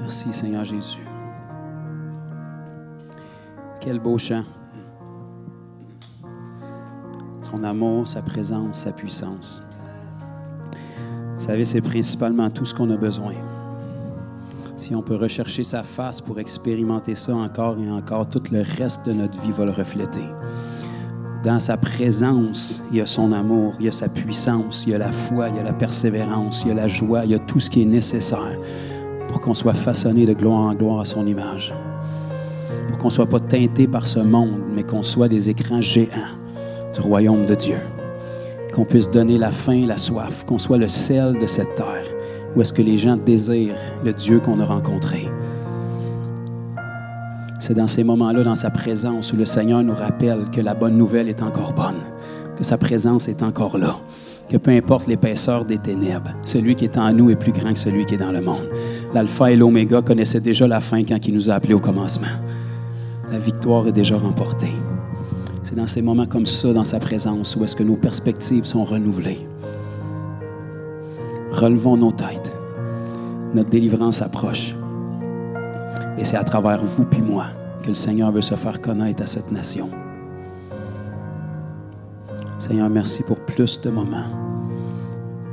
Merci, Seigneur Jésus. Quel beau chant. Son amour, sa présence, sa puissance. Vous savez, c'est principalement tout ce qu'on a besoin. Si on peut rechercher sa face pour expérimenter ça encore et encore, tout le reste de notre vie va le refléter. Dans sa présence, il y a son amour, il y a sa puissance, il y a la foi, il y a la persévérance, il y a la joie, il y a tout ce qui est nécessaire pour qu'on soit façonné de gloire en gloire à son image. Pour qu'on ne soit pas teinté par ce monde, mais qu'on soit des écrans géants du royaume de Dieu. Qu'on puisse donner la faim, la soif, qu'on soit le sel de cette terre, où est-ce que les gens désirent le Dieu qu'on a rencontré. C'est dans ces moments-là, dans sa présence, où le Seigneur nous rappelle que la bonne nouvelle est encore bonne, que sa présence est encore là, que peu importe l'épaisseur des ténèbres, celui qui est en nous est plus grand que celui qui est dans le monde. L'alpha et l'oméga connaissaient déjà la fin quand il nous a appelés au commencement. La victoire est déjà remportée. C'est dans ces moments comme ça, dans sa présence, où est-ce que nos perspectives sont renouvelées. Relevons nos têtes. Notre délivrance approche. Et c'est à travers vous puis moi que le Seigneur veut se faire connaître à cette nation. Seigneur, merci pour plus de moments.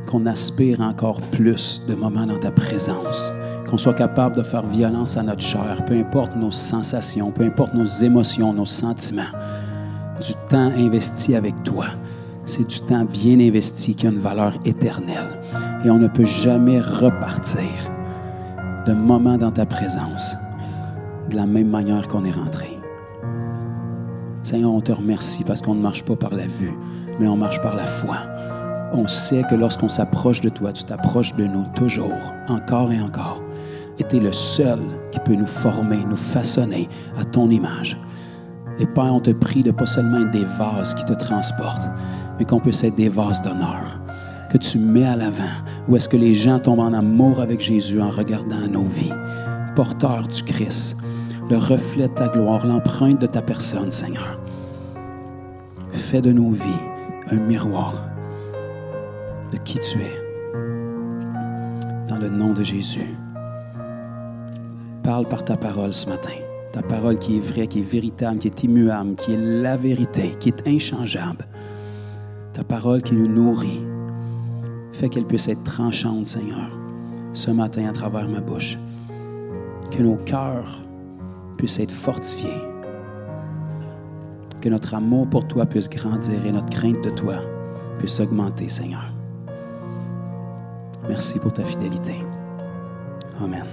Qu'on aspire encore plus de moments dans ta présence. Qu'on soit capable de faire violence à notre chair, peu importe nos sensations, peu importe nos émotions, nos sentiments. Du temps investi avec toi, c'est du temps bien investi qui a une valeur éternelle. Et on ne peut jamais repartir de moments dans ta présence de la même manière qu'on est rentré. Seigneur, on te remercie parce qu'on ne marche pas par la vue, mais on marche par la foi. On sait que lorsqu'on s'approche de toi, tu t'approches de nous toujours, encore et encore. Et tu es le seul qui peut nous former, nous façonner à ton image. Et Père, on te prie de pas seulement être des vases qui te transportent, mais qu'on puisse être des vases d'honneur, que tu mets à l'avant, où est-ce que les gens tombent en amour avec Jésus en regardant nos vies. Porteur du Christ, le reflet de ta gloire, l'empreinte de ta personne, Seigneur. Fais de nos vies un miroir de qui tu es. Dans le nom de Jésus. Parle par ta parole ce matin. Ta parole qui est vraie, qui est véritable, qui est immuable, qui est la vérité, qui est inchangeable. Ta parole qui nous nourrit. Fais qu'elle puisse être tranchante, Seigneur, ce matin à travers ma bouche. Que nos cœurs puissent être fortifiés. Que notre amour pour toi puisse grandir et notre crainte de toi puisse augmenter, Seigneur. Merci pour ta fidélité. Amen.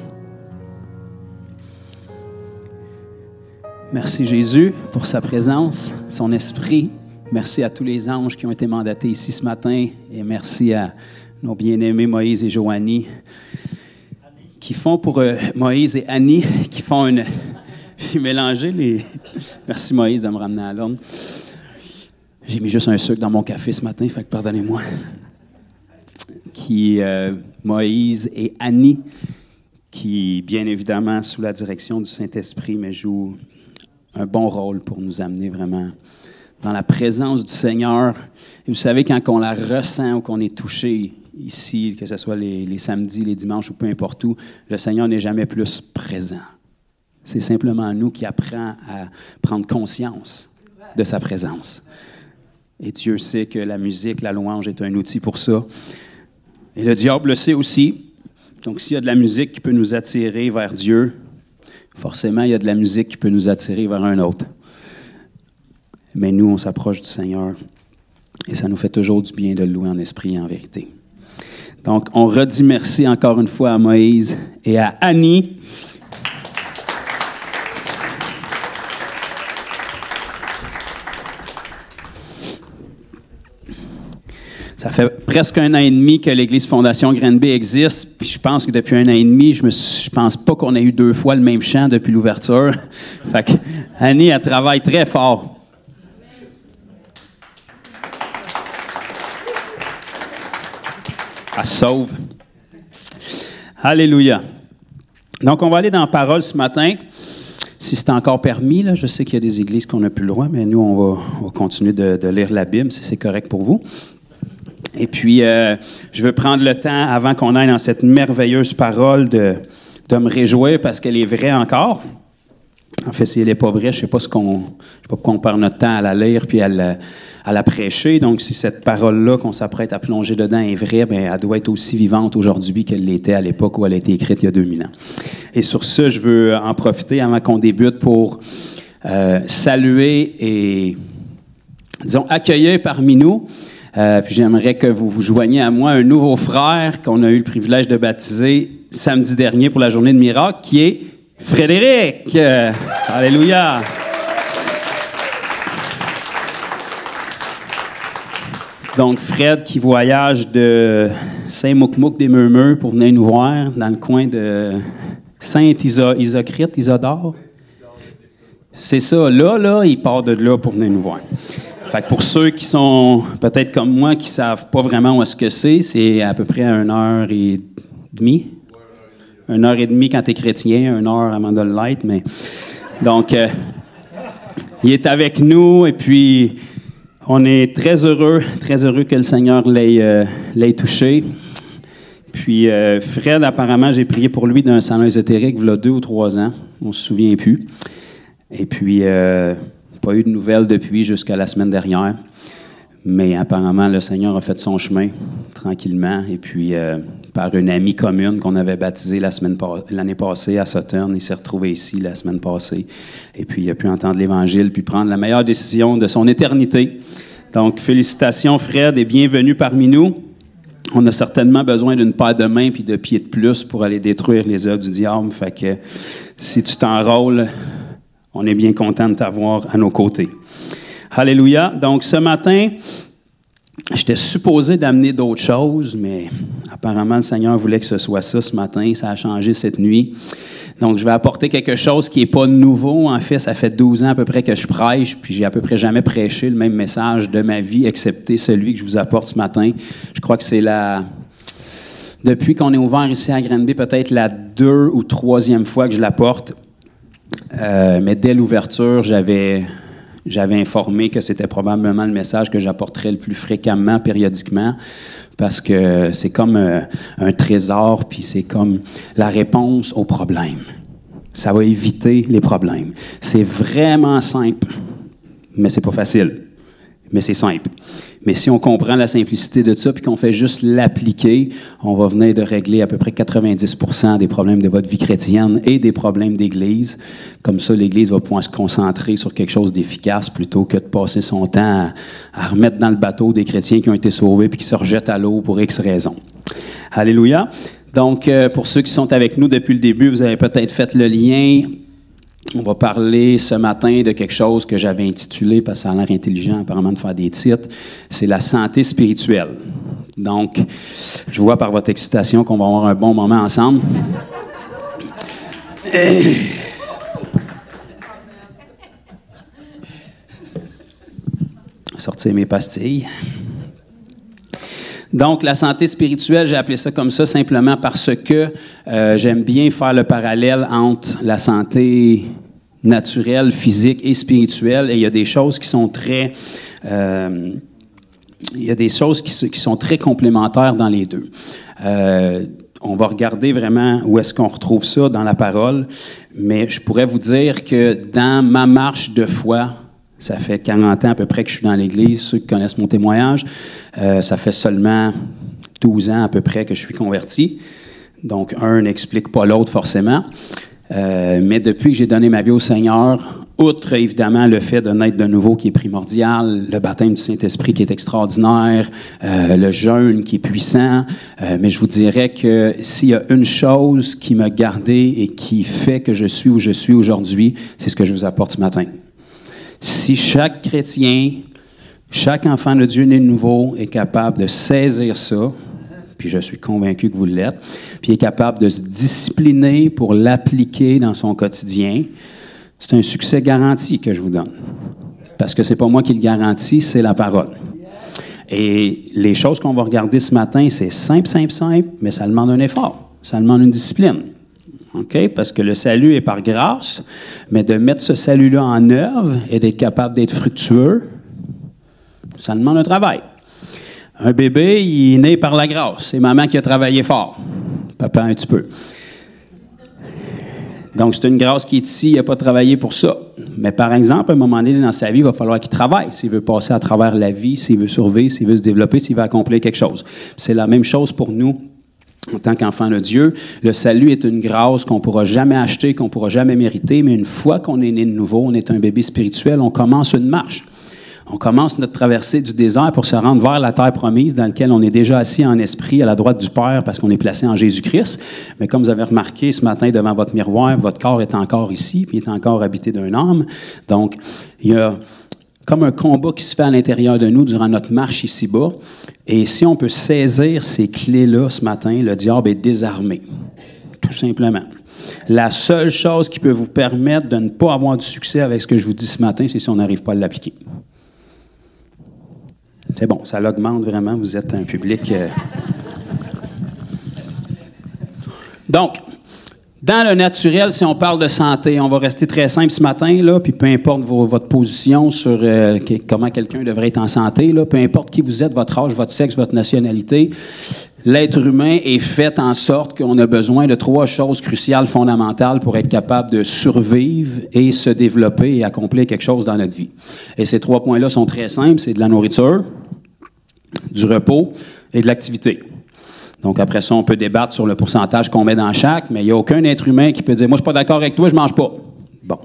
Merci Jésus pour sa présence, son esprit. Merci à tous les anges qui ont été mandatés ici ce matin. Et merci à nos bien-aimés Moïse et Joanie qui font pour Moïse et Annie, qui font une... J'ai mélangé les... Merci Moïse de me ramener à l'ordre. J'ai mis juste un sucre dans mon café ce matin, fait que pardonnez-moi. Moïse et Annie, qui, bien évidemment, sous la direction du Saint-Esprit, mais jouent un bon rôle pour nous amener vraiment dans la présence du Seigneur. Et vous savez, quand on la ressent ou qu'on est touché ici, que ce soit les samedis, les dimanches ou peu importe où, le Seigneur n'est jamais plus présent. C'est simplement nous qui apprenons à prendre conscience de sa présence. Et Dieu sait que la musique, la louange est un outil pour ça. Et le diable le sait aussi. Donc, s'il y a de la musique qui peut nous attirer vers Dieu, forcément, il y a de la musique qui peut nous attirer vers un autre. Mais nous, on s'approche du Seigneur et ça nous fait toujours du bien de le louer en esprit et en vérité. Donc, on redit merci encore une fois à Moïse et à Annie. Ça fait presque 1 an et demi que l'Église Fondation Granby existe, puis je pense que depuis 1 an et demi, je pense pas qu'on ait eu 2 fois le même chant depuis l'ouverture. Fait que Annie, elle travaille très fort. Elle sauve. Alléluia. Donc, on va aller dans la parole ce matin. Si c'est encore permis, là, je sais qu'il y a des églises qu'on n'a plus le droit, mais nous, on va continuer de lire la Bible, si c'est correct pour vous. Et puis, je veux prendre le temps, avant qu'on aille dans cette merveilleuse parole, de de me réjouir parce qu'elle est vraie encore. En fait, si elle n'est pas vraie, je ne sais pas pourquoi on perd notre temps à la lire puis à la prêcher. Donc, si cette parole-là qu'on s'apprête à plonger dedans est vraie, bien, elle doit être aussi vivante aujourd'hui qu'elle l'était à l'époque où elle a été écrite il y a 2000 ans. Et sur ce, je veux en profiter avant qu'on débute pour saluer et, disons, accueillir parmi nous. Puis j'aimerais que vous vous joigniez à moi un nouveau frère qu'on a eu le privilège de baptiser samedi dernier pour la journée de miracle, qui est Frédéric. Alléluia. Donc, Fred qui voyage de Saint-Moucmouc-des-Meumeux pour venir nous voir dans le coin de Saint-Isidore. C'est ça. Là, il part de là pour venir nous voir. Fait que pour ceux qui sont peut-être comme moi, qui ne savent pas vraiment où est-ce que c'est à peu près 1h30. 1h30 quand tu es chrétien, 1h avant de l'être. Mais... Donc, il est avec nous et puis on est très heureux que le Seigneur l'ait touché. Puis Fred, apparemment, j'ai prié pour lui d'un salon ésotérique il y a 2 ou 3 ans. On ne se souvient plus. Et puis... pas eu de nouvelles depuis jusqu'à la semaine dernière. Mais apparemment, le Seigneur a fait son chemin tranquillement. Et puis, par une amie commune qu'on avait baptisée l'année passée à Sutton, il s'est retrouvé ici la semaine passée. Et puis, il a pu entendre l'Évangile puis prendre la meilleure décision de son éternité. Donc, félicitations, Fred, et bienvenue parmi nous. On a certainement besoin d'une paire de mains puis de pieds de plus pour aller détruire les œuvres du diable. Fait que si tu t'enrôles, on est bien content de t'avoir à nos côtés. Alléluia. Donc, ce matin, j'étais supposé d'amener d'autres choses, mais apparemment, le Seigneur voulait que ce soit ça ce matin. Ça a changé cette nuit. Donc, je vais apporter quelque chose qui n'est pas nouveau. En fait, ça fait 12 ans à peu près que je prêche, puis j'ai à peu près jamais prêché le même message de ma vie, excepté celui que je vous apporte ce matin. Je crois que c'est depuis qu'on est ouvert ici à Granby, peut-être la 2e ou 3e fois que je l'apporte. Mais dès l'ouverture, j'avais informé que c'était probablement le message que j'apporterais le plus fréquemment, périodiquement, parce que c'est comme un trésor, puis c'est comme la réponse aux problèmes. Ça va éviter les problèmes. C'est vraiment simple, mais c'est pas facile. Mais c'est simple. Mais si on comprend la simplicité de ça puis qu'on fait juste l'appliquer, on va venir de régler à peu près 90% des problèmes de votre vie chrétienne et des problèmes d'Église. Comme ça, l'Église va pouvoir se concentrer sur quelque chose d'efficace plutôt que de passer son temps à remettre dans le bateau des chrétiens qui ont été sauvés puis qui se rejettent à l'eau pour X raisons. Alléluia. Donc, pour ceux qui sont avec nous depuis le début, vous avez peut-être fait le lien. On va parler ce matin de quelque chose que j'avais intitulé, parce que ça a l'air intelligent apparemment de faire des titres, c'est la santé spirituelle. Donc, je vois par votre excitation qu'on va avoir un bon moment ensemble. Sortir mes pastilles. Donc, la santé spirituelle, j'ai appelé ça comme ça simplement parce que j'aime bien faire le parallèle entre la santé naturelle, physique et spirituelle. Et il y a des choses qui sont très... il y a des choses qui sont très complémentaires dans les deux. On va regarder vraiment où est-ce qu'on retrouve ça dans la parole, mais je pourrais vous dire que dans ma marche de foi, ça fait 40 ans à peu près que je suis dans l'Église, ceux qui connaissent mon témoignage. Ça fait seulement 12 ans à peu près que je suis converti. Donc, un n'explique pas l'autre forcément. Mais depuis que j'ai donné ma vie au Seigneur, outre évidemment le fait de naître de nouveau qui est primordial, le baptême du Saint-Esprit qui est extraordinaire, le jeûne qui est puissant, mais je vous dirais que s'il y a une chose qui m'a gardé et qui fait que je suis où je suis aujourd'hui, c'est ce que je vous apporte ce matin. Si chaque chrétien, chaque enfant de Dieu né de nouveau est capable de saisir ça, puis je suis convaincu que vous l'êtes, puis est capable de se discipliner pour l'appliquer dans son quotidien, c'est un succès garanti que je vous donne. Parce que c'est pas moi qui le garantis, c'est la parole. Et les choses qu'on va regarder ce matin, c'est simple, mais ça demande un effort, ça demande une discipline. Okay? Parce que le salut est par grâce, mais de mettre ce salut-là en œuvre et d'être capable d'être fructueux, ça demande un travail. Un bébé, il est né par la grâce. C'est maman qui a travaillé fort. Papa, un petit peu. Donc, c'est une grâce qui est ici, il n'a pas travaillé pour ça. Mais par exemple, à un moment donné dans sa vie, il va falloir qu'il travaille s'il veut passer à travers la vie, s'il veut survivre, s'il veut se développer, s'il veut accomplir quelque chose. C'est la même chose pour nous en tant qu'enfants de Dieu. Le salut est une grâce qu'on ne pourra jamais acheter, qu'on ne pourra jamais mériter, mais une fois qu'on est né de nouveau, on est un bébé spirituel, on commence une marche. On commence notre traversée du désert pour se rendre vers la terre promise dans laquelle on est déjà assis en esprit à la droite du Père parce qu'on est placé en Jésus-Christ. Mais comme vous avez remarqué ce matin devant votre miroir, votre corps est encore ici, puis il est encore habité d'un âme. Donc, il y a comme un combat qui se fait à l'intérieur de nous durant notre marche ici-bas. Et si on peut saisir ces clés-là ce matin, le diable est désarmé, tout simplement. La seule chose qui peut vous permettre de ne pas avoir du succès avec ce que je vous dis ce matin, c'est si on n'arrive pas à l'appliquer. C'est bon, ça l'augmente vraiment, vous êtes un public... Donc, dans le naturel, si on parle de santé, on va rester très simple ce matin, là, puis peu importe votre position sur comment quelqu'un devrait être en santé, là, peu importe qui vous êtes, votre âge, votre sexe, votre nationalité, l'être humain est fait en sorte qu'on a besoin de 3 choses cruciales, fondamentales pour être capable de survivre et se développer et accomplir quelque chose dans notre vie. Et ces 3 points-là sont très simples, c'est de la nourriture, du repos et de l'activité. Donc, après ça, on peut débattre sur le pourcentage qu'on met dans chaque, mais il n'y a aucun être humain qui peut dire « Moi, je ne suis pas d'accord avec toi, je ne mange pas. » Bon,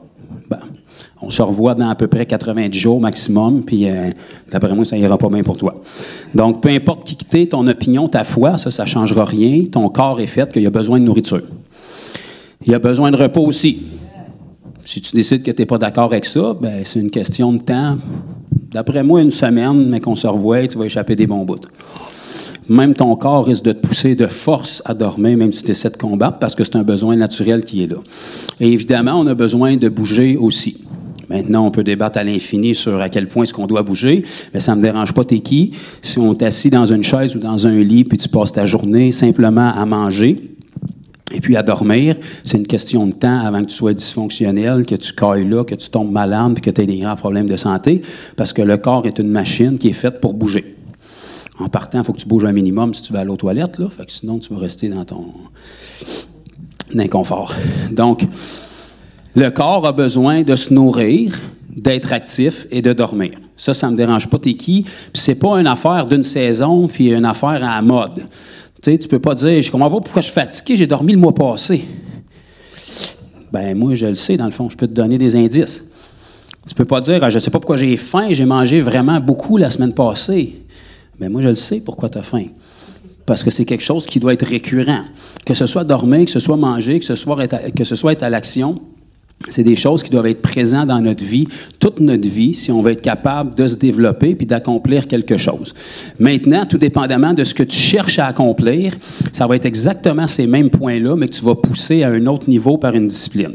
ben, on se revoit dans à peu près 90 jours maximum, puis d'après moi, ça n'ira pas bien pour toi. Donc, peu importe qui t'es, ton opinion, ta foi, ça ne changera rien. Ton corps est fait qu'il y a besoin de nourriture. Il y a besoin de repos aussi. Si tu décides que tu n'es pas d'accord avec ça, ben, c'est une question de temps. D'après moi, une semaine, mais qu'on se revoie, tu vas échapper des bons bouts. Même ton corps risque de te pousser de force à dormir, même si tu essaies de combattre, parce que c'est un besoin naturel qui est là. Et évidemment, on a besoin de bouger aussi. Maintenant, on peut débattre à l'infini sur à quel point est-ce qu'on doit bouger, mais ça ne me dérange pas, t'es qui. Si on t'assit dans une chaise ou dans un lit, puis tu passes ta journée simplement à manger, et puis à dormir, c'est une question de temps avant que tu sois dysfonctionnel, que tu cailles là, que tu tombes malade, puis que tu aies des grands problèmes de santé, parce que le corps est une machine qui est faite pour bouger. En partant, il faut que tu bouges un minimum si tu vas aller aux toilettes, là, fait que sinon tu vas rester dans ton inconfort. Donc, le corps a besoin de se nourrir, d'être actif et de dormir. Ça ne me dérange pas, t'es qui. Puis c'est pas une affaire d'une saison, puis une affaire à la mode. Tu sais, tu peux pas dire, je comprends pas pourquoi je suis fatigué, j'ai dormi le mois passé. Ben moi, je le sais, dans le fond, je peux te donner des indices. Tu peux pas dire, je sais pas pourquoi j'ai faim, j'ai mangé vraiment beaucoup la semaine passée. Ben moi, je le sais pourquoi tu as faim. Parce que c'est quelque chose qui doit être récurrent. Que ce soit dormir, que ce soit manger, que ce soit être à l'action, c'est des choses qui doivent être présentes dans notre vie, toute notre vie, si on veut être capable de se développer puis d'accomplir quelque chose. Maintenant, tout dépendamment de ce que tu cherches à accomplir, ça va être exactement ces mêmes points-là, mais que tu vas pousser à un autre niveau par une discipline.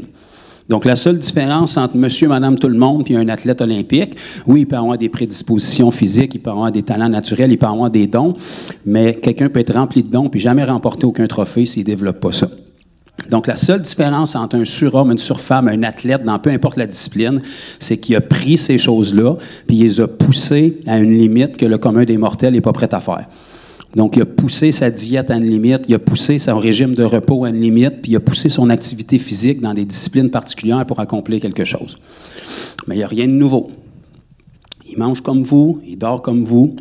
Donc, la seule différence entre monsieur, madame, tout le monde puis un athlète olympique, oui, il peut avoir des prédispositions physiques, il peut avoir des talents naturels, il peut avoir des dons, mais quelqu'un peut être rempli de dons puis jamais remporter aucun trophée s'il ne développe pas ça. Donc, la seule différence entre un surhomme, une surfemme, un athlète, dans peu importe la discipline, c'est qu'il a pris ces choses-là puis il les a poussées à une limite que le commun des mortels n'est pas prêt à faire. Donc, il a poussé sa diète à une limite, il a poussé son régime de repos à une limite, puis il a poussé son activité physique dans des disciplines particulières pour accomplir quelque chose. Mais il n'y a rien de nouveau. Il mange comme vous, il dort comme vous,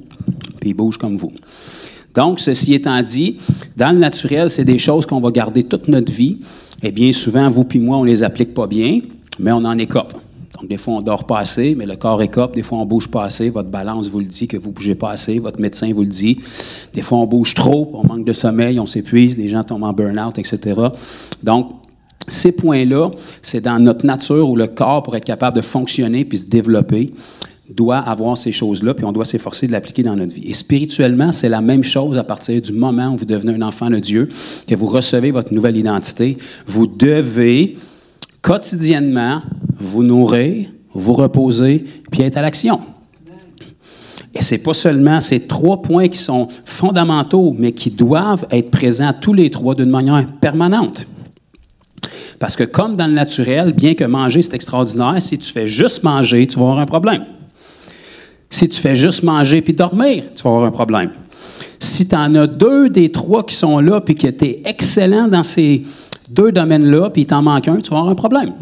puis il bouge comme vous. Donc, ceci étant dit, dans le naturel, c'est des choses qu'on va garder toute notre vie. Et bien souvent, vous puis moi, on ne les applique pas bien, mais on en écope. Donc, des fois, on dort pas assez, mais le corps écope. Des fois, on bouge pas assez. Votre balance vous le dit que vous bougez pas assez. Votre médecin vous le dit. Des fois, on bouge trop, on manque de sommeil, on s'épuise, les gens tombent en burn-out, etc. Donc, ces points-là, c'est dans notre nature où le corps, pour être capable de fonctionner puis se développer, doit avoir ces choses-là, puis on doit s'efforcer de l'appliquer dans notre vie. Et spirituellement, c'est la même chose à partir du moment où vous devenez un enfant de Dieu, que vous recevez votre nouvelle identité. Vous devez quotidiennement vous nourrir, vous reposer, puis être à l'action. Et c'est pas seulement ces 3 points qui sont fondamentaux, mais qui doivent être présents tous les 3 d'une manière permanente. Parce que comme dans le naturel, bien que manger, c'est extraordinaire, si tu fais juste manger, tu vas avoir un problème. Si tu fais juste manger puis dormir, tu vas avoir un problème. Si tu en as 2 des 3 qui sont là puis que tu es excellent dans ces... 2 domaines-là, puis il t'en manque un, tu vas avoir un problème.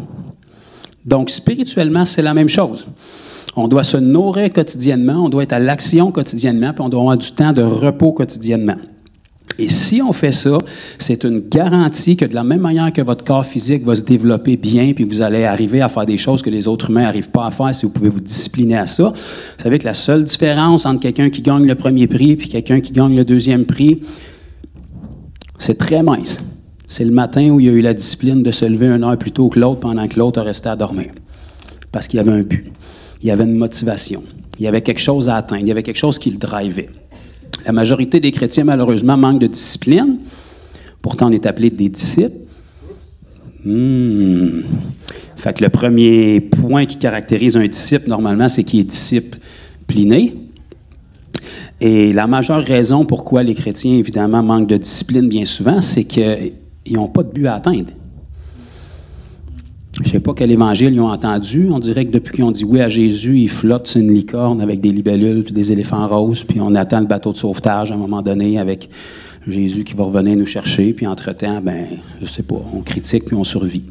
Donc, spirituellement, c'est la même chose. On doit se nourrir quotidiennement, on doit être à l'action quotidiennement, puis on doit avoir du temps de repos quotidiennement. Et si on fait ça, c'est une garantie que de la même manière que votre corps physique va se développer bien, puis vous allez arriver à faire des choses que les autres humains n'arrivent pas à faire si vous pouvez vous discipliner à ça. Vous savez que la seule différence entre quelqu'un qui gagne le premier prix et quelqu'un qui gagne le deuxième prix, c'est très mince. C'est le matin où il y a eu la discipline de se lever 1 heure plus tôt que l'autre pendant que l'autre a resté à dormir. Parce qu'il y avait un but, il y avait une motivation, il y avait quelque chose à atteindre, il y avait quelque chose qui le drivait. La majorité des chrétiens, malheureusement, manquent de discipline. Pourtant, on est appelés des disciples. Fait que le premier point qui caractérise un disciple, normalement, c'est qu'il est discipliné. Et la majeure raison pourquoi les chrétiens, évidemment, manquent de discipline bien souvent, c'est qu'ils n'ont pas de but à atteindre. Je ne sais pas quel évangile ils ont entendu. On dirait que depuis qu'ils ont dit oui à Jésus, ils flottent sur une licorne avec des libellules puis des éléphants roses, puis on attend le bateau de sauvetage à un moment donné avec Jésus qui va revenir nous chercher, puis entre-temps, je ne sais pas, on critique puis on survit.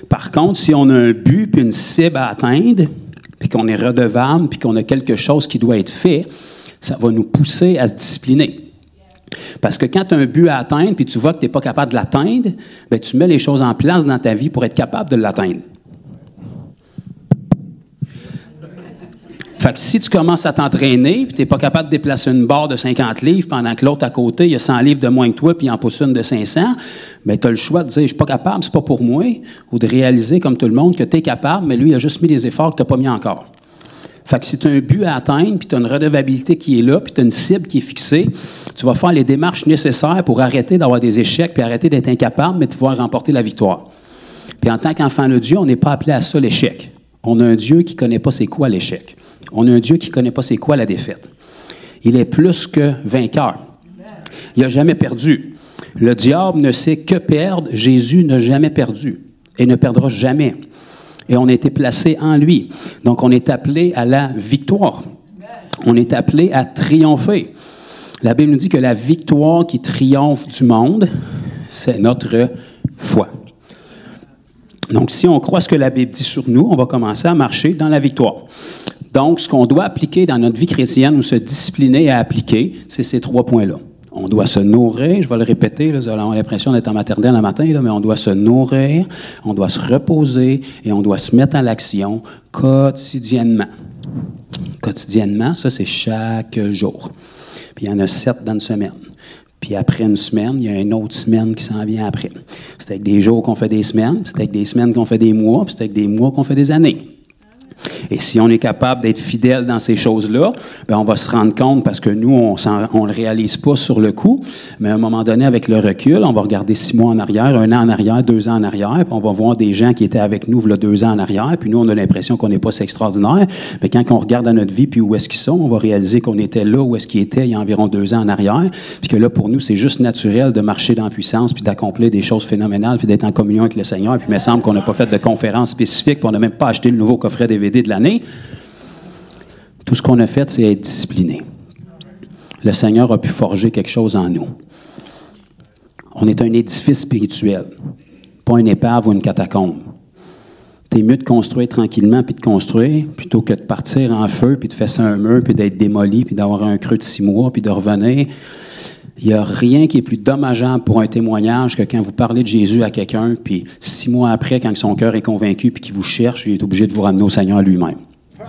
Par contre, si on a un but puis une cible à atteindre, puis qu'on est redevable, puis qu'on a quelque chose qui doit être fait, ça va nous pousser à se discipliner. Parce que quand tu as un but à atteindre, puis tu vois que tu n'es pas capable de l'atteindre, tu mets les choses en place dans ta vie pour être capable de l'atteindre. Fait que si tu commences à t'entraîner, puis tu n'es pas capable de déplacer une barre de 50 livres pendant que l'autre à côté, il a 100 livres de moins que toi, puis il en pousse une de 500, tu as le choix de dire « je ne suis pas capable, c'est pas pour moi », ou de réaliser, comme tout le monde, que tu es capable, mais lui, il a juste mis des efforts que tu n'as pas mis encore. Fait que si tu as un but à atteindre, puis tu as une redevabilité qui est là, puis tu as une cible qui est fixée, tu vas faire les démarches nécessaires pour arrêter d'avoir des échecs, puis arrêter d'être incapable, mais de pouvoir remporter la victoire. Puis en tant qu'enfant de Dieu, on n'est pas appelé à ça l'échec. On a un Dieu qui ne connaît pas c'est quoi l'échec. On a un Dieu qui ne connaît pas c'est quoi la défaite. Il est plus que vainqueur. Il n'a jamais perdu. Le diable ne sait que perdre. Jésus n'a jamais perdu et ne perdra jamais. Et on a été placé en lui. Donc, on est appelé à la victoire. On est appelé à triompher. La Bible nous dit que la victoire qui triomphe du monde, c'est notre foi. Donc, si on croit ce que la Bible dit sur nous, on va commencer à marcher dans la victoire. Donc, ce qu'on doit appliquer dans notre vie chrétienne ou se discipliner à appliquer, c'est ces 3 points-là. On doit se nourrir, je vais le répéter, là, vous allez avoir l'impression d'être en maternelle le matin, là, mais on doit se nourrir, on doit se reposer et on doit se mettre à l'action quotidiennement. Quotidiennement, ça c'est chaque jour. Puis il y en a 7 dans une semaine. Puis après une semaine, il y a une autre semaine qui s'en vient après. C'est avec des jours qu'on fait des semaines, c'est avec des semaines qu'on fait des mois, puis c'est avec des mois qu'on fait des années. Et si on est capable d'être fidèle dans ces choses-là, on va se rendre compte, parce que nous, on ne le réalise pas sur le coup, mais à un moment donné, avec le recul, on va regarder 6 mois en arrière, 1 an en arrière, 2 ans en arrière, puis on va voir des gens qui étaient avec nous, il y a 2 ans en arrière, puis nous, on a l'impression qu'on n'est pas si extraordinaire, mais quand on regarde dans notre vie, puis où est-ce qu'ils sont, on va réaliser qu'on était là où est-ce qu'ils étaient il y a environ 2 ans en arrière, puis que là, pour nous, c'est juste naturel de marcher dans la puissance, puis d'accomplir des choses phénoménales, puis d'être en communion avec le Seigneur, puis il me semble qu'on n'a pas fait de conférence spécifique, puis on n'a même pas acheté le nouveau coffret DVD de l'année. Tout ce qu'on a fait, c'est être discipliné. Le Seigneur a pu forger quelque chose en nous. On est un édifice spirituel, pas une épave ou une catacombe. C'est mieux de construire tranquillement puis de construire, plutôt que de partir en feu puis de fesser un mur puis d'être démoli puis d'avoir un creux de 6 mois puis de revenir. Il n'y a rien qui est plus dommageable pour un témoignage que quand vous parlez de Jésus à quelqu'un, puis 6 mois après, quand son cœur est convaincu puis qu'il vous cherche, il est obligé de vous ramener au Seigneur lui-même. Tu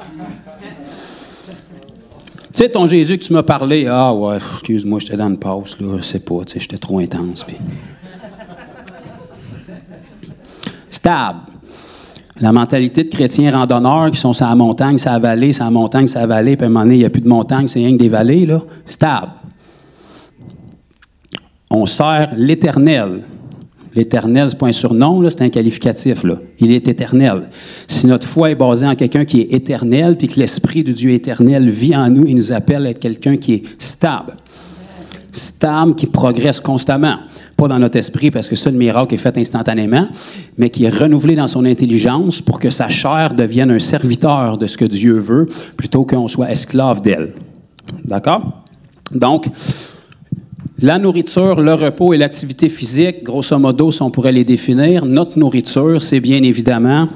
sais, ton Jésus que tu m'as parlé, ah ouais, excuse-moi, j'étais dans une pause, là, je sais pas, tu sais, j'étais trop intense. Puis... Stable. La mentalité de chrétiens randonneurs qui sont sur la montagne, sur la vallée, sur la montagne, sur la vallée, puis à un moment donné, il n'y a plus de montagne, c'est rien que des vallées, là. Stable. On sert l'Éternel. L'Éternel, ce n'est pas un surnom, là, c'est un qualificatif. Là. Il est éternel. Si notre foi est basée en quelqu'un qui est éternel, puis que l'Esprit du Dieu éternel vit en nous et nous appelle à être quelqu'un qui est stable. Stable, qui progresse constamment. Pas dans notre esprit, parce que ça, le miracle est fait instantanément, mais qui est renouvelé dans son intelligence pour que sa chair devienne un serviteur de ce que Dieu veut, plutôt qu'on soit esclave d'elle. D'accord? Donc, La nourriture, le repos et l'activité physique, grosso modo, si on pourrait les définir, notre nourriture, c'est bien évidemment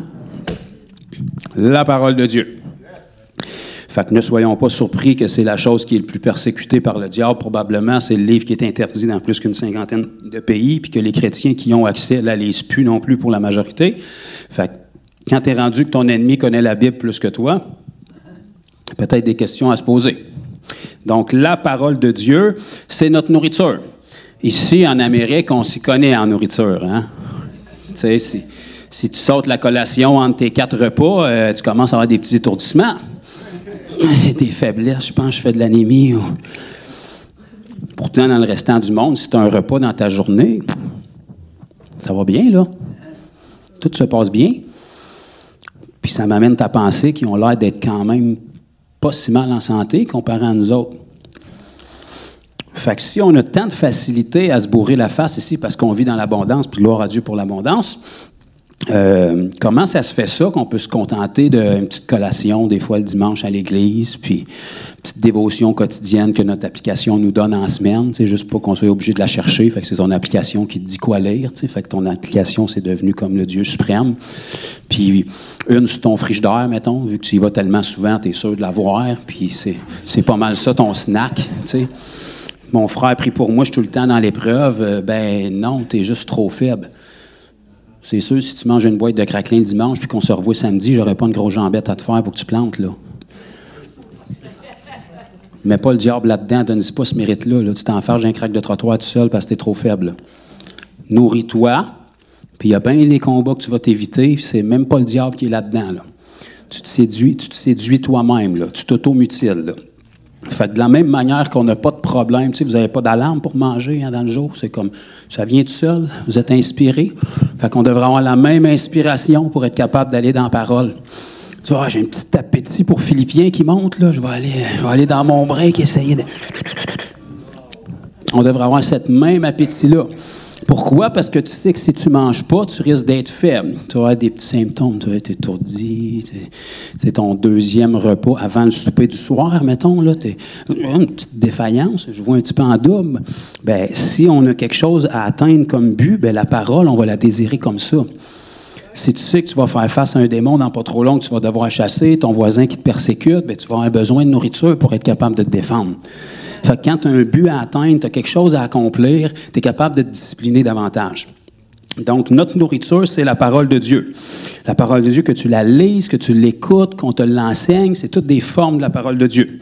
la parole de Dieu. Fait que ne soyons pas surpris que c'est la chose qui est le plus persécutée par le diable. Probablement, c'est le livre qui est interdit dans plus qu'une 50aine de pays, puis que les chrétiens qui y ont accès la lisent plus non plus pour la majorité. Fait que quand tu es rendu que ton ennemi connaît la Bible plus que toi, peut-être des questions à se poser. Donc, la parole de Dieu, c'est notre nourriture. Ici, en Amérique, on s'y connaît en nourriture. Hein? Tu sais, si tu sautes la collation entre tes 4 repas, tu commences à avoir des petits étourdissements. J'ai des faiblesses, je pense que je fais de l'anémie. Pourtant, dans le restant du monde, si tu as un repas dans ta journée, ça va bien, là. Tout se passe bien. Puis ça m'amène à penser qu'ils ont l'air d'être quand même pas si mal en santé comparé à nous autres. Fait que si on a tant de facilité à se bourrer la face ici parce qu'on vit dans l'abondance, puis gloire à Dieu pour l'abondance, comment ça se fait ça qu'on peut se contenter d'une petite collation des fois le dimanche à l'église, puis une petite dévotion quotidienne que notre application nous donne en semaine, juste pas qu'on soit obligé de la chercher, fait que c'est ton application qui te dit quoi lire, fait que ton application c'est devenu comme le Dieu suprême. Puis une sur ton frigidaire, mettons, vu que tu y vas tellement souvent, tu es sûr de l'avoir, puis c'est pas mal ça ton snack, t'sais. Mon frère prie pour moi, je suis tout le temps dans l'épreuve, ben non, t'es juste trop faible. C'est sûr, si tu manges une boîte de craquelin le dimanche puis qu'on se revoit samedi, j'aurais pas une grosse jambette à te faire pour que tu plantes, là. Mets pas le diable là-dedans, donne-y pas ce mérite-là. Là. Tu t'enfarges un craque de trottoir tout seul parce que t'es trop faible. Là. Nourris-toi, puis il y a bien les combats que tu vas t'éviter, c'est même pas le diable qui est là-dedans. Là. Tu te séduis toi-même, là. Tu t'auto-mutiles, là. Fait que de la même manière qu'on n'a pas de problème, tu sais, vous n'avez pas d'alarme pour manger dans le jour, c'est comme, ça vient tout seul, vous êtes inspiré. Fait qu'on devrait avoir la même inspiration pour être capable d'aller dans la parole. Tu vois, j'ai un petit appétit pour Philippiens qui monte, là, je vais aller dans mon break essayer de... On devrait avoir cette même appétit-là. Pourquoi? Parce que tu sais que si tu ne manges pas, tu risques d'être faible. Tu auras des petits symptômes, tu vas être étourdi, c'est ton deuxième repas avant le souper du soir, mettons, là, une petite défaillance, je vois un petit peu en double. Bien, si on a quelque chose à atteindre comme but, bien, la parole, on va la désirer comme ça. Si tu sais que tu vas faire face à un démon dans pas trop long, que tu vas devoir chasser, ton voisin qui te persécute, bien, tu vas avoir besoin de nourriture pour être capable de te défendre. Fait que quand tu as un but à atteindre, tu as quelque chose à accomplir, tu es capable de te discipliner davantage. Donc, notre nourriture, c'est la parole de Dieu. La parole de Dieu, que tu la lises, que tu l'écoutes, qu'on te l'enseigne, c'est toutes des formes de la parole de Dieu.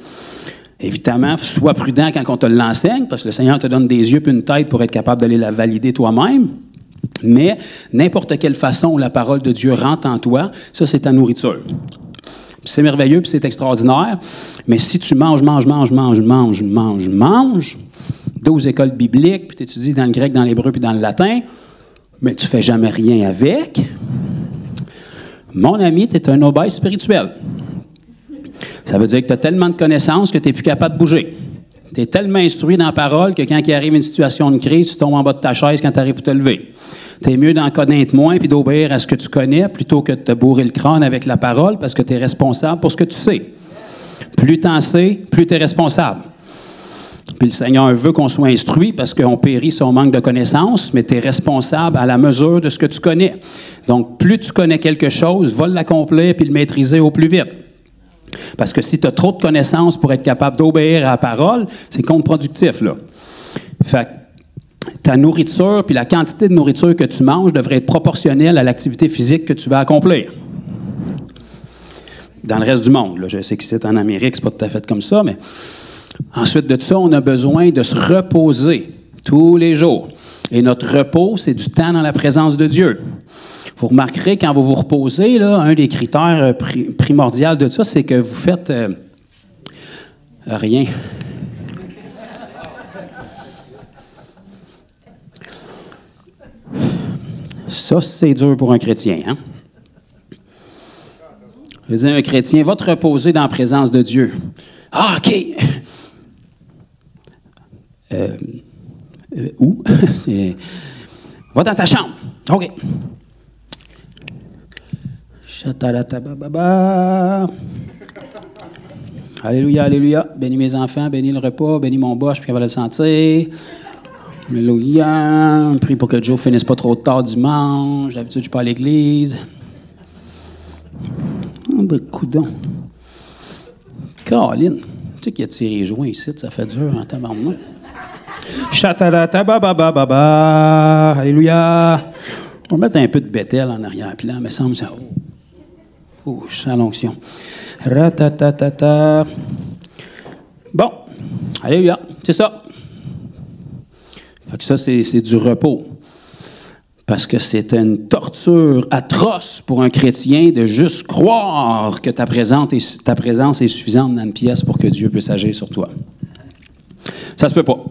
Évidemment, sois prudent quand on te l'enseigne, parce que le Seigneur te donne des yeux et une tête pour être capable d'aller la valider toi-même. Mais n'importe quelle façon où la parole de Dieu rentre en toi, ça, c'est ta nourriture. C'est merveilleux, puis c'est extraordinaire. Mais si tu manges 12 écoles bibliques, puis tu étudies dans le grec, dans l'hébreu, puis dans le latin, mais tu ne fais jamais rien avec, mon ami, tu es un obèse spirituel. Ça veut dire que tu as tellement de connaissances que tu n'es plus capable de bouger. Tu es tellement instruit dans la parole que quand il arrive une situation de crise, tu tombes en bas de ta chaise quand tu arrives pour te lever. Tu es mieux d'en connaître moins puis d'obéir à ce que tu connais plutôt que de te bourrer le crâne avec la parole parce que tu es responsable pour ce que tu sais. Plus tu en sais, plus tu es responsable. Puis le Seigneur veut qu'on soit instruit parce qu'on périt si on manque de connaissances, mais tu es responsable à la mesure de ce que tu connais. Donc, plus tu connais quelque chose, va l'accomplir puis le maîtriser au plus vite. Parce que si tu as trop de connaissances pour être capable d'obéir à la parole, c'est contre-productif, là. Fait que ta nourriture puis la quantité de nourriture que tu manges devrait être proportionnelle à l'activité physique que tu vas accomplir. Dans le reste du monde, là, je sais que c'est en Amérique, c'est pas tout à fait comme ça, mais ensuite de ça, on a besoin de se reposer tous les jours. Et notre repos, c'est du temps dans la présence de Dieu. Vous remarquerez, quand vous vous reposez, là, un des critères primordiaux de ça, c'est que vous faites rien. Ça, c'est dur pour un chrétien, hein? Je veux dire, un chrétien va te reposer dans la présence de Dieu. Ah, OK! Où? Va dans ta chambre. OK. Alléluia, alléluia. Bénis mes enfants, bénis le repas, bénis mon boss, puis on va le sentir. Alléluia. Prie pour que Joe finisse pas trop tard dimanche. D'habitude, je suis pas à l'église. Ah, ben, coudonc. Caroline. Tu sais qu'il y a tiré les joints ici, ça fait dur en tabarnak. Chatalata-ba-ba-ba-ba-ba. Alléluia. On va mettre un peu de Bethel en arrière-plan, mais ça me semble ça. Oh, je sens l'onction. Ratatatata. Bon. Alléluia. C'est ça. Fait que ça, c'est du repos. Parce que c'est une torture atroce pour un chrétien de juste croire que ta présence est suffisante dans une pièce pour que Dieu puisse agir sur toi. Ça se peut pas.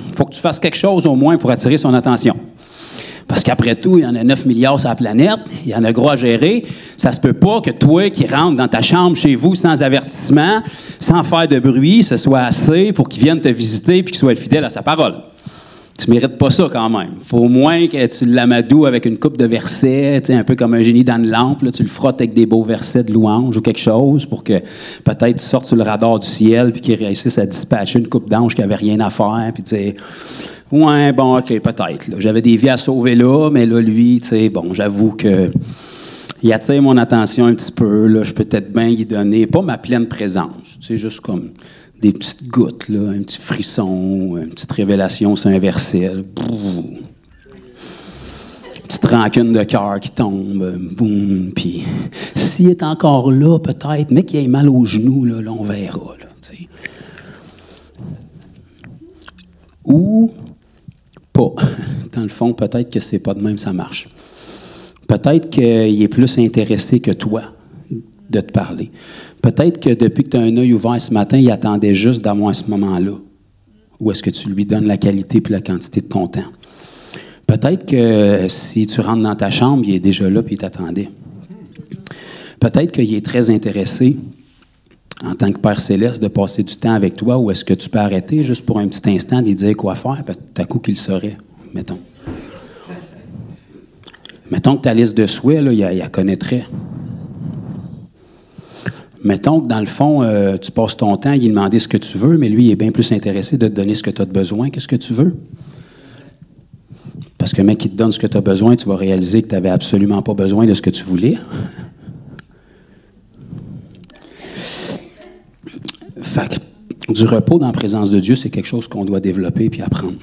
Il faut que tu fasses quelque chose au moins pour attirer son attention. Parce qu'après tout, il y en a 9 milliards sur la planète, il y en a gros à gérer. Ça se peut pas que toi qui rentres dans ta chambre chez vous sans avertissement, sans faire de bruit, ce soit assez pour qu'il vienne te visiter et qu'il soit fidèle à sa parole. Tu ne mérites pas ça quand même. Il faut au moins que tu l'amadoues avec une coupe de versets, un peu comme un génie dans une lampe. Là, tu le frottes avec des beaux versets de louange ou quelque chose pour que peut-être tu sortes sur le radar du ciel puis qu'il réussisse à dispatcher une coupe d'anges qui n'avait rien à faire. Puis tu sais, ouais, bon, OK, peut-être. Là. J'avais des vies à sauver là, mais là, lui, tu sais, bon, j'avoue que il attire mon attention un petit peu. Là, je peux peut-être bien y donner, pas ma pleine présence, tu sais, juste comme des petites gouttes, là, un petit frisson, une petite révélation sur un verset. Petite rancune de cœur qui tombe, boum, puis s'il est encore là, peut-être, mais qu'il ait mal aux genoux, là on verra. Là, tu sais. Ou pas. Dans le fond, peut-être que c'est pas de même ça marche. Peut-être qu'il est plus intéressé que toi de te parler. Peut-être que depuis que tu as un œil ouvert ce matin, il attendait juste d'avoir ce moment-là. Où est-ce que tu lui donnes la qualité et la quantité de ton temps? Peut-être que si tu rentres dans ta chambre, il est déjà là et il t'attendait. Peut-être qu'il est très intéressé, en tant que Père Céleste, de passer du temps avec toi, ou est-ce que tu peux arrêter juste pour un petit instant d'y dire quoi faire, puis tout à coup qu'il le saurait, mettons. Mettons que ta liste de souhaits, là, il la connaîtrait. Mettons que, dans le fond, tu passes ton temps à lui demander ce que tu veux, mais lui, il est bien plus intéressé de te donner ce que tu as besoin que ce que tu veux. Parce que, mec, qui te donne ce que tu as besoin, tu vas réaliser que tu n'avais absolument pas besoin de ce que tu voulais. Fait que, du repos dans la présence de Dieu, c'est quelque chose qu'on doit développer puis apprendre.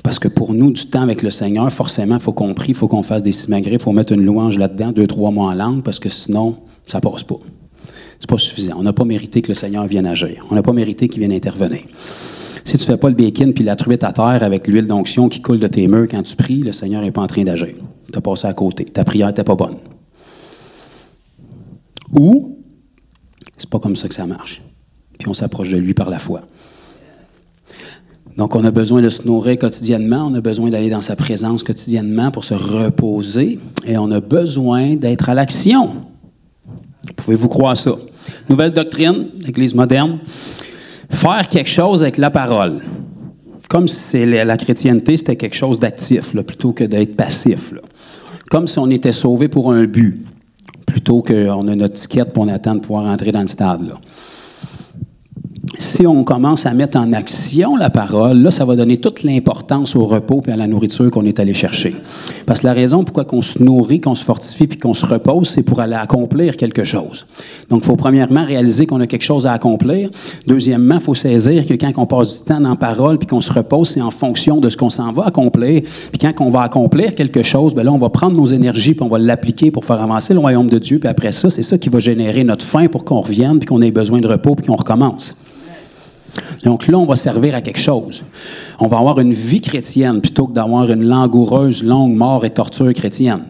Parce que pour nous, du temps avec le Seigneur, forcément, il faut qu'on prie, il faut qu'on fasse des simagrées, il faut mettre une louange là-dedans, 2-3 mois en langue, parce que sinon, ça passe pas. C'est pas suffisant. On n'a pas mérité que le Seigneur vienne agir. On n'a pas mérité qu'il vienne intervenir. Si tu ne fais pas le bacon puis la truite à terre avec l'huile d'onction qui coule de tes murs quand tu pries, le Seigneur n'est pas en train d'agir. Tu as passé à côté. Ta prière n'était pas bonne. Ou, c'est pas comme ça que ça marche. Puis on s'approche de lui par la foi. Donc, on a besoin de se nourrir quotidiennement, on a besoin d'aller dans sa présence quotidiennement pour se reposer, et on a besoin d'être à l'action. Pouvez-vous croire ça? Nouvelle doctrine, l'Église moderne. Faire quelque chose avec la parole. Comme si la chrétienté, c'était quelque chose d'actif, là, plutôt que d'être passif. Là. Comme si on était sauvé pour un but, plutôt qu'on a notre ticket et on attend de pouvoir entrer dans le stade. Là. Si on commence à mettre en action la parole, là, ça va donner toute l'importance au repos et à la nourriture qu'on est allé chercher. Parce que la raison pourquoi on se nourrit, qu'on se fortifie puis qu'on se repose, c'est pour aller accomplir quelque chose. Donc, il faut premièrement réaliser qu'on a quelque chose à accomplir. Deuxièmement, il faut saisir que quand on passe du temps dans la parole puis qu'on se repose, c'est en fonction de ce qu'on s'en va accomplir. Puis quand on va accomplir quelque chose, bien là, on va prendre nos énergies puis on va l'appliquer pour faire avancer le royaume de Dieu. Puis après ça, c'est ça qui va générer notre faim pour qu'on revienne puis qu'on ait besoin de repos puis qu'on recommence. Donc là, on va servir à quelque chose. On va avoir une vie chrétienne plutôt que d'avoir une langoureuse, longue mort et torture chrétienne.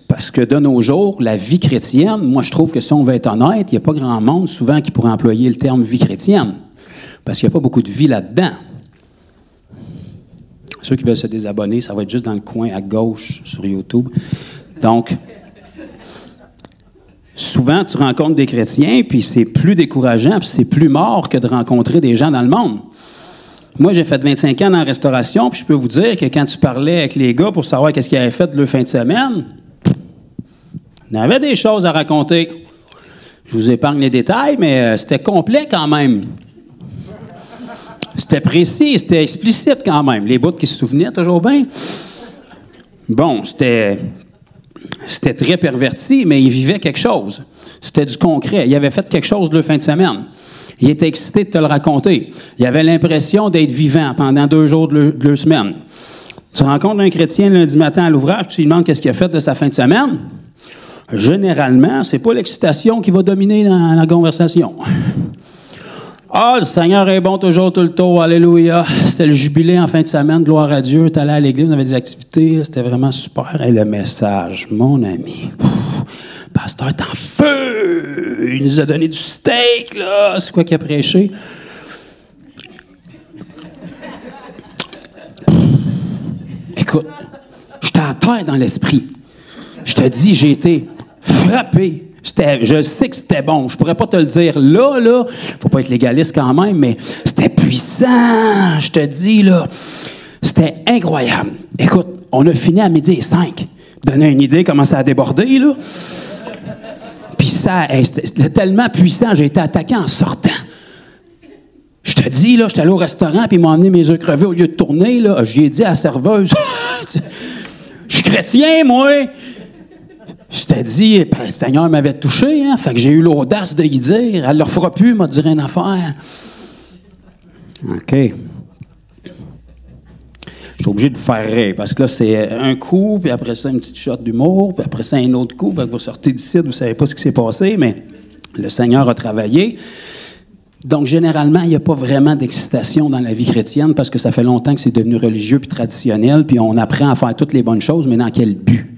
Parce que de nos jours, la vie chrétienne, moi je trouve que si on veut être honnête, il n'y a pas grand monde souvent qui pourrait employer le terme vie chrétienne. Parce qu'il n'y a pas beaucoup de vie là-dedans. Ceux qui veulent se désabonner, ça va être juste dans le coin à gauche sur YouTube. Donc, souvent, tu rencontres des chrétiens, puis c'est plus décourageant, puis c'est plus mort que de rencontrer des gens dans le monde. Moi, j'ai fait 25 ans dans la restauration, puis je peux vous dire que quand tu parlais avec les gars pour savoir qu'est-ce qu'ils avaient fait de leur fin de semaine, il y avait des choses à raconter. Je vous épargne les détails, mais c'était complet quand même. C'était précis, c'était explicite quand même. Les bouts qui se souvenaient toujours bien. Bon, c'était très perverti, mais il vivait quelque chose. C'était du concret. Il avait fait quelque chose le fin de semaine. Il était excité de te le raconter. Il avait l'impression d'être vivant pendant 2 jours de 2 semaines. Tu rencontres un chrétien lundi matin à l'ouvrage, tu lui demandes qu'est-ce qu'il a fait de sa fin de semaine. Généralement, c'est pas l'excitation qui va dominer dans la conversation. Ah, le Seigneur est bon toujours, tout le temps, alléluia. C'était le jubilé en fin de semaine, gloire à Dieu. Tu allais à l'église, on avait des activités, c'était vraiment super. Et le message, mon ami, pasteur est en feu, il nous a donné du steak, là. C'est quoi qu'il a prêché? Écoute, j'étais à terre dans l'esprit. Je te dis, j'ai été frappé. Je sais que c'était bon. Je pourrais pas te le dire là. Faut pas être légaliste quand même, mais c'était puissant. Je te dis, là. C'était incroyable. Écoute, on a fini à 12h05. Donner une idée comment ça a débordé, là. Puis ça, c'était tellement puissant, j'ai été attaqué en sortant. Je te dis, là, j'étais allé au restaurant, puis ils m'ont emmené mes œufs crevés au lieu de tourner, là. J'ai dit à la serveuse, je suis chrétien, moi. Je t'ai dit, le Seigneur m'avait touché, hein? Fait que j'ai eu l'audace de y dire. Elle ne leur fera plus, m'a dit une affaire. OK. Je suis obligé de vous faire rire, parce que là, c'est un coup, puis après ça, une petite shot d'humour, puis après ça, un autre coup. Fait que vous sortez d'ici, vous ne savez pas ce qui s'est passé, mais le Seigneur a travaillé. Donc, généralement, il n'y a pas vraiment d'excitation dans la vie chrétienne, parce que ça fait longtemps que c'est devenu religieux puis traditionnel, puis on apprend à faire toutes les bonnes choses, mais dans quel but?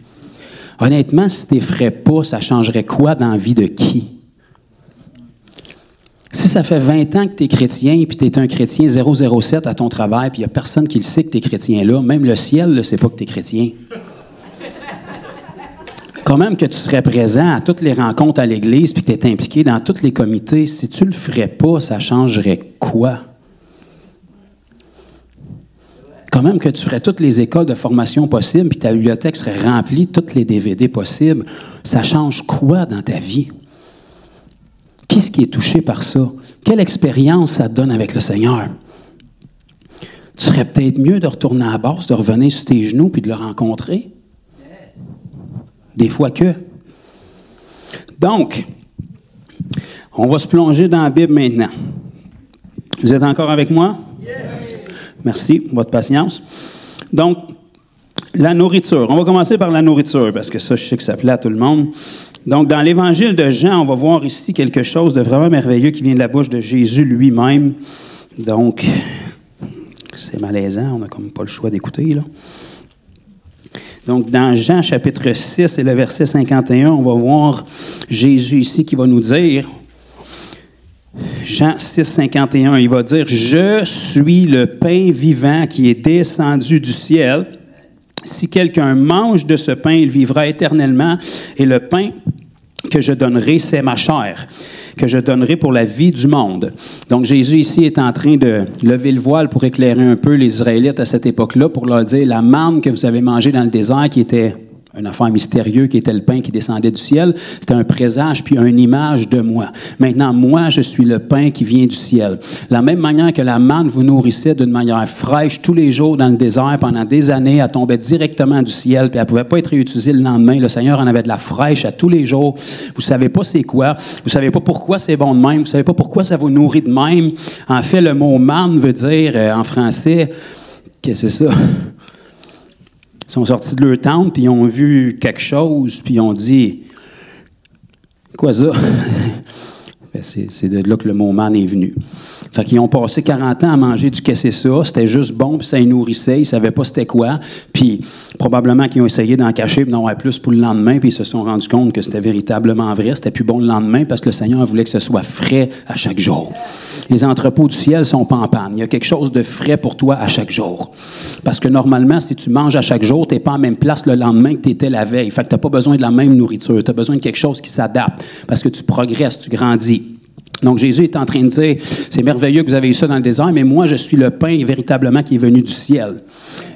Honnêtement, si tu n'effraies pas, ça changerait quoi dans la vie de qui? Si ça fait 20 ans que tu es chrétien, puis tu es un chrétien 007 à ton travail, puis il n'y a personne qui le sait que tu es chrétien là, même le ciel ne sait pas que tu es chrétien. Quand même que tu serais présent à toutes les rencontres à l'église, puis que tu es impliqué dans tous les comités, si tu ne le ferais pas, ça changerait quoi? Quand même que tu ferais toutes les écoles de formation possibles, puis ta bibliothèque serait remplie de tous les DVD possibles, ça change quoi dans ta vie? Qui est-ce qui est touché par ça? Quelle expérience ça te donne avec le Seigneur? Tu serais peut-être mieux de retourner à la base, de revenir sur tes genoux, puis de le rencontrer. Des fois que. Donc, on va se plonger dans la Bible maintenant. Vous êtes encore avec moi? Merci pour votre patience. Donc, la nourriture. On va commencer par la nourriture, parce que ça, je sais que ça plaît à tout le monde. Donc, dans l'Évangile de Jean, on va voir ici quelque chose de vraiment merveilleux qui vient de la bouche de Jésus lui-même. Donc, c'est malaisant, on n'a comme pas le choix d'écouter, là. Donc, dans Jean, chapitre 6 et le verset 51, on va voir Jésus ici qui va nous dire... Jean 6, 51, il va dire « Je suis le pain vivant qui est descendu du ciel. Si quelqu'un mange de ce pain, il vivra éternellement. Et le pain que je donnerai, c'est ma chair, que je donnerai pour la vie du monde. » Donc, Jésus ici est en train de lever le voile pour éclairer un peu les Israélites à cette époque-là, pour leur dire « La manne que vous avez mangée dans le désert, qui était... » une affaire mystérieuse qui était le pain qui descendait du ciel. C'était un présage puis une image de moi. Maintenant, moi, je suis le pain qui vient du ciel. La même manière que la manne vous nourrissait d'une manière fraîche tous les jours dans le désert pendant des années, elle tombait directement du ciel puis elle ne pouvait pas être réutilisée le lendemain. Le Seigneur en avait de la fraîche à tous les jours. Vous ne savez pas c'est quoi. Vous ne savez pas pourquoi c'est bon de même. Vous ne savez pas pourquoi ça vous nourrit de même. En fait, le mot manne veut dire en français, qu'est-ce que c'est ça? Ils sont sortis de leur tente, puis ils ont vu quelque chose, puis ils ont dit « Quoi ça? » C'est de là que le mot « man » est venu. Fait qu'ils ont passé 40 ans à manger du qu'est-ce que c'est ça, c'était juste bon, puis ça les nourrissait, ils ne savaient pas c'était quoi, puis probablement qu'ils ont essayé d'en cacher, puis d'en avoir plus pour le lendemain, puis ils se sont rendus compte que c'était véritablement vrai, c'était plus bon le lendemain, parce que le Seigneur voulait que ce soit frais à chaque jour. Les entrepôts du ciel sont pas en panne. Il y a quelque chose de frais pour toi à chaque jour. Parce que normalement, si tu manges à chaque jour, tu n'es pas en même place le lendemain que tu étais la veille. Fait que tu n'as pas besoin de la même nourriture. Tu as besoin de quelque chose qui s'adapte. Parce que tu progresses, tu grandis. Donc, Jésus est en train de dire, c'est merveilleux que vous avez eu ça dans le désert, mais moi, je suis le pain véritablement qui est venu du ciel.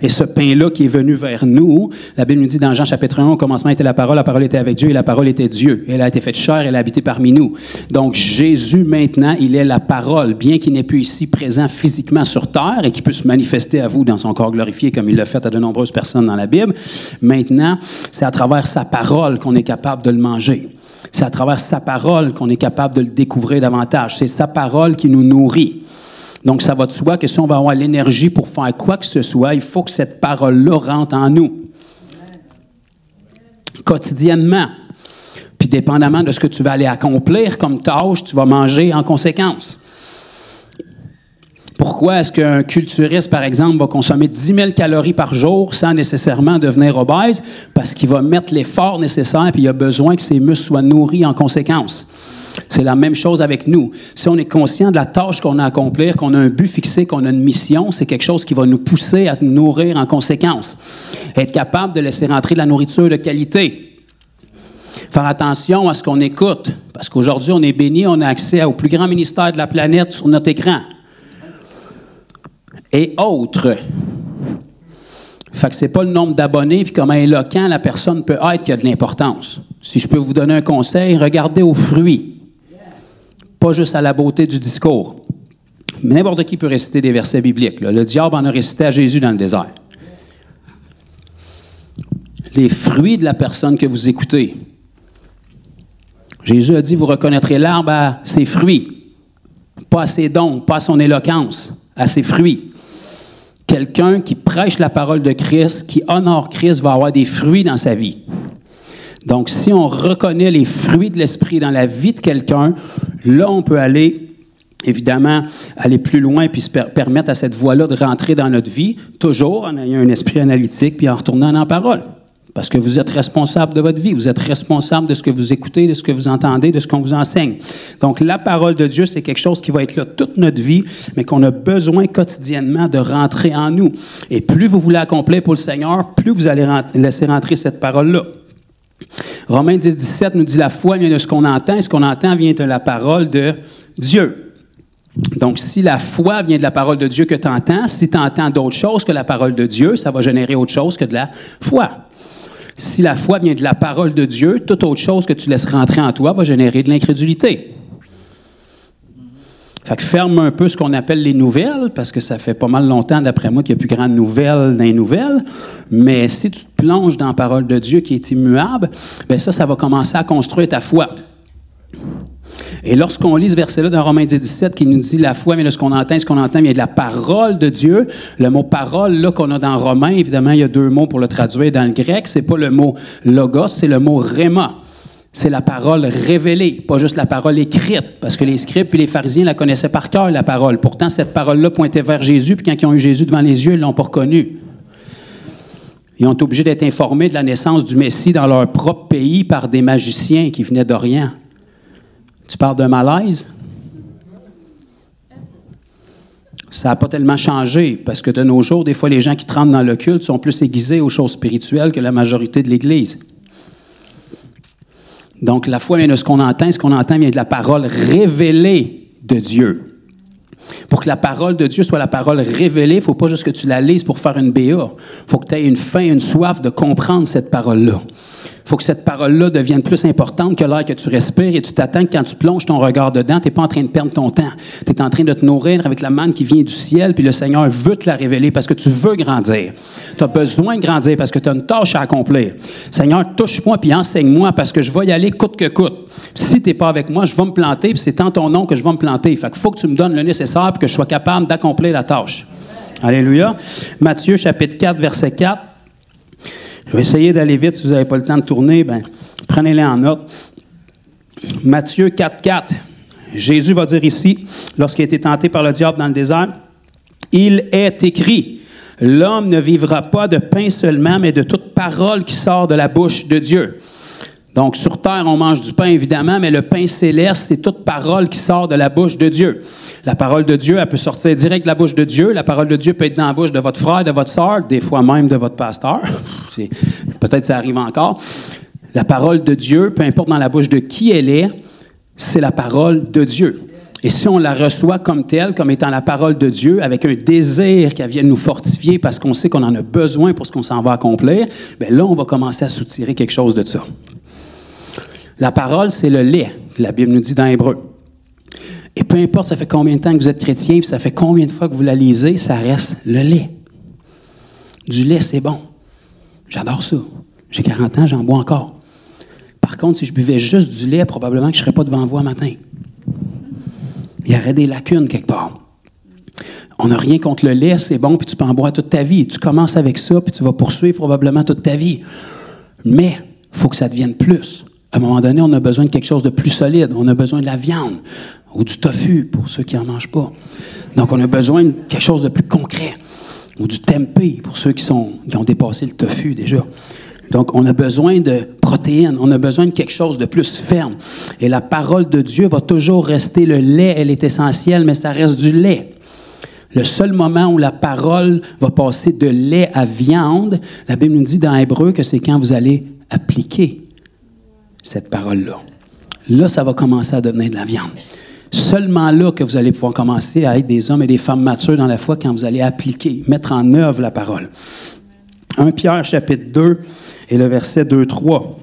Et ce pain-là qui est venu vers nous, la Bible nous dit dans Jean chapitre 1, au commencement était la parole était avec Dieu et la parole était Dieu. Elle a été faite chair, elle a habité parmi nous. Donc Jésus maintenant, il est la parole, bien qu'il n'est plus ici présent physiquement sur terre et qu'il peut se manifester à vous dans son corps glorifié comme il l'a fait à de nombreuses personnes dans la Bible. Maintenant, c'est à travers sa parole qu'on est capable de le manger. C'est à travers sa parole qu'on est capable de le découvrir davantage. C'est sa parole qui nous nourrit. Donc, ça va de soi que si on va avoir l'énergie pour faire quoi que ce soit, il faut que cette parole-là rentre en nous. Quotidiennement. Puis, dépendamment de ce que tu vas aller accomplir comme tâche, tu vas manger en conséquence. Pourquoi est-ce qu'un culturiste, par exemple, va consommer 10 000 calories par jour sans nécessairement devenir obèse? Parce qu'il va mettre l'effort nécessaire puis il a besoin que ses muscles soient nourris en conséquence. C'est la même chose avec nous. Si on est conscient de la tâche qu'on a à accomplir, qu'on a un but fixé, qu'on a une mission, c'est quelque chose qui va nous pousser à nous nourrir en conséquence. Être capable de laisser rentrer de la nourriture de qualité. Faire attention à ce qu'on écoute. Parce qu'aujourd'hui, on est béni, on a accès au plus grand ministère de la planète sur notre écran. Et autres. Fait que c'est pas le nombre d'abonnés puis comment éloquent la personne peut être qui a de l'importance. Si je peux vous donner un conseil, regardez aux fruits. Pas juste à la beauté du discours. Mais n'importe qui peut réciter des versets bibliques. Là. Le diable en a récité à Jésus dans le désert. Les fruits de la personne que vous écoutez. Jésus a dit, vous reconnaîtrez l'arbre à ses fruits. Pas à ses dons, pas à son éloquence, à ses fruits. Quelqu'un qui prêche la parole de Christ, qui honore Christ, va avoir des fruits dans sa vie. Donc, si on reconnaît les fruits de l'Esprit dans la vie de quelqu'un, là, on peut aller, évidemment, aller plus loin puis se permettre à cette voie-là de rentrer dans notre vie, toujours en ayant un esprit analytique puis en retournant dans la parole. Parce que vous êtes responsable de votre vie, vous êtes responsable de ce que vous écoutez, de ce que vous entendez, de ce qu'on vous enseigne. Donc, la parole de Dieu, c'est quelque chose qui va être là toute notre vie, mais qu'on a besoin quotidiennement de rentrer en nous. Et plus vous voulez accomplir pour le Seigneur, plus vous allez laisser rentrer cette parole-là. Romains 10, 17 nous dit « La foi vient de ce qu'on entend, et ce qu'on entend vient de la parole de Dieu. » Donc, si la foi vient de la parole de Dieu que tu entends, si tu entends d'autres choses que la parole de Dieu, ça va générer autre chose que de la foi. Si la foi vient de la parole de Dieu, toute autre chose que tu laisses rentrer en toi va générer de l'incrédulité. Fait que ferme un peu ce qu'on appelle les nouvelles, parce que ça fait pas mal longtemps, d'après moi, qu'il n'y a plus grande nouvelle dans les nouvelles. Mais si tu te plonges dans la parole de Dieu qui est immuable, bien ça va commencer à construire ta foi. Et lorsqu'on lit ce verset-là dans Romains 10, 17, qui nous dit « La foi vient de ce qu'on entend vient de la parole de Dieu », le mot « parole » là qu'on a dans Romains, évidemment, il y a deux mots pour le traduire dans le grec, c'est pas le mot « logos », c'est le mot « rhéma ». C'est la parole révélée, pas juste la parole écrite, parce que les scribes puis les pharisiens la connaissaient par cœur, la parole. Pourtant, cette parole-là pointait vers Jésus, puis quand ils ont eu Jésus devant les yeux, ils ne l'ont pas reconnu. Ils ont été obligés d'être informés de la naissance du Messie dans leur propre pays par des magiciens qui venaient d'Orient. Tu parles d'un malaise? Ça n'a pas tellement changé, parce que de nos jours, des fois, les gens qui tremblent dans le culte sont plus aiguisés aux choses spirituelles que la majorité de l'Église. Donc, la foi vient de ce qu'on entend vient de la parole révélée de Dieu. Pour que la parole de Dieu soit la parole révélée, il ne faut pas juste que tu la lises pour faire une BA. Il faut que tu aies une faim, une soif de comprendre cette parole-là. Il faut que cette parole-là devienne plus importante que l'air que tu respires et tu t'attends que quand tu plonges ton regard dedans, tu n'es pas en train de perdre ton temps. Tu es en train de te nourrir avec la manne qui vient du ciel, puis le Seigneur veut te la révéler parce que tu veux grandir. Tu as besoin de grandir parce que tu as une tâche à accomplir. Seigneur, touche-moi puis enseigne-moi parce que je vais y aller coûte que coûte. Si tu n'es pas avec moi, je vais me planter, puis c'est en ton nom que je vais me planter. Fait qu'il faut que tu me donnes le nécessaire pour que je sois capable d'accomplir la tâche. Alléluia. Matthieu, chapitre 4, verset 4. Je vais essayer d'aller vite. Si vous n'avez pas le temps de tourner, prenez-les en note. Matthieu 4, 4. Jésus va dire ici, lorsqu'il a été tenté par le diable dans le désert, « Il est écrit, l'homme ne vivra pas de pain seulement, mais de toute parole qui sort de la bouche de Dieu. » Donc, sur terre, on mange du pain, évidemment, mais le pain céleste, c'est toute parole qui sort de la bouche de Dieu. La parole de Dieu, elle peut sortir direct de la bouche de Dieu. La parole de Dieu peut être dans la bouche de votre frère, de votre sœur, des fois même de votre pasteur. Peut-être que ça arrive encore. La parole de Dieu, peu importe dans la bouche de qui elle est, c'est la parole de Dieu. Et si on la reçoit comme telle, comme étant la parole de Dieu, avec un désir qu'elle vienne nous fortifier parce qu'on sait qu'on en a besoin pour ce qu'on s'en va accomplir, bien là, on va commencer à soutirer quelque chose de ça. La parole, c'est le lait, la Bible nous dit dans Hébreu. Et peu importe, ça fait combien de temps que vous êtes chrétien, puis ça fait combien de fois que vous la lisez, ça reste le lait. Du lait, c'est bon. J'adore ça. J'ai 40 ans, j'en bois encore. Par contre, si je buvais juste du lait, probablement que je ne serais pas devant vous un matin. Il y aurait des lacunes quelque part. On n'a rien contre le lait, c'est bon, puis tu peux en boire toute ta vie. Tu commences avec ça, puis tu vas poursuivre probablement toute ta vie. Mais il faut que ça devienne plus. À un moment donné, on a besoin de quelque chose de plus solide. On a besoin de la viande ou du tofu pour ceux qui n'en mangent pas. Donc, on a besoin de quelque chose de plus concret. Ou du tempeh pour ceux qui ont dépassé le tofu déjà. Donc, on a besoin de protéines, on a besoin de quelque chose de plus ferme. Et la parole de Dieu va toujours rester le lait, elle est essentielle, mais ça reste du lait. Le seul moment où la parole va passer de lait à viande, la Bible nous dit dans Hébreu que c'est quand vous allez appliquer cette parole-là. Là, ça va commencer à devenir de la viande. Seulement là que vous allez pouvoir commencer à être des hommes et des femmes matures dans la foi quand vous allez appliquer, mettre en œuvre la parole. 1 Pierre chapitre 2 et le verset 2-3.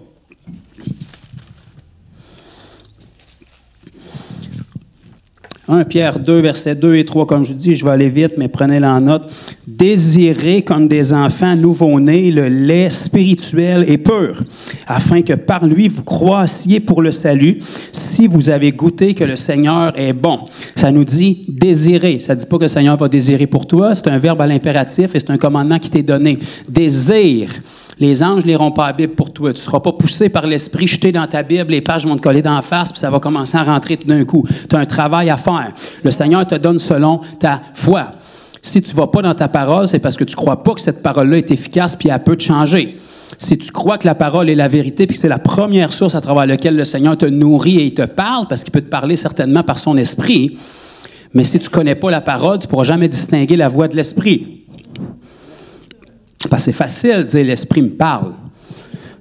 1 Pierre 2, versets 2 et 3, comme je vous dis, je vais aller vite, mais prenez-le en note. « Désirez comme des enfants nouveau-nés le lait spirituel et pur, afin que par lui vous croissiez pour le salut, si vous avez goûté que le Seigneur est bon. » Ça nous dit « désirer ». Ça ne dit pas que le Seigneur va désirer pour toi, c'est un verbe à l'impératif et c'est un commandement qui t'est donné. « Désire ». Les anges ne liront pas la Bible pour toi. Tu ne seras pas poussé par l'Esprit, jeté dans ta Bible, les pages vont te coller d'en face, puis ça va commencer à rentrer tout d'un coup. Tu as un travail à faire. Le Seigneur te donne selon ta foi. Si tu ne vas pas dans ta parole, c'est parce que tu ne crois pas que cette parole-là est efficace, puis elle peut te changer. Si tu crois que la parole est la vérité, puis que c'est la première source à travers laquelle le Seigneur te nourrit et il te parle, parce qu'il peut te parler certainement par son esprit, mais si tu ne connais pas la parole, tu ne pourras jamais distinguer la voix de l'esprit. Parce que c'est facile de dire « l'Esprit me parle ».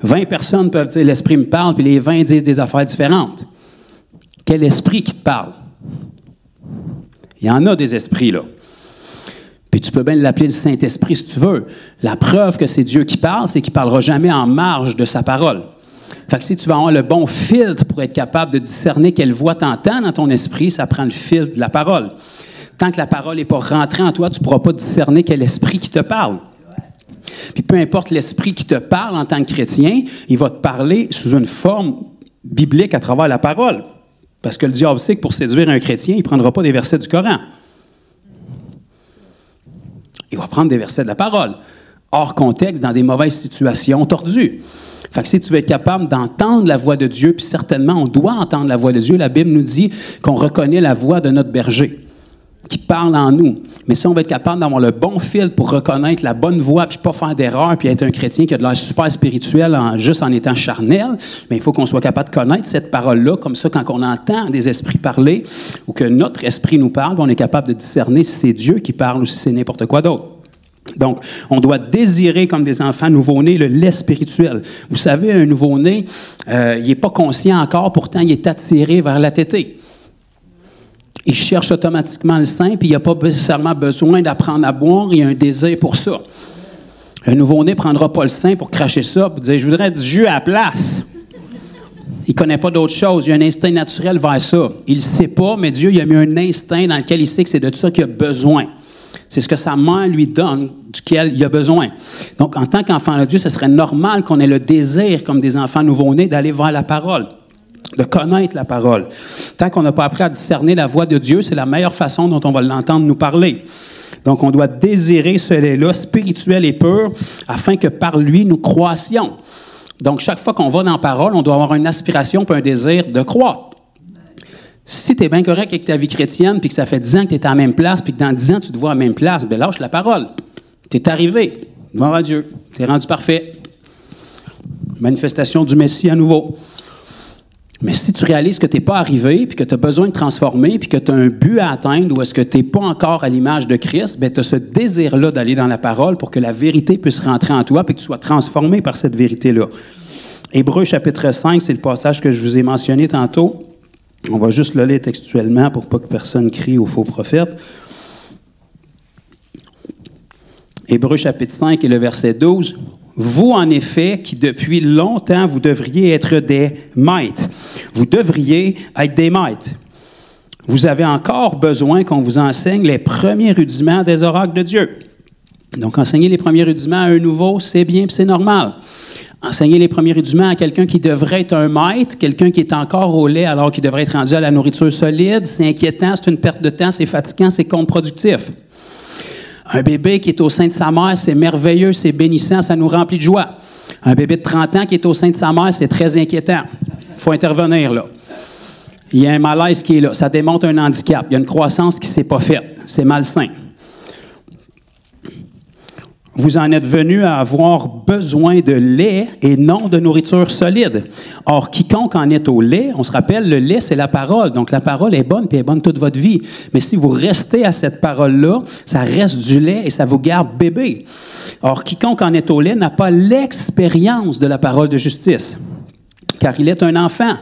20 personnes peuvent dire « l'Esprit me parle », puis les 20 disent des affaires différentes. Quel esprit qui te parle? Il y en a des esprits, là. Puis tu peux bien l'appeler le Saint-Esprit si tu veux. La preuve que c'est Dieu qui parle, c'est qu'il ne parlera jamais en marge de sa parole. Fait que si tu vas avoir le bon filtre pour être capable de discerner quelle voix t'entends dans ton esprit, ça prend le filtre de la parole. Tant que la parole n'est pas rentrée en toi, tu ne pourras pas discerner quel esprit qui te parle. Puis peu importe l'esprit qui te parle en tant que chrétien, il va te parler sous une forme biblique à travers la parole. Parce que le diable sait que pour séduire un chrétien, il ne prendra pas des versets du Coran. Il va prendre des versets de la parole, hors contexte, dans des mauvaises situations tordues. Fait que si tu veux être capable d'entendre la voix de Dieu, puis certainement on doit entendre la voix de Dieu, la Bible nous dit qu'on reconnaît la voix de notre berger qui parle en nous. Mais si on va être capable d'avoir le bon fil pour reconnaître la bonne voie, puis pas faire d'erreur, puis être un chrétien qui a de l'air super spirituel juste en étant charnel, mais il faut qu'on soit capable de connaître cette parole-là, comme ça, quand on entend des esprits parler, ou que notre esprit nous parle, on est capable de discerner si c'est Dieu qui parle ou si c'est n'importe quoi d'autre. Donc, on doit désirer comme des enfants nouveau-nés le lait spirituel. Vous savez, un nouveau-né, il n'est pas conscient encore, pourtant il est attiré vers la tétée. Il cherche automatiquement le sein, puis il n'a pas nécessairement besoin d'apprendre à boire, il y a un désir pour ça. Le nouveau-né ne prendra pas le sein pour cracher ça, pour dire « je voudrais du jus à la place ». Il ne connaît pas d'autre chose, il y a un instinct naturel vers ça. Il ne sait pas, mais Dieu il a mis un instinct dans lequel il sait que c'est de ça qu'il a besoin. C'est ce que sa mère lui donne, duquel il a besoin. Donc, en tant qu'enfant de Dieu, ce serait normal qu'on ait le désir, comme des enfants nouveau-nés, d'aller vers la parole, de connaître la parole. Tant qu'on n'a pas appris à discerner la voix de Dieu, c'est la meilleure façon dont on va l'entendre nous parler. Donc, on doit désirer ce lait-là, spirituel et pur, afin que par lui, nous croissions. Donc, chaque fois qu'on va dans la parole, on doit avoir une aspiration et un désir de croître. Si tu es bien correct avec ta vie chrétienne, puis que ça fait 10 ans que tu es à la même place, puis que dans 10 ans, tu te vois à la même place, bien lâche la parole. Tu es arrivé. Gloire à Dieu. Tu es rendu parfait. Manifestation du Messie à nouveau. Mais si tu réalises que tu n'es pas arrivé, puis que tu as besoin de transformer, puis que tu as un but à atteindre, ou est-ce que tu n'es pas encore à l'image de Christ, bien tu as ce désir-là d'aller dans la parole pour que la vérité puisse rentrer en toi, puis que tu sois transformé par cette vérité-là. Hébreux chapitre 5, c'est le passage que je vous ai mentionné tantôt. On va juste le lire textuellement pour pas que personne crie au faux prophète. Hébreux chapitre 5 et le verset 12. « Vous, en effet, qui depuis longtemps, vous devriez être des maîtres. Vous devriez être des maîtres. Vous avez encore besoin qu'on vous enseigne les premiers rudiments des oracles de Dieu. » Donc, enseigner les premiers rudiments à un nouveau, c'est bien et c'est normal. Enseigner les premiers rudiments à quelqu'un qui devrait être un maître, quelqu'un qui est encore au lait alors qu'il devrait être rendu à la nourriture solide, c'est inquiétant, c'est une perte de temps, c'est fatigant, c'est contre-productif. Un bébé qui est au sein de sa mère, c'est merveilleux, c'est bénissant, ça nous remplit de joie. Un bébé de 30 ans qui est au sein de sa mère, c'est très inquiétant. Il faut intervenir, là. Il y a un malaise qui est là. Ça démontre un handicap. Il y a une croissance qui ne s'est pas faite. C'est malsain. Vous en êtes venus à avoir besoin de lait et non de nourriture solide. Or, quiconque en est au lait, on se rappelle, le lait, c'est la parole. Donc, la parole est bonne, puis elle est bonne toute votre vie. Mais si vous restez à cette parole-là, ça reste du lait et ça vous garde bébé. Or, quiconque en est au lait n'a pas l'expérience de la parole de justice, car il est un enfant.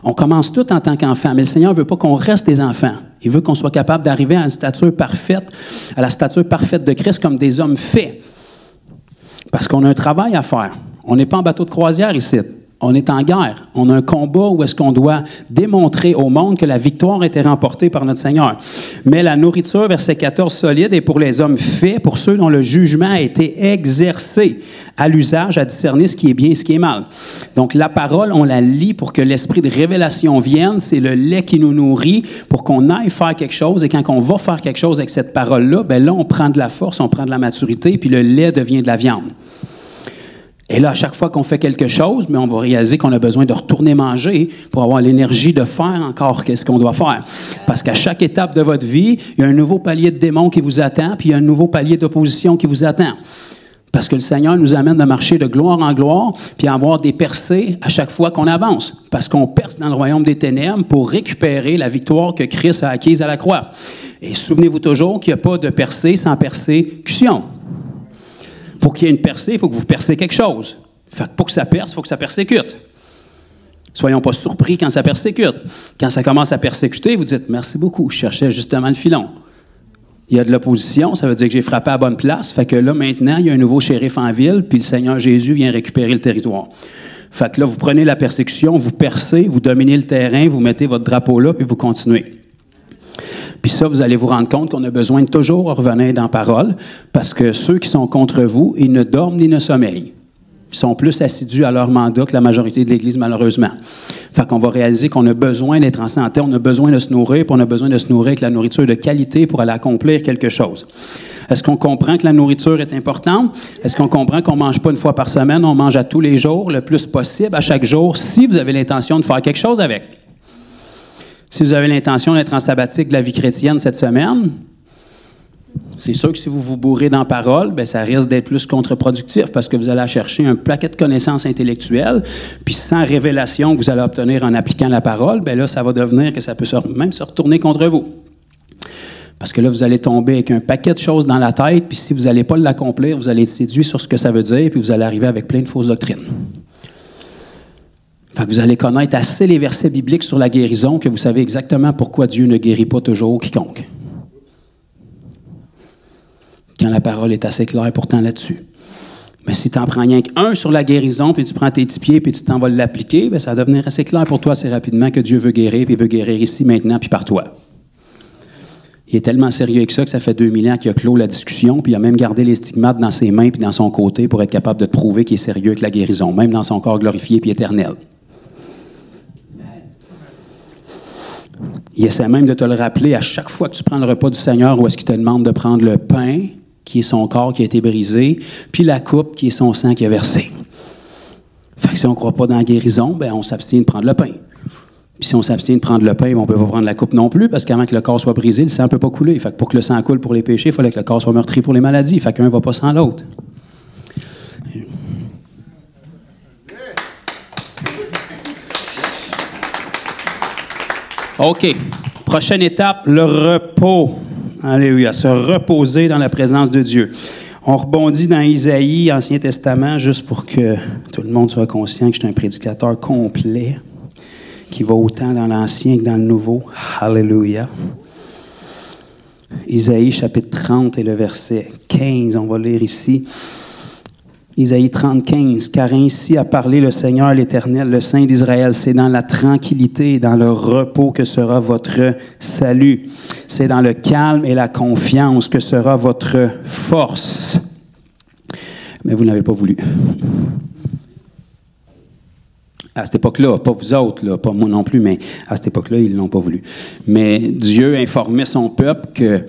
On commence tout en tant qu'enfant, mais le Seigneur ne veut pas qu'on reste des enfants. Il veut qu'on soit capable d'arriver à une stature parfaite, à la stature parfaite de Christ comme des hommes faits. Parce qu'on a un travail à faire. On n'est pas en bateau de croisière ici. On est en guerre. On a un combat où est-ce qu'on doit démontrer au monde que la victoire a été remportée par notre Seigneur. Mais la nourriture, verset 14, solide, est pour les hommes faits, pour ceux dont le jugement a été exercé à l'usage, à discerner ce qui est bien et ce qui est mal. Donc, la parole, on la lit pour que l'esprit de révélation vienne. C'est le lait qui nous nourrit pour qu'on aille faire quelque chose. Et quand on va faire quelque chose avec cette parole-là, bien là, on prend de la force, on prend de la maturité, puis le lait devient de la viande. Et là, à chaque fois qu'on fait quelque chose, mais on va réaliser qu'on a besoin de retourner manger pour avoir l'énergie de faire encore ce qu'on doit faire. Parce qu'à chaque étape de votre vie, il y a un nouveau palier de démons qui vous attend, puis il y a un nouveau palier d'opposition qui vous attend. Parce que le Seigneur nous amène à marcher de gloire en gloire, puis à avoir des percées à chaque fois qu'on avance. Parce qu'on perce dans le royaume des ténèbres pour récupérer la victoire que Christ a acquise à la croix. Et souvenez-vous toujours qu'il n'y a pas de percée sans persécution. Pour qu'il y ait une percée, il faut que vous percez quelque chose. Fait que pour que ça perce, il faut que ça persécute. Soyons pas surpris quand ça persécute. Quand ça commence à persécuter, vous dites « Merci beaucoup, je cherchais justement le filon. » Il y a de l'opposition, ça veut dire que j'ai frappé à la bonne place. Fait que là, maintenant, il y a un nouveau shérif en ville, puis le Seigneur Jésus vient récupérer le territoire. Fait que là, vous prenez la persécution, vous percez, vous dominez le terrain, vous mettez votre drapeau là, puis vous continuez. Puis ça, vous allez vous rendre compte qu'on a besoin de toujours revenir dans la parole, parce que ceux qui sont contre vous, ils ne dorment ni ne sommeillent. Ils sont plus assidus à leur mandat que la majorité de l'Église, malheureusement. Fait qu'on va réaliser qu'on a besoin d'être en santé, on a besoin de se nourrir, puis on a besoin de se nourrir avec la nourriture de qualité pour aller accomplir quelque chose. Est-ce qu'on comprend que la nourriture est importante? Est-ce qu'on comprend qu'on ne mange pas une fois par semaine, on mange à tous les jours, le plus possible, à chaque jour, si vous avez l'intention de faire quelque chose avec? Si vous avez l'intention d'être en sabbatique de la vie chrétienne cette semaine, c'est sûr que si vous vous bourrez dans la parole, bien, ça risque d'être plus contre-productif parce que vous allez chercher un paquet de connaissances intellectuelles, puis sans révélation que vous allez obtenir en appliquant la parole, bien là, ça va devenir que ça peut même se retourner contre vous. Parce que là, vous allez tomber avec un paquet de choses dans la tête, puis si vous n'allez pas l'accomplir, vous allez être séduit sur ce que ça veut dire, puis vous allez arriver avec plein de fausses doctrines. Fait que vous allez connaître assez les versets bibliques sur la guérison que vous savez exactement pourquoi Dieu ne guérit pas toujours quiconque. Quand la parole est assez claire pourtant là-dessus. Mais si tu n'en prends rien qu'un sur la guérison, puis tu prends tes petits pieds, puis tu t'en vas l'appliquer, bien, ça va devenir assez clair pour toi assez rapidement que Dieu veut guérir, puis il veut guérir ici, maintenant, puis par toi. Il est tellement sérieux avec ça que ça fait 2000 ans qu'il a clos la discussion, puis il a même gardé les stigmates dans ses mains puis dans son côté pour être capable de te prouver qu'il est sérieux avec la guérison, même dans son corps glorifié puis éternel. Il essaie même de te le rappeler à chaque fois que tu prends le repas du Seigneur où est-ce qu'il te demande de prendre le pain, qui est son corps qui a été brisé, puis la coupe qui est son sang qui a versé. Fait que si on ne croit pas dans la guérison, bien, on s'abstient de prendre le pain. Puis si on s'abstient de prendre le pain, on ne peut pas prendre la coupe non plus, parce qu'avant que le corps soit brisé, le sang ne peut pas couler. Fait que pour que le sang coule pour les péchés, il fallait que le corps soit meurtri pour les maladies. Fait qu'un ne va pas sans l'autre. OK. Prochaine étape, le repos. Alléluia. Se reposer dans la présence de Dieu. On rebondit dans Isaïe, Ancien Testament, juste pour que tout le monde soit conscient que je suis un prédicateur complet, qui va autant dans l'Ancien que dans le Nouveau. Alléluia. Isaïe chapitre 30 et le verset 15, on va lire ici. Isaïe 30, 15. « Car ainsi a parlé le Seigneur l'Éternel, le Saint d'Israël. C'est dans la tranquillité et dans le repos que sera votre salut. C'est dans le calme et la confiance que sera votre force. » Mais vous n'avez pas voulu. À cette époque-là, pas vous autres, là, pas moi non plus, mais à cette époque-là, ils ne l'ont pas voulu. Mais Dieu informait son peuple que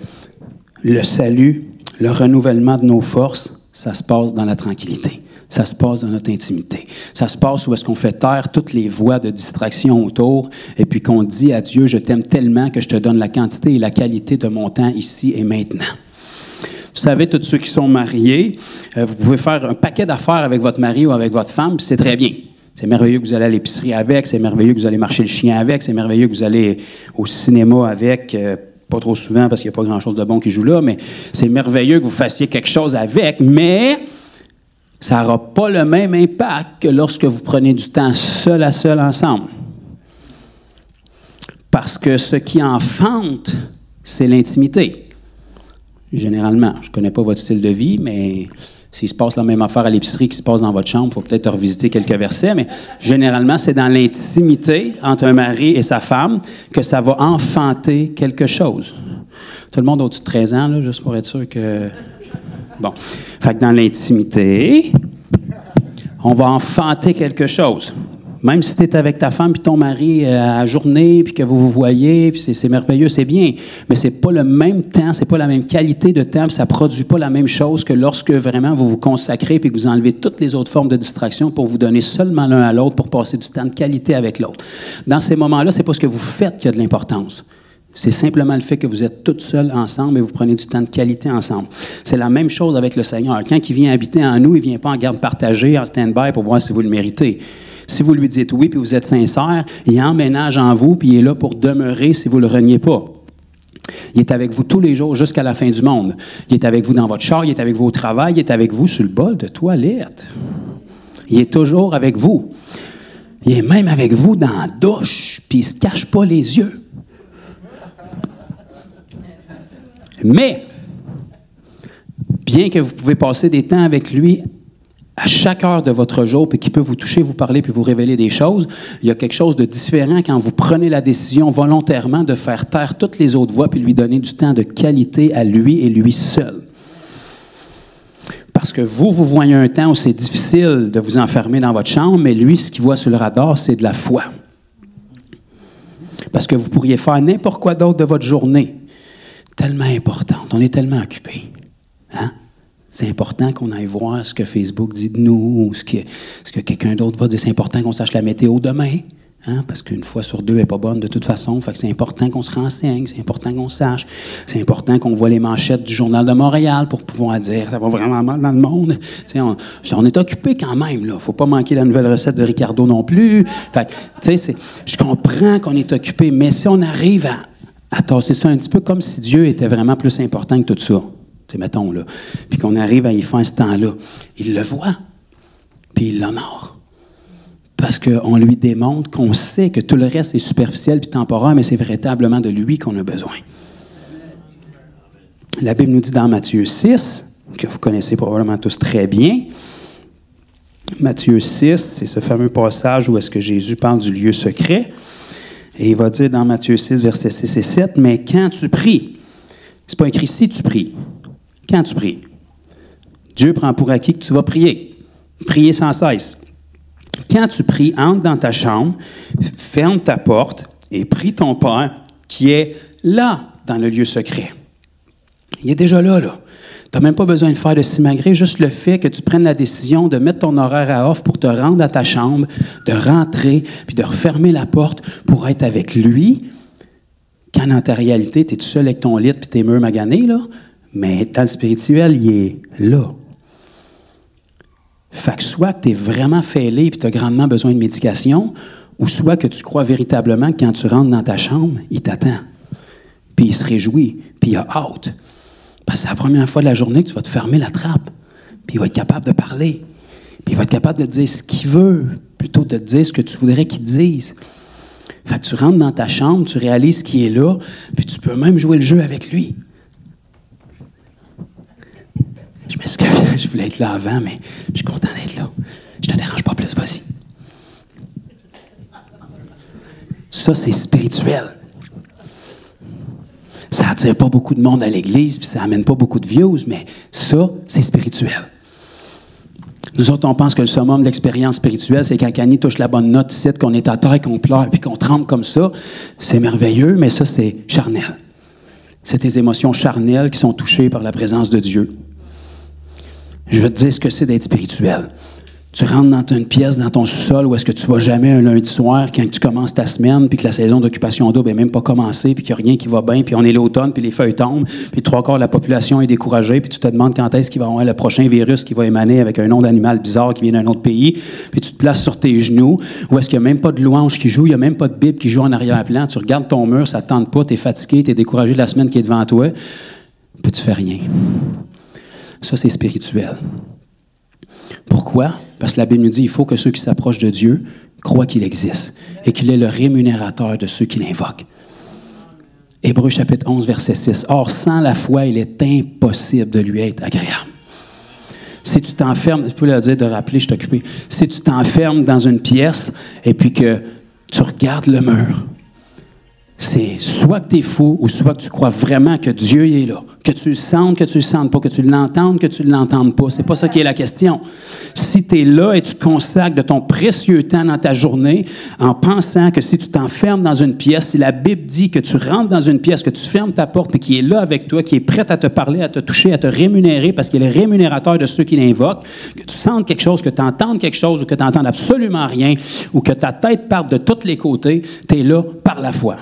le salut, le renouvellement de nos forces, ça se passe dans la tranquillité. Ça se passe dans notre intimité. Ça se passe où est-ce qu'on fait taire toutes les voies de distraction autour et puis qu'on dit à Dieu, je t'aime tellement que je te donne la quantité et la qualité de mon temps ici et maintenant. Vous savez, tous ceux qui sont mariés, vous pouvez faire un paquet d'affaires avec votre mari ou avec votre femme, puis c'est très bien. C'est merveilleux que vous allez à l'épicerie avec, c'est merveilleux que vous allez marcher le chien avec, c'est merveilleux que vous allez au cinéma avec, pas trop souvent parce qu'il n'y a pas grand-chose de bon qui joue là, mais c'est merveilleux que vous fassiez quelque chose avec, mais ça n'aura pas le même impact que lorsque vous prenez du temps seul à seul ensemble. Parce que ce qui enfante, c'est l'intimité. Généralement, je ne connais pas votre style de vie, mais s'il se passe la même affaire à l'épicerie qui se passe dans votre chambre, il faut peut-être revisiter quelques versets, mais généralement, c'est dans l'intimité entre un mari et sa femme que ça va enfanter quelque chose. Tout le monde au-dessus de 13 ans, là, juste pour être sûr que... Bon. Fait que dans l'intimité, on va enfanter quelque chose. Même si tu es avec ta femme puis ton mari à la journée, puis que vous vous voyez, puis c'est merveilleux, c'est bien. Mais c'est pas le même temps, c'est pas la même qualité de temps, puis ça produit pas la même chose que lorsque vraiment vous vous consacrez puis que vous enlevez toutes les autres formes de distraction pour vous donner seulement l'un à l'autre pour passer du temps de qualité avec l'autre. Dans ces moments-là, c'est pas ce que vous faites qui a de l'importance. C'est simplement le fait que vous êtes toutes seules ensemble et vous prenez du temps de qualité ensemble. C'est la même chose avec le Seigneur. Quand il vient habiter en nous, il ne vient pas en garde partagée, en stand-by pour voir si vous le méritez. Si vous lui dites oui puis vous êtes sincère, il emménage en vous puis il est là pour demeurer si vous ne le reniez pas. Il est avec vous tous les jours jusqu'à la fin du monde. Il est avec vous dans votre char, il est avec vous au travail, il est avec vous sur le bol de toilette. Il est toujours avec vous. Il est même avec vous dans la douche puis il ne se cache pas les yeux. Mais, bien que vous pouvez passer des temps avec lui à chaque heure de votre jour, puis qu'il peut vous toucher, vous parler, puis vous révéler des choses, il y a quelque chose de différent quand vous prenez la décision volontairement de faire taire toutes les autres voies, puis lui donner du temps de qualité à lui et lui seul. Parce que vous voyez un temps où c'est difficile de vous enfermer dans votre chambre, mais lui, ce qu'il voit sur le radar, c'est de la foi. Parce que vous pourriez faire n'importe quoi d'autre de votre journée. Tellement importante. On est tellement occupés. Hein? C'est important qu'on aille voir ce que Facebook dit de nous, ou ce que quelqu'un d'autre va dire. C'est important qu'on sache la météo demain. Hein? Parce qu'une fois sur deux, elle n'est pas bonne de toute façon. Fait que c'est important qu'on se renseigne, c'est important qu'on sache. C'est important qu'on voit les manchettes du Journal de Montréal pour pouvoir dire ça va vraiment mal dans le monde. On est occupés quand même. Il ne faut pas manquer la nouvelle recette de Ricardo non plus. Fait que, je comprends qu'on est occupé, mais si on arrive à tasser ça un petit peu comme si Dieu était vraiment plus important que tout ça. Mettons, là. Puis qu'on arrive à y faire ce temps-là. Il le voit, puis il l'honore. Parce qu'on lui démontre qu'on sait que tout le reste est superficiel puis temporaire, mais c'est véritablement de lui qu'on a besoin. La Bible nous dit dans Matthieu 6, que vous connaissez probablement tous très bien, Matthieu 6, c'est ce fameux passage où est-ce que Jésus parle du lieu secret. Et il va dire dans Matthieu 6, versets 6 et 7, « Mais quand tu pries, c'est pas écrit si tu pries, quand tu pries, Dieu prend pour acquis que tu vas prier. Prier sans cesse. Quand tu pries, entre dans ta chambre, ferme ta porte et prie ton Père qui est là, dans le lieu secret. » Il est déjà là. Tu n'as même pas besoin de faire de simagrée, juste le fait que tu prennes la décision de mettre ton horaire à off pour te rendre à ta chambre, de rentrer, puis de refermer la porte pour être avec lui, quand dans ta réalité, tu es tout seul avec ton lit puis tes murs maganés, là, mais dans le spirituel, il est là. Fait que soit que tu es vraiment fêlé et tu as grandement besoin de médication, ou soit que tu crois véritablement que quand tu rentres dans ta chambre, il t'attend. Puis il se réjouit, puis il a hâte. Parce que c'est la première fois de la journée que tu vas te fermer la trappe. Puis il va être capable de parler. Puis il va être capable de te dire ce qu'il veut, plutôt que de te dire ce que tu voudrais qu'il te dise. Fait que tu rentres dans ta chambre, tu réalises qu'il est là, puis tu peux même jouer le jeu avec lui. Je m'excuse, je voulais être là avant, mais je suis content d'être là. Je te dérange pas plus, vas-y. Ça, c'est spirituel. Ça attire pas beaucoup de monde à l'église, puis ça amène pas beaucoup de views, mais ça, c'est spirituel. Nous autres, on pense que le summum de l'expérience spirituelle, c'est quand Annie touche la bonne note ici, qu'on est à terre, qu'on pleure, puis qu'on tremble comme ça. C'est merveilleux, mais ça, c'est charnel. C'est tes émotions charnelles qui sont touchées par la présence de Dieu. Je vais te dire ce que c'est d'être spirituel. Tu rentres dans une pièce, dans ton sous-sol, où est-ce que tu vas jamais un lundi soir, quand tu commences ta semaine, puis que la saison d'occupation double n'est même pas commencée, puis qu'il n'y a rien qui va bien, puis on est l'automne, puis les feuilles tombent, puis 3/4 de la population est découragée, puis tu te demandes quand est-ce qu'il va y avoir le prochain virus qui va émaner avec un nom d'animal bizarre qui vient d'un autre pays, puis tu te places sur tes genoux, où est-ce qu'il n'y a même pas de louange qui joue, il n'y a même pas de Bible qui joue en arrière-plan, tu regardes ton mur, ça ne te tente pas, tu es fatigué, tu es découragé de la semaine qui est devant toi, puis tu fais rien. Ça, c'est spirituel. Pourquoi? Parce que la Bible nous dit qu'il faut que ceux qui s'approchent de Dieu croient qu'il existe et qu'il est le rémunérateur de ceux qui l'invoquent. Hébreux chapitre 11, verset 6. Or, sans la foi, il est impossible de lui être agréable. Si tu t'enfermes, je peux le dire de rappeler, je suis occupé. Si tu t'enfermes dans une pièce et puis que tu regardes le mur, c'est soit que tu es fou ou soit que tu crois vraiment que Dieu est là. Que tu le sentes, que tu le sentes pas, que tu l'entendes, que tu ne l'entendes pas. C'est pas ça qui est la question. Si tu es là et tu te consacres de ton précieux temps dans ta journée en pensant que si tu t'enfermes dans une pièce, si la Bible dit que tu rentres dans une pièce, que tu fermes ta porte et qu'il est là avec toi, qui est prêt à te parler, à te toucher, à te rémunérer parce qu'il est le rémunérateur de ceux qui l'invoquent, que tu sentes quelque chose, que tu entendes quelque chose ou que tu n'entendes absolument rien ou que ta tête parte de tous les côtés, tu es là par la foi.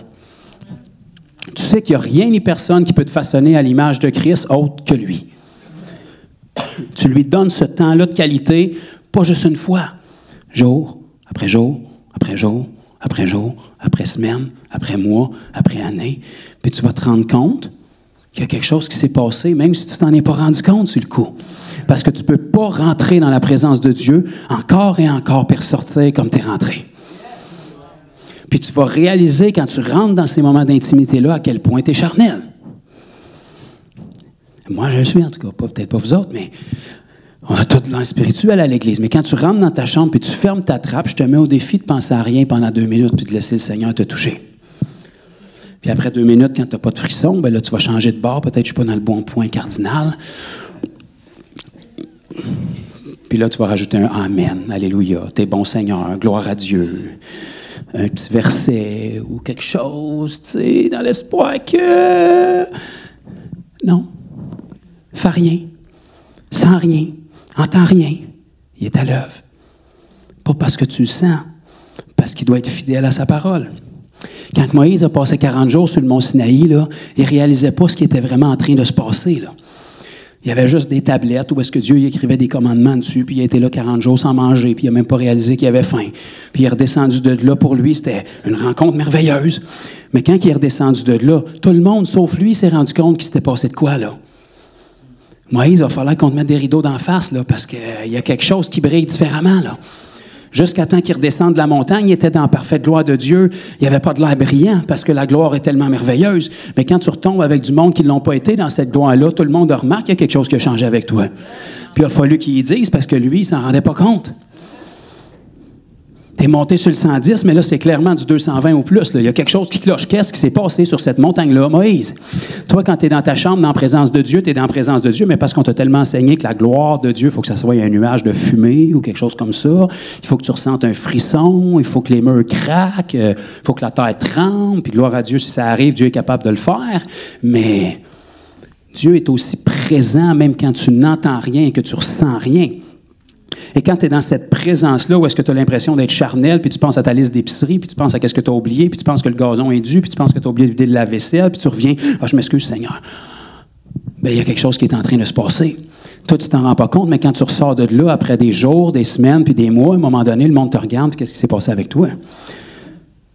Tu sais qu'il n'y a rien ni personne qui peut te façonner à l'image de Christ autre que lui. Tu lui donnes ce temps-là de qualité, pas juste une fois, jour, après jour, après jour, après jour, après semaine, après mois, après année. Puis tu vas te rendre compte qu'il y a quelque chose qui s'est passé, même si tu ne t'en es pas rendu compte sur le coup. Parce que tu ne peux pas rentrer dans la présence de Dieu encore et encore pour ressortir comme tu es rentré. Puis tu vas réaliser, quand tu rentres dans ces moments d'intimité-là, à quel point tu es charnel. Moi, je le suis, en tout cas. Peut-être pas vous autres, mais on a tout l'air spirituel à l'Église. Mais quand tu rentres dans ta chambre et tu fermes ta trappe, je te mets au défi de penser à rien pendant 2 minutes puis de laisser le Seigneur te toucher. Puis après 2 minutes, quand tu n'as pas de frisson, ben là, tu vas changer de bord. Peut-être que je ne suis pas dans le bon point cardinal. Puis là, tu vas rajouter un « Amen »,« Alléluia »,« T'es bon Seigneur »,« Gloire à Dieu ». Un petit verset ou quelque chose, tu sais, dans l'espoir que... Non. Fais rien. Sens rien. Entends rien. Il est à l'œuvre. Pas parce que tu le sens, parce qu'il doit être fidèle à sa parole. Quand Moïse a passé 40 jours sur le mont Sinaï, là, il ne réalisait pas ce qui était vraiment en train de se passer, là. Il y avait juste des tablettes où est-ce que Dieu y écrivait des commandements dessus, puis il était là 40 jours sans manger, puis il n'a même pas réalisé qu'il avait faim. Puis il est redescendu de là. Pour lui, c'était une rencontre merveilleuse. Mais quand il est redescendu de là, tout le monde, sauf lui, s'est rendu compte qu'il s'était passé de quoi, là? Moïse, il va falloir qu'on te mette des rideaux d'en face, là, parce qu'il y a quelque chose qui brille différemment, là. Jusqu'à temps qu'il redescende de la montagne, il était dans la parfaite gloire de Dieu. Il n'y avait pas de l'air brillant parce que la gloire est tellement merveilleuse. Mais quand tu retombes avec du monde qui ne l'ont pas été dans cette gloire-là, tout le monde remarque qu'il y a quelque chose qui a changé avec toi. Puis il a fallu qu'il y dise parce que lui, il ne s'en rendait pas compte. Tu es monté sur le 110, mais là, c'est clairement du 220 ou plus. Là. Il y a quelque chose qui cloche. Qu'est-ce qui s'est passé sur cette montagne-là, Moïse? Toi, quand tu es dans ta chambre, dans la présence de Dieu, tu es dans la présence de Dieu, mais parce qu'on t'a tellement enseigné que la gloire de Dieu, il faut que ça soit un nuage de fumée ou quelque chose comme ça. Il faut que tu ressentes un frisson, il faut que les murs craquent, il faut que la terre tremble, puis gloire à Dieu, si ça arrive, Dieu est capable de le faire. Mais Dieu est aussi présent même quand tu n'entends rien et que tu ressens rien. Et quand tu es dans cette présence-là, où est-ce que tu as l'impression d'être charnel, puis tu penses à ta liste d'épicerie, puis tu penses à qu'est-ce que tu as oublié, puis tu penses que le gazon est dû, puis tu penses que tu as oublié de vider la vaisselle, puis tu reviens, « Ah, je m'excuse, Seigneur. » Bien, il y a quelque chose qui est en train de se passer. Toi, tu t'en rends pas compte, mais quand tu ressors de là, après des jours, des semaines, puis des mois, à un moment donné, le monde te regarde, puis qu'est-ce qui s'est passé avec toi?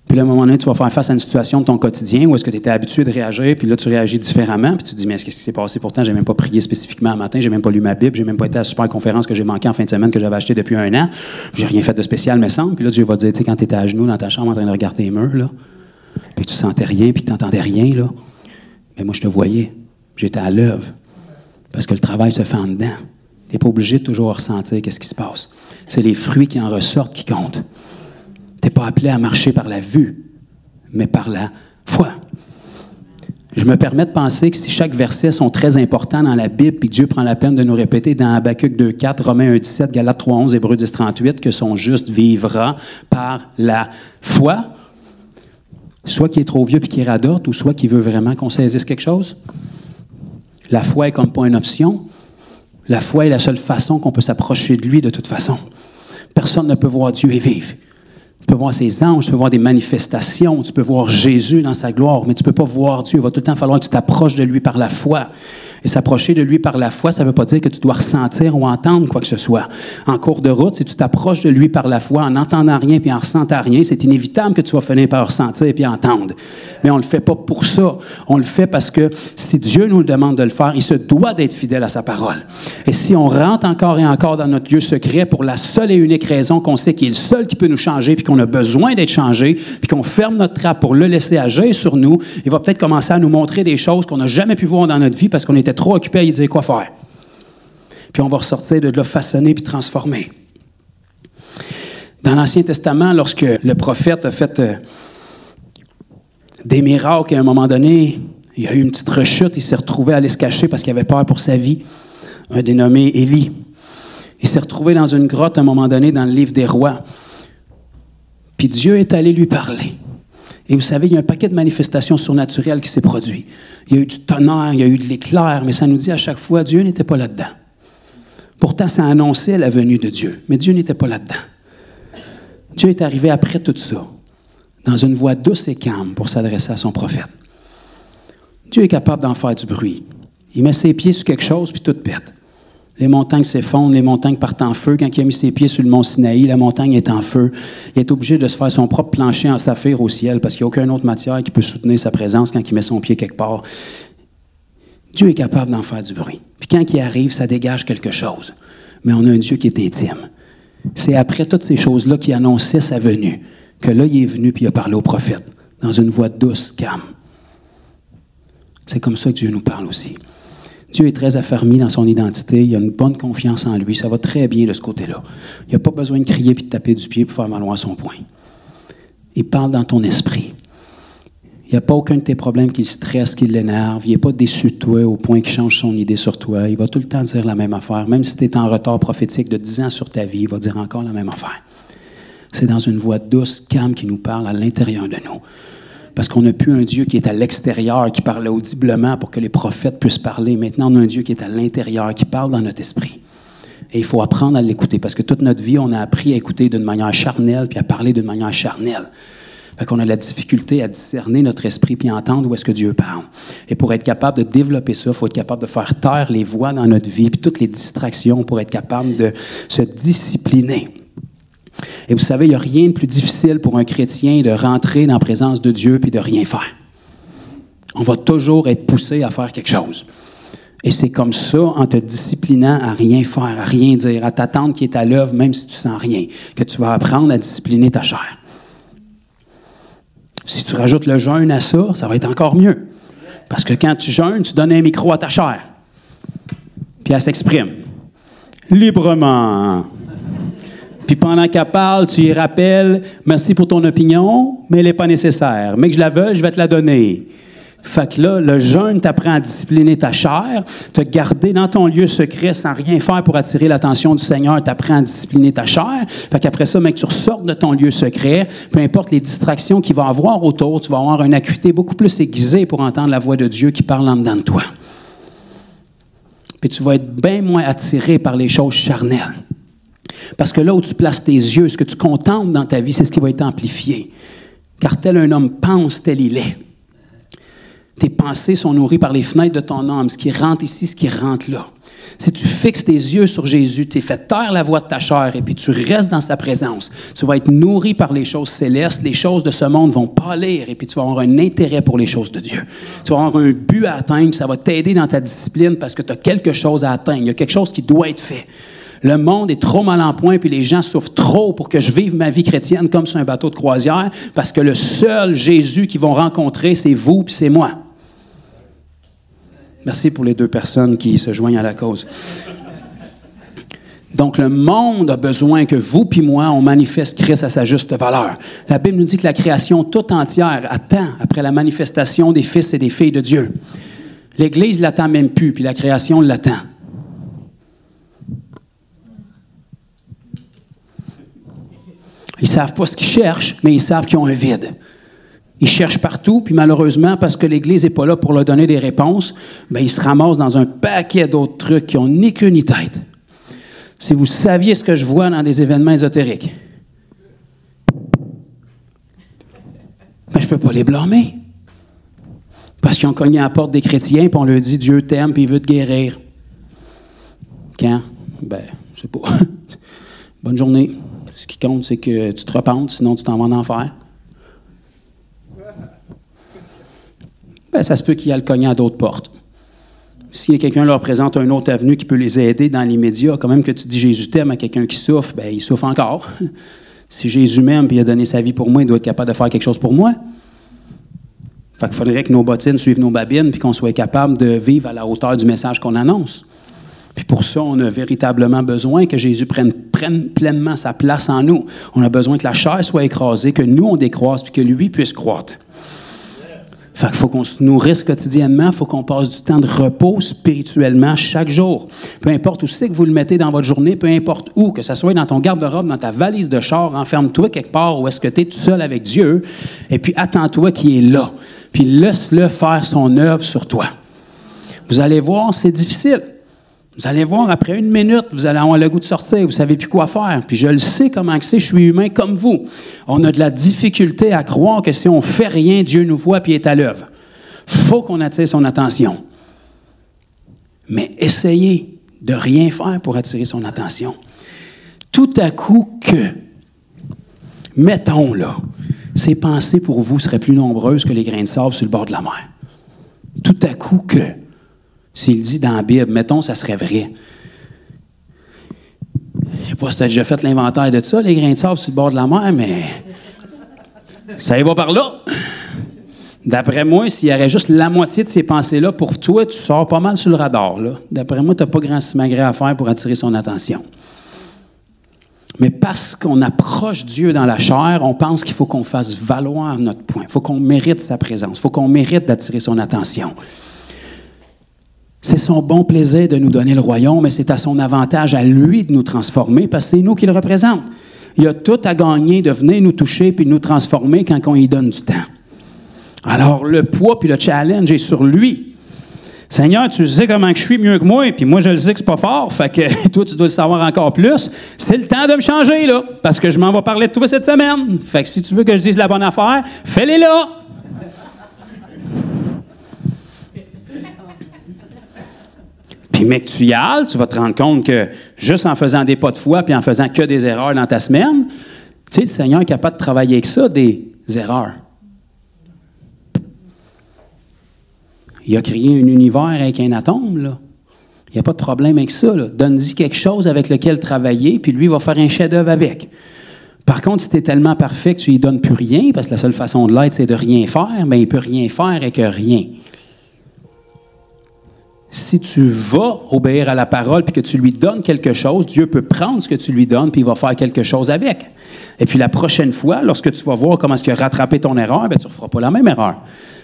Puis là, à un moment donné, tu vas faire face à une situation de ton quotidien où est-ce que tu étais habitué de réagir, puis là, tu réagis différemment, puis tu te dis, mais qu'est-ce qui s'est passé? Pourtant, je n'ai même pas prié spécifiquement un matin, je n'ai même pas lu ma Bible, je n'ai même pas été à la super conférence que j'ai manquée en fin de semaine, que j'avais achetée depuis 1 an. J'ai rien fait de spécial, me semble. Puis là, Dieu va te dire, tu sais, quand tu étais à genoux dans ta chambre en train de regarder les murs, là, puis tu sentais rien, puis tu n'entendais rien, là, mais moi, je te voyais. J'étais à l'œuvre. Parce que le travail se fait en dedans. Tu n'es pas obligé de toujours ressentir qu'est-ce qui se passe. C'est les fruits qui en ressortent qui comptent. Tu n'es pas appelé à marcher par la vue, mais par la foi. Je me permets de penser que si chaque verset sont très importants dans la Bible, puis que Dieu prend la peine de nous répéter dans Habakkuk 2.4, Romains 1.17, Galates 3.11, Hébreux 10.38, que son juste vivra par la foi, soit qui est trop vieux puis qui radote, ou soit qui veut vraiment qu'on saisisse quelque chose. La foi est comme pas une option. La foi est la seule façon qu'on peut s'approcher de lui de toute façon. Personne ne peut voir Dieu et vivre. Tu peux voir ses anges, tu peux voir des manifestations, tu peux voir Jésus dans sa gloire, mais tu ne peux pas voir Dieu. Il va tout le temps falloir que tu t'approches de lui par la foi. Et s'approcher de lui par la foi, ça ne veut pas dire que tu dois ressentir ou entendre quoi que ce soit. En cours de route, si tu t'approches de lui par la foi en n'entendant rien puis en ressentant rien, c'est inévitable que tu vas finir par ressentir et puis entendre. Mais on ne le fait pas pour ça. On le fait parce que si Dieu nous le demande de le faire, il se doit d'être fidèle à sa parole. Et si on rentre encore et encore dans notre lieu secret pour la seule et unique raison qu'on sait qu'il est le seul qui peut nous changer puis qu'on a besoin d'être changé puis qu'on ferme notre trappe pour le laisser agir sur nous, il va peut-être commencer à nous montrer des choses qu'on n'a jamais pu voir dans notre vie parce qu'on était trop occupé à lui dire quoi faire. Puis on va ressortir de là façonné puis transformé. Dans l'Ancien Testament, lorsque le prophète a fait des miracles, à un moment donné, il y a eu une petite rechute, il s'est retrouvé à aller se cacher parce qu'il avait peur pour sa vie. Un dénommé Élie. Il s'est retrouvé dans une grotte à un moment donné dans le livre des rois. Puis Dieu est allé lui parler. Et vous savez, il y a un paquet de manifestations surnaturelles qui s'est produit. Il y a eu du tonnerre, il y a eu de l'éclair, mais ça nous dit à chaque fois, Dieu n'était pas là-dedans. Pourtant, ça annonçait la venue de Dieu, mais Dieu n'était pas là-dedans. Dieu est arrivé après tout ça, dans une voix douce et calme pour s'adresser à son prophète. Dieu est capable d'en faire du bruit. Il met ses pieds sur quelque chose, puis tout pète. Les montagnes s'effondrent, les montagnes partent en feu. Quand il a mis ses pieds sur le mont Sinaï, la montagne est en feu. Il est obligé de se faire son propre plancher en saphir au ciel parce qu'il n'y a aucune autre matière qui peut soutenir sa présence quand il met son pied quelque part. Dieu est capable d'en faire du bruit. Puis quand il arrive, ça dégage quelque chose. Mais on a un Dieu qui est intime. C'est après toutes ces choses-là qu'il annonçait sa venue, que là, il est venu puis il a parlé au prophète, dans une voix douce, calme. C'est comme ça que Dieu nous parle aussi. Dieu est très affermi dans son identité, il a une bonne confiance en lui, ça va très bien de ce côté-là. Il n'y a pas besoin de crier et de taper du pied pour faire valoir son point. Il parle dans ton esprit. Il n'y a pas aucun de tes problèmes qui le stresse, qui l'énerve. Il n'est pas déçu de toi au point qu'il change son idée sur toi. Il va tout le temps dire la même affaire. Même si tu es en retard prophétique de 10 ans sur ta vie, il va dire encore la même affaire. C'est dans une voix douce, calme, qui nous parle à l'intérieur de nous. Parce qu'on n'a plus un Dieu qui est à l'extérieur, qui parle audiblement pour que les prophètes puissent parler. Maintenant, on a un Dieu qui est à l'intérieur, qui parle dans notre esprit. Et il faut apprendre à l'écouter, parce que toute notre vie, on a appris à écouter d'une manière charnelle, puis à parler d'une manière charnelle. Fait qu'on a la difficulté à discerner notre esprit, puis à entendre où est-ce que Dieu parle. Et pour être capable de développer ça, il faut être capable de faire taire les voix dans notre vie, puis toutes les distractions, pour être capable de se discipliner. Et vous savez, il n'y a rien de plus difficile pour un chrétien de rentrer dans la présence de Dieu puis de rien faire. On va toujours être poussé à faire quelque chose. Et c'est comme ça, en te disciplinant à rien faire, à rien dire, à t'attendre qui est à l'œuvre, même si tu ne sens rien, que tu vas apprendre à discipliner ta chair. Si tu rajoutes le jeûne à ça, ça va être encore mieux. Parce que quand tu jeûnes, tu donnes un micro à ta chair. Puis elle s'exprime. Librement. Puis pendant qu'elle parle, tu y rappelles « Merci pour ton opinion, mais elle n'est pas nécessaire. Mais que je la veuille, je vais te la donner. » Fait que là, le jeûne t'apprend à discipliner ta chair, te garder dans ton lieu secret sans rien faire pour attirer l'attention du Seigneur, t'apprends à discipliner ta chair. Fait qu'après ça, mec, tu ressortes de ton lieu secret, peu importe les distractions qu'il va y avoir autour, tu vas avoir une acuité beaucoup plus aiguisée pour entendre la voix de Dieu qui parle en dedans de toi. Puis tu vas être bien moins attiré par les choses charnelles. Parce que là où tu places tes yeux, ce que tu contemples dans ta vie, c'est ce qui va être amplifié. Car tel un homme pense, tel il est. Tes pensées sont nourries par les fenêtres de ton âme, ce qui rentre ici, ce qui rentre là. Si tu fixes tes yeux sur Jésus, tu es fait taire la voix de ta chair et puis tu restes dans sa présence, tu vas être nourri par les choses célestes, les choses de ce monde vont pâlir et puis tu vas avoir un intérêt pour les choses de Dieu. Tu vas avoir un but à atteindre, ça va t'aider dans ta discipline parce que tu as quelque chose à atteindre, il y a quelque chose qui doit être fait. Le monde est trop mal en point puis les gens souffrent trop pour que je vive ma vie chrétienne comme sur un bateau de croisière parce que le seul Jésus qu'ils vont rencontrer, c'est vous puis c'est moi. Merci pour les 2 personnes qui se joignent à la cause. Donc, le monde a besoin que vous puis moi, on manifeste Christ à sa juste valeur. La Bible nous dit que la création toute entière attend après la manifestation des fils et des filles de Dieu. L'Église ne l'attend même plus, puis la création l'attend. Ils ne savent pas ce qu'ils cherchent, mais ils savent qu'ils ont un vide. Ils cherchent partout, puis malheureusement, parce que l'Église n'est pas là pour leur donner des réponses, bien, ils se ramassent dans un paquet d'autres trucs qui n'ont ni queue ni tête. Si vous saviez ce que je vois dans des événements ésotériques, bien, je ne peux pas les blâmer. Parce qu'ils ont cogné à la porte des chrétiens, puis on leur dit « Dieu t'aime, puis il veut te guérir. » Quand? Ben, je ne sais pas. Bonne journée. Ce qui compte, c'est que tu te repentes, sinon tu t'en vas en enfer. Ben, ça se peut qu'il y ait le cogné à d'autres portes. Si quelqu'un leur présente une autre avenue qui peut les aider dans l'immédiat, quand même que tu dis Jésus t'aime à quelqu'un qui souffre, ben il souffre encore. Si Jésus m'aime et il a donné sa vie pour moi, il doit être capable de faire quelque chose pour moi. Fait qu'il faudrait que nos bottines suivent nos babines puis qu'on soit capable de vivre à la hauteur du message qu'on annonce. Puis pour ça, on a véritablement besoin que Jésus prenne pleinement sa place en nous. On a besoin que la chair soit écrasée, que nous, on décroisse puis que lui puisse croître. Fait qu'il faut qu'on se nourrisse quotidiennement, il faut qu'on passe du temps de repos spirituellement chaque jour. Peu importe où c'est que vous le mettez dans votre journée, peu importe où, que ce soit dans ton garde-robe, dans ta valise de char, enferme-toi quelque part où est-ce que tu es tout seul avec Dieu, et puis attends-toi qu'il est là. Puis laisse-le faire son œuvre sur toi. Vous allez voir, c'est difficile. Vous allez voir, après 1 minute, vous allez avoir le goût de sortir, vous ne savez plus quoi faire. Puis je le sais comment que c'est, je suis humain comme vous. On a de la difficulté à croire que si on ne fait rien, Dieu nous voit et est à l'œuvre. Il faut qu'on attire son attention. Mais essayez de rien faire pour attirer son attention. Tout à coup que, mettons là, ces pensées pour vous seraient plus nombreuses que les grains de sable sur le bord de la mer. Tout à coup que, s'il dit dans la Bible, mettons, ça serait vrai. Je ne sais pas si tu as déjà fait l'inventaire de ça, les grains de sable sur le bord de la mer, mais ça y va par là. D'après moi, s'il y aurait juste la moitié de ces pensées-là, pour toi, tu sors pas mal sur le radar. Là. D'après moi, tu n'as pas grand simagré à faire pour attirer son attention. Mais parce qu'on approche Dieu dans la chair, on pense qu'il faut qu'on fasse valoir notre point. Il faut qu'on mérite sa présence. Il faut qu'on mérite d'attirer son attention. C'est son bon plaisir de nous donner le royaume, mais c'est à son avantage à lui de nous transformer, parce que c'est nous qui le représente. Il a tout à gagner de venir nous toucher puis de nous transformer quand on y donne du temps. Alors, le poids puis le challenge est sur lui. Seigneur, tu sais comment je suis mieux que moi, puis moi, je le sais que c'est pas fort, fait que toi, tu dois le savoir encore plus. C'est le temps de me changer, là, parce que je m'en vais parler de toi cette semaine. Fait que si tu veux que je dise la bonne affaire, fais-les là! Puis, mec, tu y ailles, tu vas te rendre compte que juste en faisant des pas de foi puis en faisant que des erreurs dans ta semaine, tu sais, le Seigneur est capable de travailler avec ça, des erreurs. Il a créé un univers avec un atome, là. Il n'y a pas de problème avec ça, là. Donne-y quelque chose avec lequel travailler, puis lui, il va faire un chef-d'œuvre avec. Par contre, si tu es tellement parfait que tu lui donnes plus rien, parce que la seule façon de l'être, c'est de rien faire, bien, il ne peut rien faire avec rien. Si tu vas obéir à la parole puis que tu lui donnes quelque chose, Dieu peut prendre ce que tu lui donnes puis il va faire quelque chose avec. Et puis la prochaine fois, lorsque tu vas voir comment est-ce qu'il a rattrapé ton erreur, bien, tu ne referas pas la même erreur.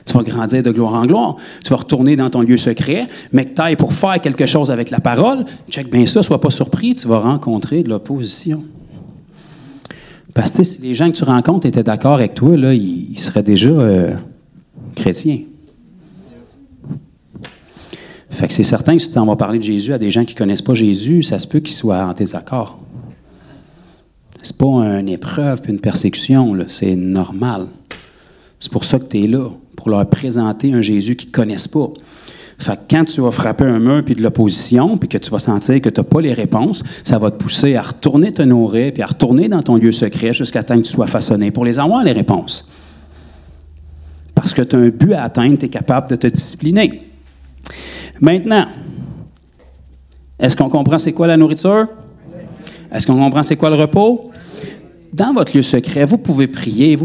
Tu vas grandir de gloire en gloire. Tu vas retourner dans ton lieu secret, mais que tu ailles pour faire quelque chose avec la parole, check bien ça, sois pas surpris, tu vas rencontrer de l'opposition. Parce que si les gens que tu rencontres étaient d'accord avec toi, là, ils seraient déjà chrétiens. Fait que c'est certain que si tu en vas parler de Jésus à des gens qui ne connaissent pas Jésus, ça se peut qu'ils soient en désaccord. C'est pas une épreuve puis une persécution, là, c'est normal. C'est pour ça que tu es là, pour leur présenter un Jésus qu'ils ne connaissent pas. Fait que quand tu vas frapper un mur puis de l'opposition, puis que tu vas sentir que tu n'as pas les réponses, ça va te pousser à retourner te nourrir puis à retourner dans ton lieu secret jusqu'à temps que tu sois façonné pour les avoir, les réponses. Parce que tu as un but à atteindre, tu es capable de te discipliner. Maintenant, est-ce qu'on comprend c'est quoi la nourriture? Est-ce qu'on comprend c'est quoi le repos? Dans votre lieu secret, vous pouvez prier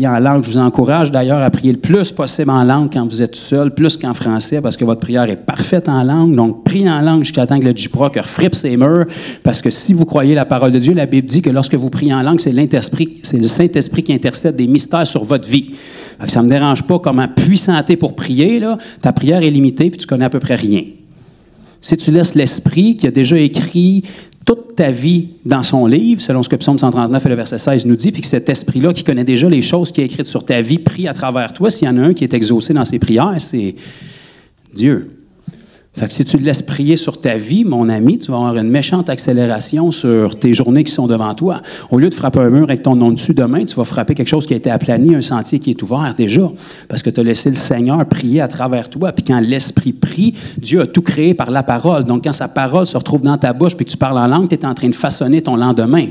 en langue. Je vous encourage d'ailleurs à prier le plus possible en langue quand vous êtes tout seul, plus qu'en français, parce que votre prière est parfaite en langue. Donc, priez en langue jusqu'à temps que le J-Proc frippe ses murs, parce que si vous croyez la parole de Dieu, la Bible dit que lorsque vous priez en langue, c'est le Saint-Esprit qui intercède des mystères sur votre vie. Fait que ça ne me dérange pas comment puissant t'es pour prier, là, ta prière est limitée puis tu connais à peu près rien. Si tu laisses l'Esprit qui a déjà écrit toute ta vie dans son livre, selon ce que Psaume 139 et le verset 16 nous dit, puis que cet esprit-là qui connaît déjà les choses qui est écrites sur ta vie, prie à travers toi, s'il y en a un qui est exaucé dans ses prières, c'est Dieu. Fait que si tu le laisses prier sur ta vie, mon ami, tu vas avoir une méchante accélération sur tes journées qui sont devant toi. Au lieu de frapper un mur avec ton nom dessus demain, tu vas frapper quelque chose qui a été aplani, un sentier qui est ouvert déjà, parce que tu as laissé le Seigneur prier à travers toi. Puis quand l'Esprit prie, Dieu a tout créé par la parole. Donc quand sa parole se retrouve dans ta bouche puis que tu parles en langue, tu es en train de façonner ton lendemain.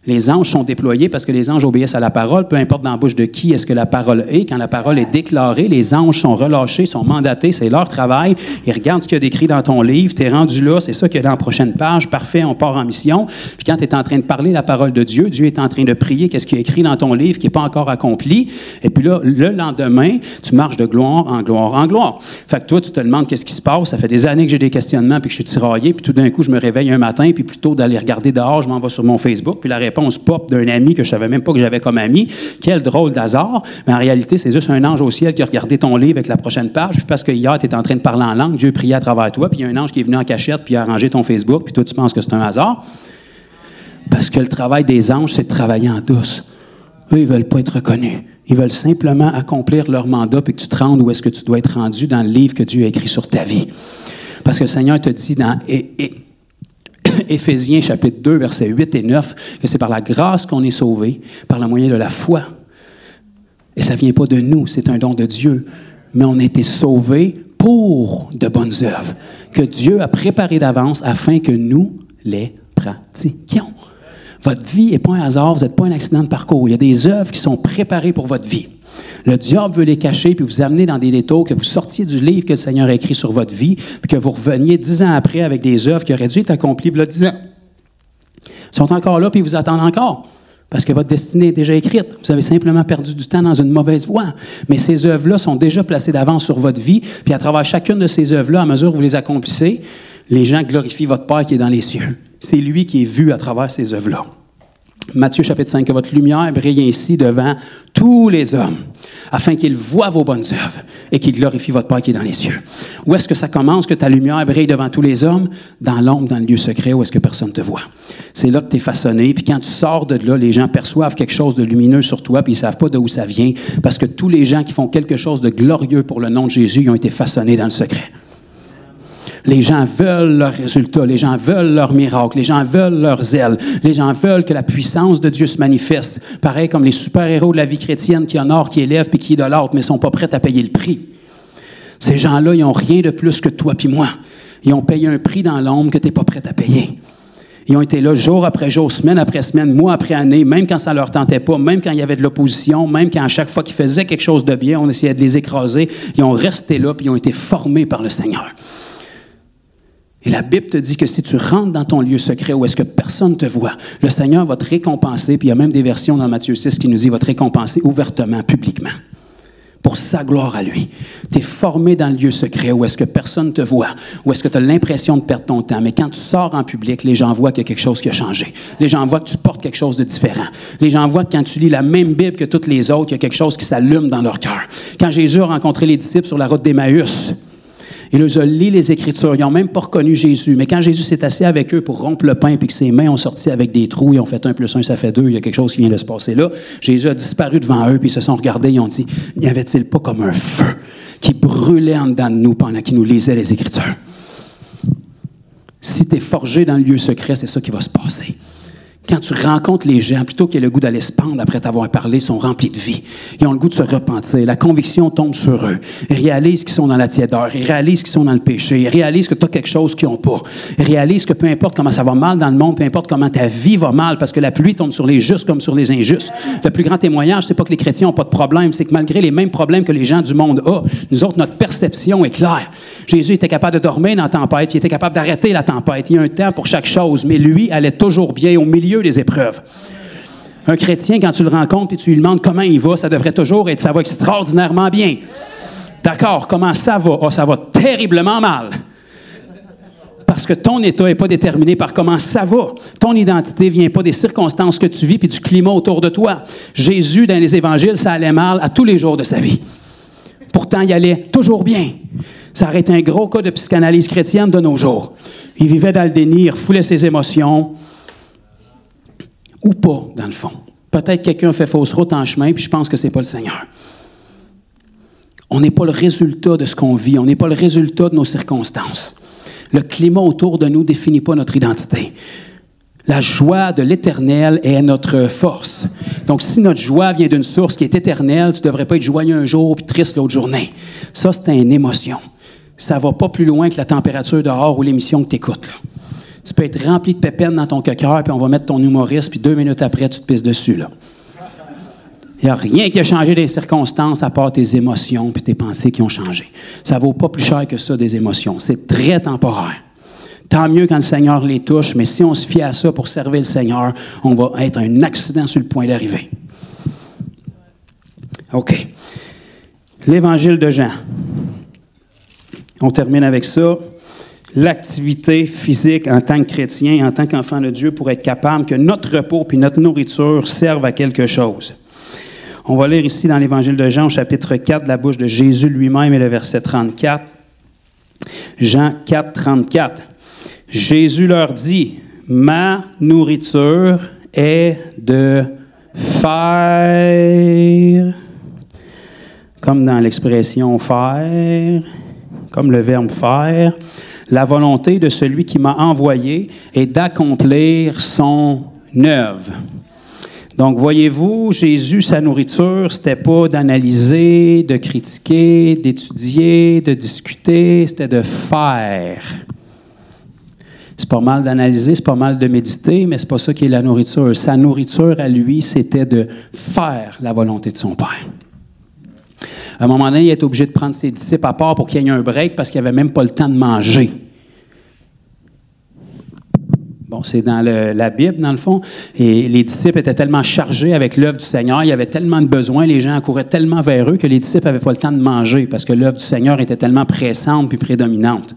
Les anges sont déployés parce que les anges obéissent à la parole, peu importe dans la bouche de qui est-ce que la parole est. Quand la parole est déclarée, les anges sont relâchés, sont mandatés, c'est leur travail. Ils regardent ce qu'il y a décrit dans ton livre, tu es rendu là, c'est ça qu'il y a dans la prochaine page, parfait, on part en mission. Puis quand tu es en train de parler la parole de Dieu, Dieu est en train de prier qu'est-ce qu'il y a écrit dans ton livre qui n'est pas encore accompli. Et puis là, le lendemain, tu marches de gloire en gloire en gloire. Fait que toi, tu te demandes qu'est-ce qui se passe. Ça fait des années que j'ai des questionnements puis que je suis tiraillé, puis tout d'un coup, je me réveille un matin, puis plutôt d'aller regarder dehors, je m'en vais sur mon Facebook, puis la réponse pop d'un ami que je ne savais même pas que j'avais comme ami. Quel drôle d'hasard. Mais en réalité, c'est juste un ange au ciel qui a regardé ton livre avec la prochaine page. Puis parce que hier, tu étais en train de parler en langue, Dieu priait à travers toi. Puis il y a un ange qui est venu en cachette puis il a arrangé ton Facebook. Puis toi, tu penses que c'est un hasard. Parce que le travail des anges, c'est de travailler en douce. Eux, ils ne veulent pas être reconnus. Ils veulent simplement accomplir leur mandat puis que tu te rendes où est-ce que tu dois être rendu dans le livre que Dieu a écrit sur ta vie. Parce que le Seigneur te dit dans Éphésiens chapitre 2, versets 8 et 9, que c'est par la grâce qu'on est sauvé, par le moyen de la foi. Et ça ne vient pas de nous, c'est un don de Dieu. Mais on a été sauvés pour de bonnes œuvres, que Dieu a préparées d'avance afin que nous les pratiquions. Votre vie n'est pas un hasard, vous n'êtes pas un accident de parcours. Il y a des œuvres qui sont préparées pour votre vie. Le diable veut les cacher puis vous amener dans des détours, que vous sortiez du livre que le Seigneur a écrit sur votre vie, puis que vous reveniez 10 ans après avec des œuvres qui auraient dû être accomplies il y a 10 ans. Ils sont encore là puis ils vous attendent encore, parce que votre destinée est déjà écrite. Vous avez simplement perdu du temps dans une mauvaise voie. Mais ces œuvres-là sont déjà placées d'avance sur votre vie, puis à travers chacune de ces œuvres-là, à mesure que vous les accomplissez, les gens glorifient votre Père qui est dans les cieux. C'est lui qui est vu à travers ces œuvres-là. Matthieu chapitre 5, que votre lumière brille ainsi devant tous les hommes, afin qu'ils voient vos bonnes œuvres et qu'ils glorifient votre Père qui est dans les cieux. Où est-ce que ça commence, que ta lumière brille devant tous les hommes? Dans l'ombre, dans le lieu secret, où est-ce que personne ne te voit. C'est là que tu es façonné, puis quand tu sors de là, les gens perçoivent quelque chose de lumineux sur toi, puis ils ne savent pas d'où ça vient, parce que tous les gens qui font quelque chose de glorieux pour le nom de Jésus, ils ont été façonnés dans le secret. Les gens veulent leurs résultats, les gens veulent leurs miracles, les gens veulent leurs ailes, les gens veulent que la puissance de Dieu se manifeste. Pareil comme les super-héros de la vie chrétienne qui honorent, qui élèvent puis qui idolâtrent, mais ne sont pas prêts à payer le prix. Ces gens-là, ils n'ont rien de plus que toi puis moi. Ils ont payé un prix dans l'ombre que tu n'es pas prêt à payer. Ils ont été là jour après jour, semaine après semaine, mois après année, même quand ça ne leur tentait pas, même quand il y avait de l'opposition, même quand à chaque fois qu'ils faisaient quelque chose de bien, on essayait de les écraser. Ils ont resté là puis ils ont été formés par le Seigneur. Et la Bible te dit que si tu rentres dans ton lieu secret où est-ce que personne ne te voit, le Seigneur va te récompenser, puis il y a même des versions dans Matthieu 6 qui nous dit « va te récompenser ouvertement, publiquement ». Pour sa gloire à lui. Tu es formé dans le lieu secret où est-ce que personne ne te voit, où est-ce que tu as l'impression de perdre ton temps. Mais quand tu sors en public, les gens voient qu'il y a quelque chose qui a changé. Les gens voient que tu portes quelque chose de différent. Les gens voient que quand tu lis la même Bible que toutes les autres, il y a quelque chose qui s'allume dans leur cœur. Quand Jésus a rencontré les disciples sur la route d'Emmaüs, il leur a lu les Écritures. Ils n'ont même pas reconnu Jésus. Mais quand Jésus s'est assis avec eux pour rompre le pain et que ses mains ont sorti avec des trous, ils ont fait 1 + 1, ça fait 2, il y a quelque chose qui vient de se passer là. Jésus a disparu devant eux, puis ils se sont regardés, ils ont dit, n'y avait-il pas comme un feu qui brûlait en dedans de nous pendant qu'il nous lisait les Écritures? Si tu es forgé dans le lieu secret, c'est ça qui va se passer. Quand tu rencontres les gens, plutôt qu'ils aient le goût d'aller se pendre après t'avoir parlé, ils sont remplis de vie. Ils ont le goût de se repentir. La conviction tombe sur eux. Ils réalisent qu'ils sont dans la tiédeur. Ils réalisent qu'ils sont dans le péché. Ils réalisent que tu as quelque chose qu'ils n'ont pas. Ils réalisent que peu importe comment ça va mal dans le monde, peu importe comment ta vie va mal, parce que la pluie tombe sur les justes comme sur les injustes. Le plus grand témoignage, c'est pas que les chrétiens n'ont pas de problème, c'est que malgré les mêmes problèmes que les gens du monde ont, nous autres, notre perception est claire. Jésus était capable de dormir dans la tempête, puis il était capable d'arrêter la tempête. Il y a un temps pour chaque chose, mais lui allait toujours bien au milieu des épreuves. Un chrétien, quand tu le rencontres et tu lui demandes comment il va, ça devrait toujours être « ça va extraordinairement bien ». D'accord, comment ça va? Ah, ça va terriblement mal. Parce que ton état n'est pas déterminé par comment ça va. Ton identité ne vient pas des circonstances que tu vis puis du climat autour de toi. Jésus, dans les évangiles, ça allait mal à tous les jours de sa vie. Pourtant, il allait toujours bien. Ça aurait été un gros cas de psychanalyse chrétienne de nos jours. Il vivait dans le déni, il refoulait ses émotions. Ou pas, dans le fond. Peut-être quelqu'un fait fausse route en chemin, puis je pense que ce n'est pas le Seigneur. On n'est pas le résultat de ce qu'on vit. On n'est pas le résultat de nos circonstances. Le climat autour de nous ne définit pas notre identité. La joie de l'Éternel est notre force. Donc, si notre joie vient d'une source qui est éternelle, tu ne devrais pas être joyeux un jour puis triste l'autre journée. Ça, c'est une émotion. Ça ne va pas plus loin que la température dehors ou l'émission que tu écoutes. Là. Tu peux être rempli de pépines dans ton cœur, puis on va mettre ton humoriste, puis 2 minutes après, tu te pisses dessus. Là. Il n'y a rien qui a changé des circonstances à part tes émotions puis tes pensées qui ont changé. Ça ne vaut pas plus cher que ça, des émotions. C'est très temporaire. Tant mieux quand le Seigneur les touche, mais si on se fie à ça pour servir le Seigneur, on va être un accident sur le point d'arriver. OK. L'Évangile de Jean. On termine avec ça. L'activité physique en tant que chrétien, en tant qu'enfant de Dieu, pour être capable que notre repos puis notre nourriture servent à quelque chose. On va lire ici dans l'Évangile de Jean, au chapitre 4, de la bouche de Jésus lui-même et le verset 34. Jean 4, 34. Jésus leur dit, « Ma nourriture est de faire, comme dans l'expression faire, comme le verbe faire, la volonté de celui qui m'a envoyé est d'accomplir son œuvre. » Donc, voyez-vous, Jésus, sa nourriture, c'était pas d'analyser, de critiquer, d'étudier, de discuter, c'était de faire. C'est pas mal d'analyser, c'est pas mal de méditer, mais c'est pas ça qui est la nourriture. Sa nourriture, à lui, c'était de faire la volonté de son Père. À un moment donné, il est obligé de prendre ses disciples à part pour qu'il y ait un break parce qu'il n'avait même pas le temps de manger. Bon, c'est dans la Bible, dans le fond. Et les disciples étaient tellement chargés avec l'œuvre du Seigneur, il y avait tellement de besoins, les gens accouraient tellement vers eux que les disciples n'avaient pas le temps de manger parce que l'œuvre du Seigneur était tellement pressante puis prédominante.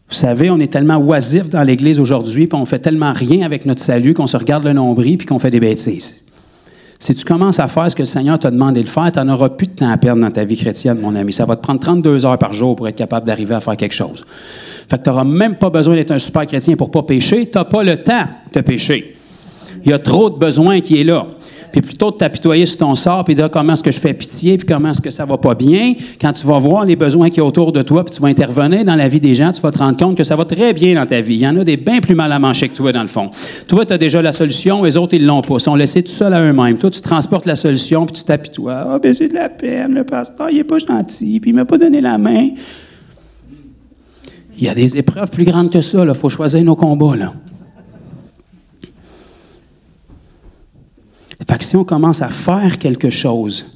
Vous savez, on est tellement oisifs dans l'Église aujourd'hui, puis on fait tellement rien avec notre salut qu'on se regarde le nombril puis qu'on fait des bêtises. Si tu commences à faire ce que le Seigneur t'a demandé de faire, tu n'en auras plus de temps à perdre dans ta vie chrétienne, mon ami. Ça va te prendre 32 heures par jour pour être capable d'arriver à faire quelque chose. Fait que tu n'auras même pas besoin d'être un super chrétien pour ne pas pécher. Tu n'as pas le temps de pécher. Il y a trop de besoins qui est là. Puis plutôt de t'apitoyer sur ton sort puis de dire comment est-ce que je fais pitié puis comment est-ce que ça va pas bien, quand tu vas voir les besoins qu'il y a autour de toi puis tu vas intervenir dans la vie des gens, tu vas te rendre compte que ça va très bien dans ta vie. Il y en a des bien plus mal à manger que toi, dans le fond. Toi, tu as déjà la solution, les autres, ils l'ont pas. Ils sont laissés tout seuls à eux-mêmes. Toi, tu transportes la solution puis tu t'apitoies. Ah, ben j'ai de la peine, le pasteur, il est pas gentil puis il m'a pas donné la main. Il y a des épreuves plus grandes que ça, là. Faut choisir nos combats, là. Fait que si on commence à faire quelque chose,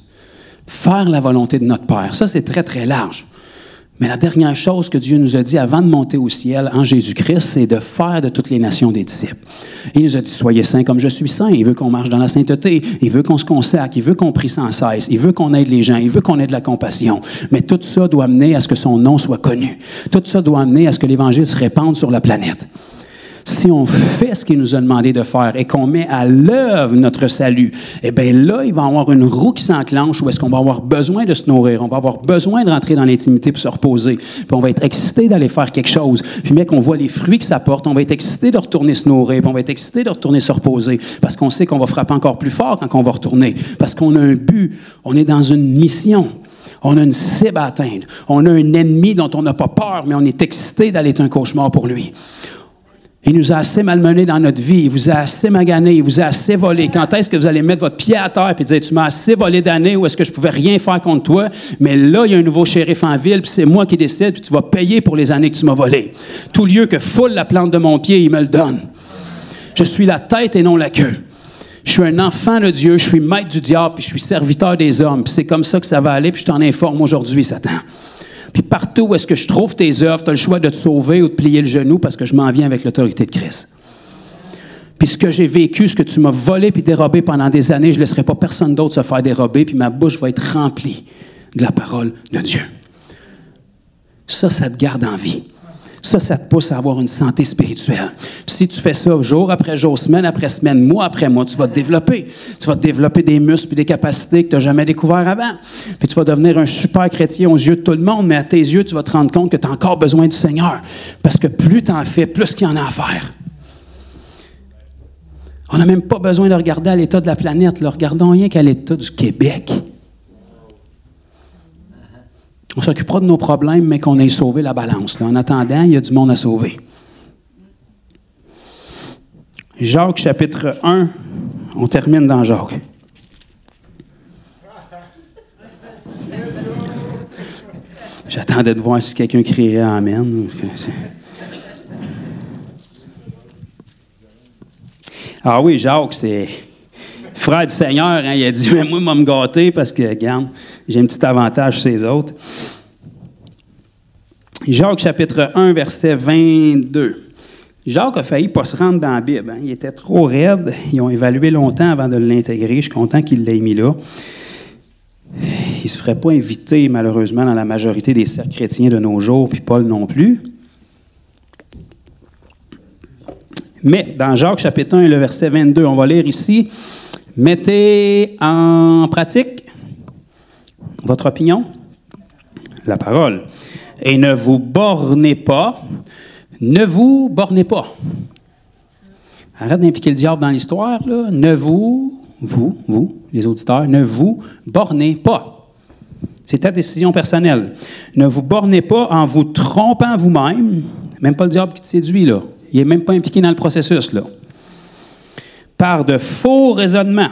faire la volonté de notre Père, ça c'est très, très large. Mais la dernière chose que Dieu nous a dit avant de monter au ciel en Jésus-Christ, c'est de faire de toutes les nations des disciples. Il nous a dit, soyez saints comme je suis saint. Il veut qu'on marche dans la sainteté. Il veut qu'on se consacre. Il veut qu'on prie sans cesse. Il veut qu'on aide les gens. Il veut qu'on ait de la compassion. Mais tout ça doit amener à ce que son nom soit connu. Tout ça doit amener à ce que l'Évangile se répande sur la planète. Si on fait ce qu'il nous a demandé de faire et qu'on met à l'œuvre notre salut, eh bien là, il va y avoir une roue qui s'enclenche où est-ce qu'on va avoir besoin de se nourrir, on va avoir besoin de rentrer dans l'intimité pour se reposer, puis on va être excité d'aller faire quelque chose. Puis mais qu'on voit les fruits que ça porte, on va être excité de retourner se nourrir, puis on va être excité de retourner se reposer, parce qu'on sait qu'on va frapper encore plus fort quand on va retourner, parce qu'on a un but, on est dans une mission. On a une cible à atteindre. On a un ennemi dont on n'a pas peur, mais on est excité d'aller être un cauchemar pour lui. Il nous a assez malmenés dans notre vie. Il vous a assez magané. Il vous a assez volé. Quand est-ce que vous allez mettre votre pied à terre et dire, tu m'as assez volé d'années ou est-ce que je pouvais rien faire contre toi? Mais là, il y a un nouveau shérif en ville, puis c'est moi qui décide, puis tu vas payer pour les années que tu m'as volées. Tout lieu que foule la plante de mon pied, il me le donne. Je suis la tête et non la queue. Je suis un enfant de Dieu, je suis maître du diable, puis je suis serviteur des hommes. Puis c'est comme ça que ça va aller, puis je t'en informe aujourd'hui, Satan. Puis partout où est-ce que je trouve tes œuvres, tu as le choix de te sauver ou de plier le genou parce que je m'en viens avec l'autorité de Christ. Puis ce que j'ai vécu, ce que tu m'as volé puis dérobé pendant des années, je ne laisserai pas personne d'autre se faire dérober, puis ma bouche va être remplie de la parole de Dieu. Ça te garde en vie. Ça te pousse à avoir une santé spirituelle. Puis si tu fais ça jour après jour, semaine après semaine, mois après mois, tu vas te développer. Tu vas te développer des muscles et des capacités que tu n'as jamais découvert avant. Puis tu vas devenir un super chrétien aux yeux de tout le monde, mais à tes yeux, tu vas te rendre compte que tu as encore besoin du Seigneur. Parce que plus tu en fais, plus qu'il y en a à faire. On n'a même pas besoin de regarder à l'état de la planète. Là. Regardons rien qu'à l'état du Québec. On s'occupera de nos problèmes, mais qu'on ait sauvé la balance. Là. En attendant, il y a du monde à sauver. Jacques, chapitre 1. On termine dans Jacques. J'attendais de voir si quelqu'un crierait « Amen ». Ah oui, Jacques, c'est frère du Seigneur. Hein, il a dit, mais moi, je vais me gâter parce que, regarde, j'ai un petit avantage sur les autres. Jacques, chapitre 1, verset 22. Jacques a failli pas se rendre dans la Bible. Hein. Il était trop raide. Ils ont évalué longtemps avant de l'intégrer. Je suis content qu'il l'ait mis là. Il ne se ferait pas inviter, malheureusement, dans la majorité des cercles chrétiens de nos jours, puis Paul non plus. Mais dans Jacques chapitre 1, le verset 22, on va lire ici, « Mettez en pratique votre opinion, la parole, et ne vous bornez pas. » Ne vous bornez pas. Arrête d'impliquer le diable dans l'histoire, là. Ne vous, les auditeurs, ne vous bornez pas. C'est ta décision personnelle. Ne vous bornez pas en vous trompant vous-même. Même pas le diable qui te séduit, là. Il n'est même pas impliqué dans le processus, là. Par de faux raisonnements.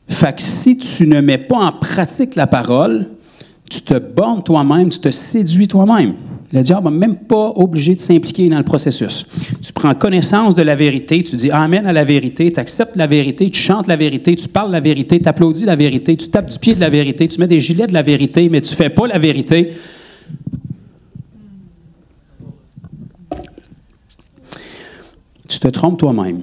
Fait que si tu ne mets pas en pratique la parole, tu te bornes toi-même, tu te séduis toi-même. Le diable n'est même pas obligé de s'impliquer dans le processus. Tu prends connaissance de la vérité, tu dis « Amen » à la vérité, tu acceptes la vérité, tu chantes la vérité, tu parles la vérité, tu applaudis la vérité, tu tapes du pied de la vérité, tu mets des gilets de la vérité, mais tu ne fais pas la vérité. Tu te trompes toi-même.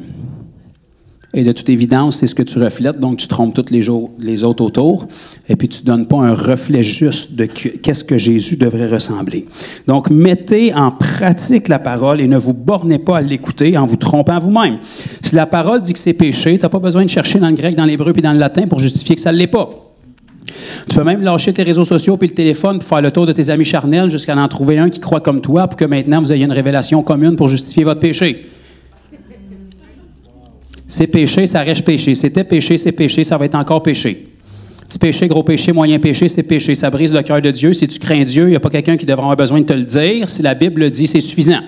Et de toute évidence, c'est ce que tu reflètes, donc tu trompes tous les autres autour, et puis tu ne donnes pas un reflet juste de qu'est-ce que Jésus devrait ressembler. Donc, mettez en pratique la parole et ne vous bornez pas à l'écouter en vous trompant vous-même. Si la parole dit que c'est péché, tu n'as pas besoin de chercher dans le grec, dans l'hébreu puis dans le latin pour justifier que ça ne l'est pas. Tu peux même lâcher tes réseaux sociaux puis le téléphone pour faire le tour de tes amis charnels jusqu'à en trouver un qui croit comme toi pour que maintenant vous ayez une révélation commune pour justifier votre péché. C'est péché, ça reste péché. C'était péché, c'est péché, ça va être encore péché. Petit péché, gros péché, moyen péché, c'est péché. Ça brise le cœur de Dieu. Si tu crains Dieu, il n'y a pas quelqu'un qui devra avoir besoin de te le dire. Si la Bible le dit, c'est suffisant.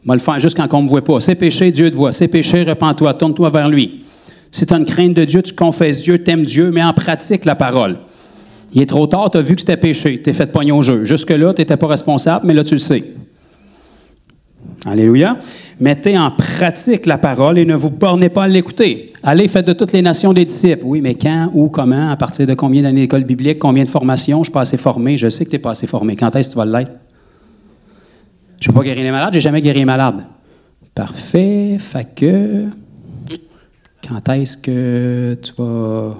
On va le faire juste quand on ne me voit pas. C'est péché, Dieu te voit. C'est péché, repens-toi, tourne-toi vers lui. Si tu as une crainte de Dieu, tu confesses Dieu, t'aimes Dieu, mets en pratique la parole. Il est trop tard, tu as vu que c'était péché. Tu t'es fait pogner au jeu. Jusque-là, tu n'étais pas responsable, mais là, tu le sais. Alléluia. Mettez en pratique la parole et ne vous bornez pas à l'écouter. Allez, faites de toutes les nations des disciples. Oui, mais quand, où, comment, à partir de combien d'années d'école biblique, combien de formations, je ne suis pas assez formé. Je sais que tu n'es pas assez formé. Quand est-ce que tu vas l'être? Je ne peux pas guérir les malades, je n'ai jamais guéri les malades. Parfait. Fait que, quand est-ce que tu vas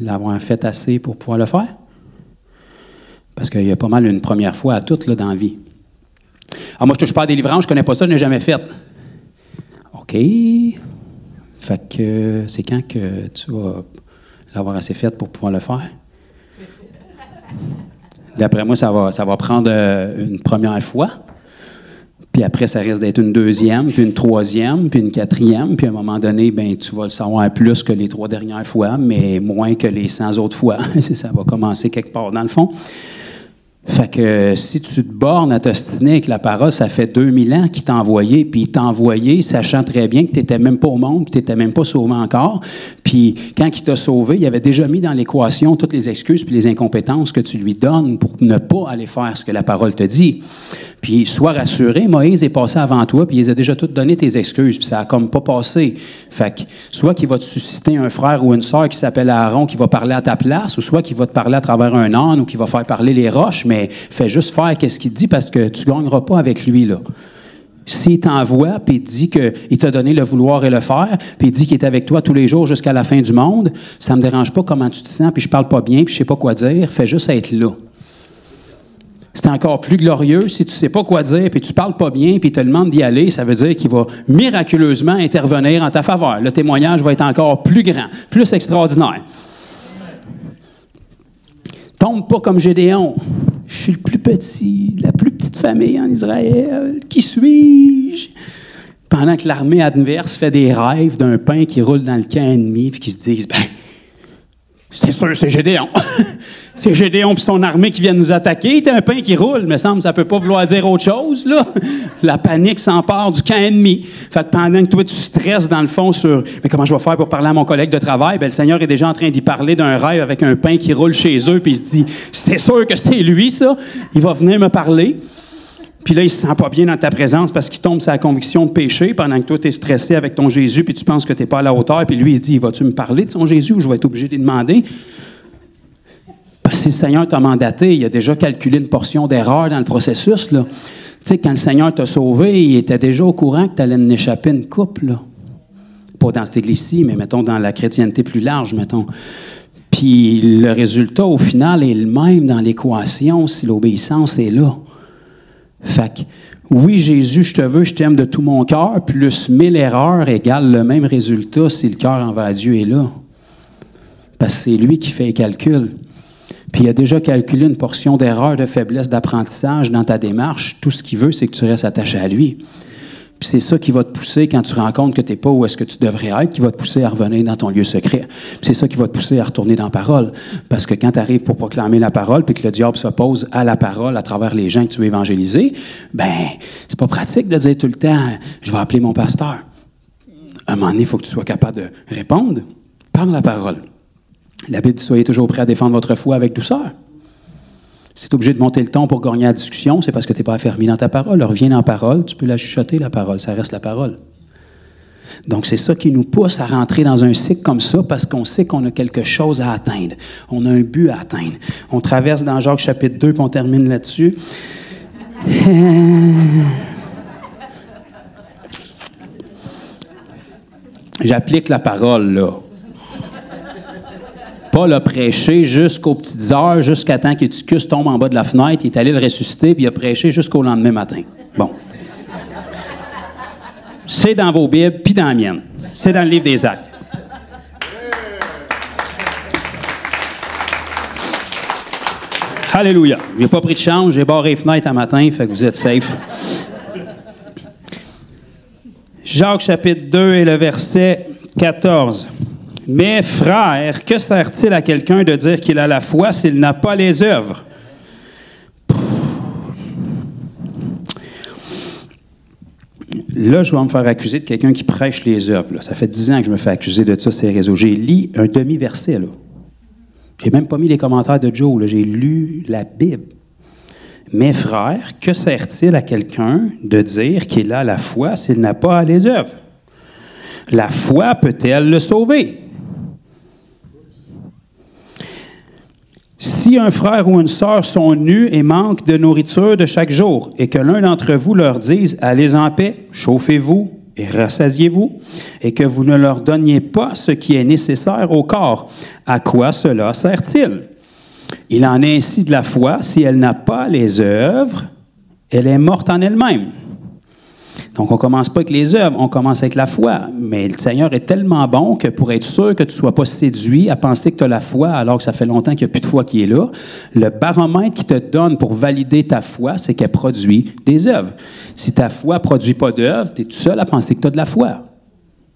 l'avoir fait assez pour pouvoir le faire? Parce qu'il y a pas mal une première fois à toutes là, dans la vie. Ah, moi, je ne touche pas à des livrances, je ne connais pas ça, je n'ai jamais fait. OK. Fait que c'est quand que tu vas l'avoir assez fait pour pouvoir le faire? D'après moi, ça va prendre une première fois. Puis après, ça risque d'être une deuxième, puis une troisième, puis une quatrième. Puis à un moment donné, ben, tu vas le savoir plus que les 3 dernières fois, mais moins que les 100 autres fois. Ça va commencer quelque part dans le fond. Fait que si tu te bornes à t'ostiner avec la parole, ça fait 2000 ans qu'il t'a envoyé, puis il t'a envoyé sachant très bien que tu n'étais même pas au monde, que tu n'étais même pas sauvé encore. Puis quand il t'a sauvé, il avait déjà mis dans l'équation toutes les excuses puis les incompétences que tu lui donnes pour ne pas aller faire ce que la parole te dit. Puis sois rassuré, Moïse est passé avant toi, puis il a déjà toutes donné tes excuses, puis ça a comme pas passé. Fait que soit qu'il va te susciter un frère ou une sœur qui s'appelle Aaron qui va parler à ta place, ou soit qu'il va te parler à travers un âne ou qui va faire parler les roches, mais fais juste faire ce qu'il dit parce que tu ne gagneras pas avec lui, là. S'il t'envoie, puis il te dit qu'il t'a donné le vouloir et le faire, puis il dit qu'il est avec toi tous les jours jusqu'à la fin du monde, ça ne me dérange pas comment tu te sens, puis je parle pas bien, puis je sais pas quoi dire, fais juste être là. C'est encore plus glorieux si tu ne sais pas quoi dire, puis tu ne parles pas bien, puis il te demande d'y aller, ça veut dire qu'il va miraculeusement intervenir en ta faveur. Le témoignage va être encore plus grand, plus extraordinaire. Tombe pas comme Gédéon. Je suis le plus petit, la plus petite famille en Israël. Qui suis-je? Pendant que l'armée adverse fait des rêves d'un pain qui roule dans le camp ennemi, puis qui se disent, ben, c'est sûr, c'est Gédéon. C'est Gédéon et son armée qui viennent nous attaquer. C'est un pain qui roule, me semble, ça peut pas vouloir dire autre chose, là. La panique s'empare du camp ennemi. Fait que pendant que toi, tu stresses dans le fond sur « Mais comment je vais faire pour parler à mon collègue de travail? » Ben, le Seigneur est déjà en train d'y parler d'un rêve avec un pain qui roule chez eux, puis il se dit « C'est sûr que c'est lui, ça. Il va venir me parler. » Puis là, il se sent pas bien dans ta présence parce qu'il tombe sur la conviction de péché pendant que toi, tu es stressé avec ton Jésus, puis tu penses que tu n'es pas à la hauteur, puis lui, il se dit « Vas-tu me parler de son Jésus ou je vais être obligé de lui demander? » Parce que le Seigneur t'a mandaté, il a déjà calculé une portion d'erreur dans le processus, là. Tu sais, quand le Seigneur t'a sauvé, il était déjà au courant que tu allais en échapper une coupe, là. Pas dans cette église-ci, mais mettons dans la chrétienté plus large, mettons. Puis le résultat, au final, est le même dans l'équation si l'obéissance est là. Fait que, oui, Jésus, je te veux, je t'aime de tout mon cœur, plus 1000 erreurs égale le même résultat si le cœur envers Dieu est là. Parce que c'est lui qui fait les calculs. Puis il a déjà calculé une portion d'erreur, de faiblesse, d'apprentissage dans ta démarche. Tout ce qu'il veut, c'est que tu restes attaché à lui. Puis c'est ça qui va te pousser quand tu rencontres que tu n'es pas où est-ce que tu devrais être, qui va te pousser à revenir dans ton lieu secret. Puis c'est ça qui va te pousser à retourner dans la parole. Parce que quand tu arrives pour proclamer la parole, puis que le diable s'oppose à la parole à travers les gens que tu veux évangéliser, ben c'est pas pratique de dire tout le temps « Je vais appeler mon pasteur ». À un moment donné, il faut que tu sois capable de répondre par la parole. La Bible dit « Soyez toujours prêts à défendre votre foi avec douceur ». Si tu es obligé de monter le ton pour gagner la discussion, c'est parce que tu n'es pas affermi dans ta parole. Reviens dans la parole, tu peux la chuchoter, la parole, ça reste la parole. Donc, c'est ça qui nous pousse à rentrer dans un cycle comme ça parce qu'on sait qu'on a quelque chose à atteindre. On a un but à atteindre. On traverse dans Jacques chapitre 2, puis on termine là-dessus. J'applique la parole, là. Paul a prêché jusqu'aux petites heures, jusqu'à temps qu'Éticus tombe en bas de la fenêtre. Il est allé le ressusciter, puis il a prêché jusqu'au lendemain matin. Bon. C'est dans vos Bibles, puis dans la mienne. C'est dans le livre des Actes. Alléluia. Je n'ai pas pris de chance, j'ai barré les fenêtres un matin, fait que vous êtes safe. Jacques chapitre 2 et le verset 14. « Mais frère, que sert-il à quelqu'un de dire qu'il a la foi s'il n'a pas les œuvres? » Là, je vais me faire accuser de quelqu'un qui prêche les œuvres. Là. Ça fait 10 ans que je me fais accuser de ça sur les réseaux. J'ai lu un demi-verset, là. J'ai même pas mis les commentaires de Joe, là. J'ai lu la Bible. « Mais frère, que sert-il à quelqu'un de dire qu'il a la foi s'il n'a pas les œuvres? La foi peut-elle le sauver? » Si un frère ou une sœur sont nus et manquent de nourriture de chaque jour, et que l'un d'entre vous leur dise « Allez en paix, chauffez-vous et rassasiez-vous », et que vous ne leur donniez pas ce qui est nécessaire au corps, à quoi cela sert-il? Il en est ainsi de la foi, si elle n'a pas les œuvres, elle est morte en elle-même. Donc, on ne commence pas avec les œuvres, on commence avec la foi. Mais le Seigneur est tellement bon que pour être sûr que tu ne sois pas séduit à penser que tu as la foi alors que ça fait longtemps qu'il n'y a plus de foi qui est là, le baromètre qu'il te donne pour valider ta foi, c'est qu'elle produit des œuvres. Si ta foi ne produit pas d'œuvres, tu es tout seul à penser que tu as de la foi.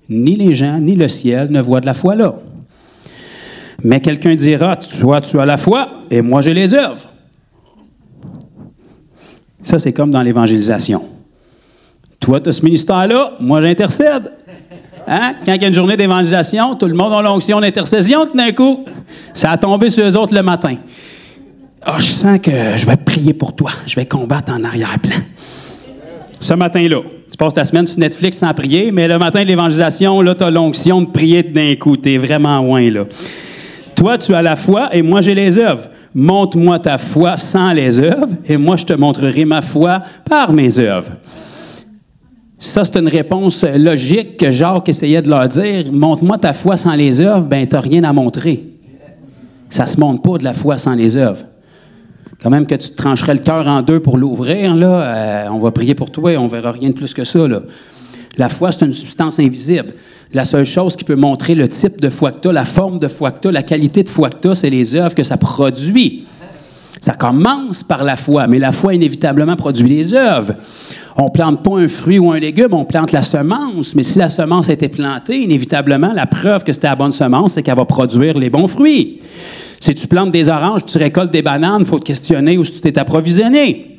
Ni les gens, ni le ciel ne voient de la foi là. Mais quelqu'un dira, toi, tu as la foi et moi, j'ai les œuvres. Ça, c'est comme dans l'évangélisation. Toi, tu as ce ministère-là, moi, j'intercède. Hein? Quand il y a une journée d'évangélisation, tout le monde a l'onction d'intercession tout d'un coup. Ça a tombé sur eux autres le matin. Ah, je sens que je vais prier pour toi. Je vais combattre en arrière-plan. Ce matin-là, tu passes ta semaine sur Netflix sans prier, mais le matin de l'évangélisation, là, tu as l'onction de prier d'un coup. Tu es vraiment loin, là. Toi, tu as la foi et moi, j'ai les œuvres. Montre-moi ta foi sans les œuvres et moi, je te montrerai ma foi par mes œuvres. Ça, c'est une réponse logique que Jacques essayait de leur dire. Montre-moi ta foi sans les œuvres, bien, tu n'as rien à montrer. Ça ne se montre pas de la foi sans les œuvres. Quand même que tu te trancherais le cœur en deux pour l'ouvrir, là, on va prier pour toi et on ne verra rien de plus que ça, là. La foi, c'est une substance invisible. La seule chose qui peut montrer le type de foi que tu as, la forme de foi que tu as, la qualité de foi que tu as, c'est les œuvres que ça produit. Ça commence par la foi, mais la foi inévitablement produit les œuvres. On ne plante pas un fruit ou un légume, on plante la semence, mais si la semence a été plantée, inévitablement, la preuve que c'était la bonne semence, c'est qu'elle va produire les bons fruits. Si tu plantes des oranges, tu récoltes des bananes, il faut te questionner où tu t'es approvisionné.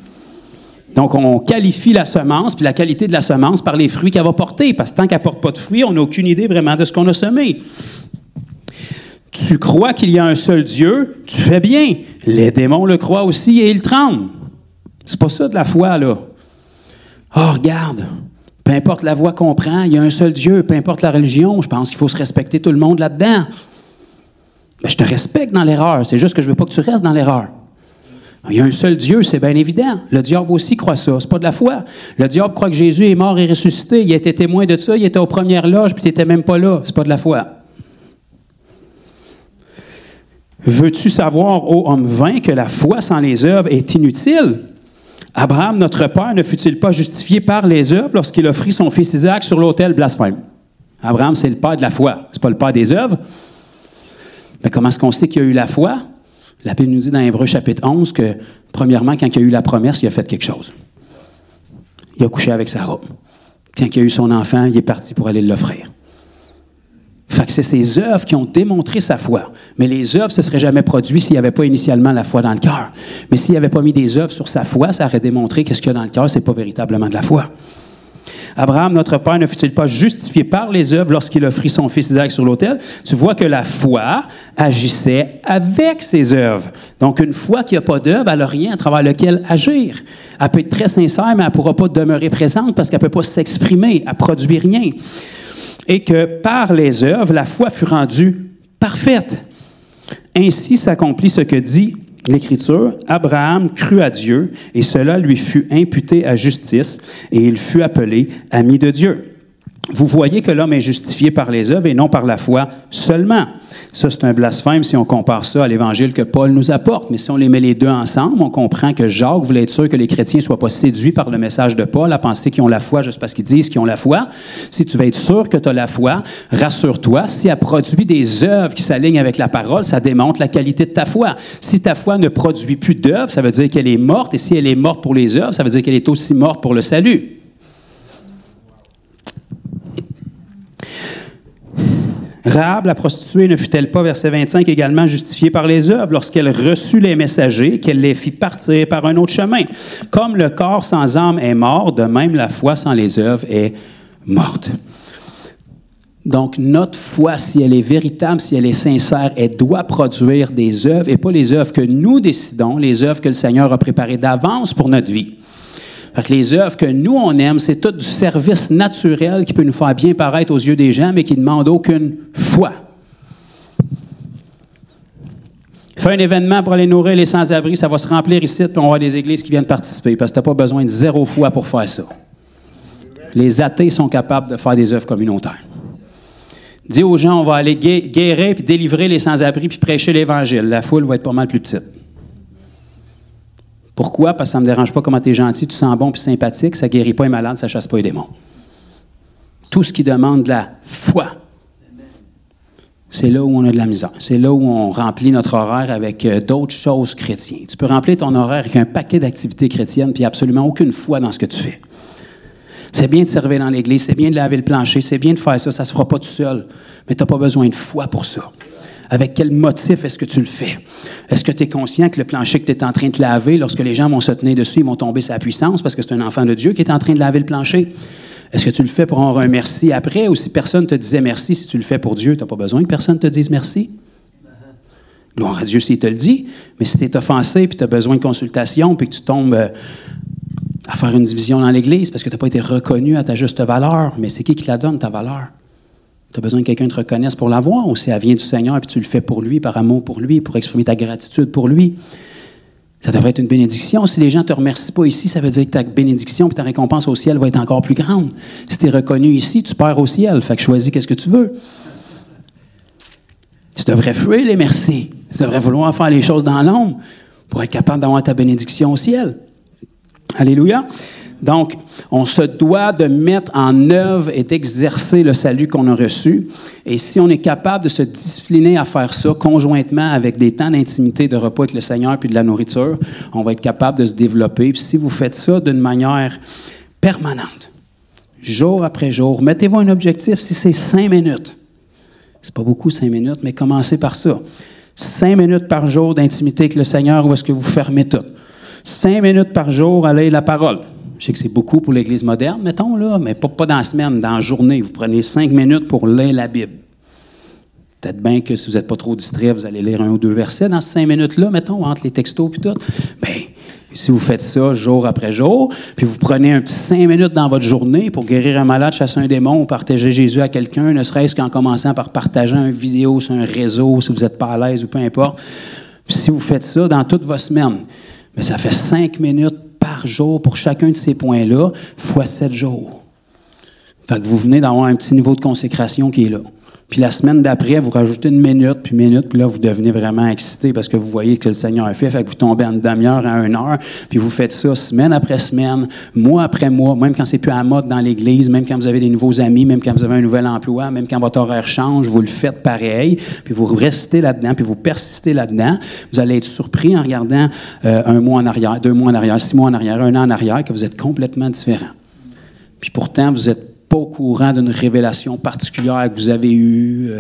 Donc, on qualifie la semence, puis la qualité de la semence par les fruits qu'elle va porter, parce que tant qu'elle ne porte pas de fruits, on n'a aucune idée vraiment de ce qu'on a semé. Tu crois qu'il y a un seul Dieu, tu fais bien. Les démons le croient aussi et ils tremblent. C'est pas ça de la foi, là. Oh, regarde, peu importe la voie qu'on prend, il y a un seul Dieu, peu importe la religion, je pense qu'il faut se respecter tout le monde là-dedans. Bien, je te respecte dans l'erreur, c'est juste que je ne veux pas que tu restes dans l'erreur. Il y a un seul Dieu, c'est bien évident. Le diable aussi croit ça, c'est pas de la foi. Le diable croit que Jésus est mort et ressuscité, il a été témoin de ça, il était aux premières loges, puis tu n'étais même pas là, c'est pas de la foi. Veux-tu savoir, ô homme vain, que la foi sans les œuvres est inutile? Abraham, notre père, ne fut-il pas justifié par les œuvres lorsqu'il offrit son fils Isaac sur l'autel blasphème? Abraham, c'est le père de la foi, c'est pas le père des œuvres. Mais comment est-ce qu'on sait qu'il y a eu la foi? La Bible nous dit dans Hébreux chapitre 11 que, premièrement, quand il y a eu la promesse, il a fait quelque chose. Il a couché avec Sarah. Quand il a eu son enfant, il est parti pour aller l'offrir. Fait que c'est ces œuvres qui ont démontré sa foi. Mais les œuvres, ce ne serait jamais produit s'il n'y avait pas initialement la foi dans le cœur. Mais s'il n'avait pas mis des œuvres sur sa foi, ça aurait démontré que ce qu'il y a dans le cœur, ce n'est pas véritablement de la foi. Abraham, notre père, ne fut-il pas justifié par les œuvres lorsqu'il offrit son fils Isaac sur l'autel? Tu vois que la foi agissait avec ses œuvres. Donc, une foi qui n'a pas d'œuvre, elle n'a rien à travers lequel agir. Elle peut être très sincère, mais elle ne pourra pas demeurer présente parce qu'elle ne peut pas s'exprimer, elle ne produit rien. Et que par les œuvres, la foi fut rendue parfaite. Ainsi s'accomplit ce que dit l'Écriture. Abraham crut à Dieu, et cela lui fut imputé à justice, et il fut appelé ami de Dieu. Vous voyez que l'homme est justifié par les œuvres et non par la foi seulement. Ça, c'est un blasphème si on compare ça à l'Évangile que Paul nous apporte. Mais si on les met les deux ensemble, on comprend que Jacques voulait être sûr que les chrétiens ne soient pas séduits par le message de Paul à penser qu'ils ont la foi juste parce qu'ils disent qu'ils ont la foi. Si tu veux être sûr que tu as la foi, rassure-toi, si elle produit des œuvres qui s'alignent avec la parole, ça démontre la qualité de ta foi. Si ta foi ne produit plus d'œuvres, ça veut dire qu'elle est morte. Et si elle est morte pour les œuvres, ça veut dire qu'elle est aussi morte pour le salut. Rahab, la prostituée, ne fut-elle pas, verset 25, également justifiée par les œuvres lorsqu'elle reçut les messagers, qu'elle les fit partir par un autre chemin? Comme le corps sans âme est mort, de même la foi sans les œuvres est morte. Donc, notre foi, si elle est véritable, si elle est sincère, elle doit produire des œuvres, et pas les œuvres que nous décidons, les œuvres que le Seigneur a préparées d'avance pour notre vie. Fait que les œuvres que nous, on aime, c'est tout du service naturel qui peut nous faire bien paraître aux yeux des gens, mais qui ne demande aucune foi. Fais un événement pour aller nourrir les sans-abri, ça va se remplir ici, puis on va avoir des églises qui viennent participer, parce que tu n'as pas besoin de 0 foi pour faire ça. Les athées sont capables de faire des œuvres communautaires. Dis aux gens, on va aller guérir puis délivrer les sans-abri puis prêcher l'Évangile. La foule va être pas mal plus petite. Pourquoi? Parce que ça ne me dérange pas comment tu es gentil, tu sens bon puis sympathique, ça ne guérit pas les malades, ça ne chasse pas les démons. Tout ce qui demande de la foi, c'est là où on a de la misère. C'est là où on remplit notre horaire avec d'autres choses chrétiennes. Tu peux remplir ton horaire avec un paquet d'activités chrétiennes puis absolument aucune foi dans ce que tu fais. C'est bien de servir dans l'Église, c'est bien de laver le plancher, c'est bien de faire ça, ça ne se fera pas tout seul. Mais tu n'as pas besoin de foi pour ça. Avec quel motif est-ce que tu le fais? Est-ce que tu es conscient que le plancher que tu es en train de laver, lorsque les gens vont se tenir dessus, ils vont tomber sur la puissance parce que c'est un enfant de Dieu qui est en train de laver le plancher? Est-ce que tu le fais pour avoir un merci après, ou si personne te disait merci, si tu le fais pour Dieu, tu n'as pas besoin que personne te dise merci? Gloire à Dieu s'il te le dit, mais si tu es offensé, puis tu as besoin de consultation, puis que tu tombes à faire une division dans l'Église parce que tu n'as pas été reconnu à ta juste valeur, mais c'est qui la donne, ta valeur? Tu as besoin que quelqu'un te reconnaisse pour l'avoir, ou si elle vient du Seigneur et tu le fais pour lui, par amour pour lui, pour exprimer ta gratitude pour lui? Ça devrait être une bénédiction. Si les gens ne te remercient pas ici, ça veut dire que ta bénédiction et ta récompense au ciel va être encore plus grande. Si tu es reconnu ici, tu perds au ciel. Fait que choisis qu'est-ce que tu veux. Tu devrais fuir les merci. Tu devrais vouloir faire les choses dans l'ombre pour être capable d'avoir ta bénédiction au ciel. Alléluia. Donc, on se doit de mettre en œuvre et d'exercer le salut qu'on a reçu. Et si on est capable de se discipliner à faire ça conjointement avec des temps d'intimité, de repos avec le Seigneur puis de la nourriture, on va être capable de se développer. Puis si vous faites ça d'une manière permanente, jour après jour, mettez-vous un objectif. Si c'est 5 minutes, c'est pas beaucoup 5 minutes, mais commencez par ça. 5 minutes par jour d'intimité avec le Seigneur, où est-ce que vous fermez tout? 5 minutes par jour à lire la parole. Je sais que c'est beaucoup pour l'Église moderne, mettons, là, mais pas dans la semaine, dans la journée. Vous prenez 5 minutes pour lire la Bible. Peut-être bien que si vous n'êtes pas trop distrait, vous allez lire 1 ou 2 versets dans ces 5 minutes-là, mettons, entre les textos et tout. Bien, si vous faites ça jour après jour, puis vous prenez un petit 5 minutes dans votre journée pour guérir un malade, chasser un démon ou partager Jésus à quelqu'un, ne serait-ce qu'en commençant par partager une vidéo sur un réseau, si vous n'êtes pas à l'aise ou peu importe. Puis si vous faites ça dans toute votre semaine, bien, ça fait 5 minutes par jour pour chacun de ces points-là, fois 7 jours. Fait que vous venez d'avoir un petit niveau de consécration qui est là. Puis la semaine d'après, vous rajoutez une minute, puis là, vous devenez vraiment excité parce que vous voyez que le Seigneur a fait que vous tombez en une demi-heure à 1 heure, puis vous faites ça semaine après semaine, mois après mois, même quand c'est plus à la mode dans l'Église, même quand vous avez des nouveaux amis, même quand vous avez un nouvel emploi, même quand votre horaire change, vous le faites pareil, puis vous restez là-dedans, puis vous persistez là-dedans. Vous allez être surpris en regardant 1 mois en arrière, 2 mois en arrière, 6 mois en arrière, 1 an en arrière, que vous êtes complètement différent. Puis pourtant, vous êtes pas au courant d'une révélation particulière que vous avez eue,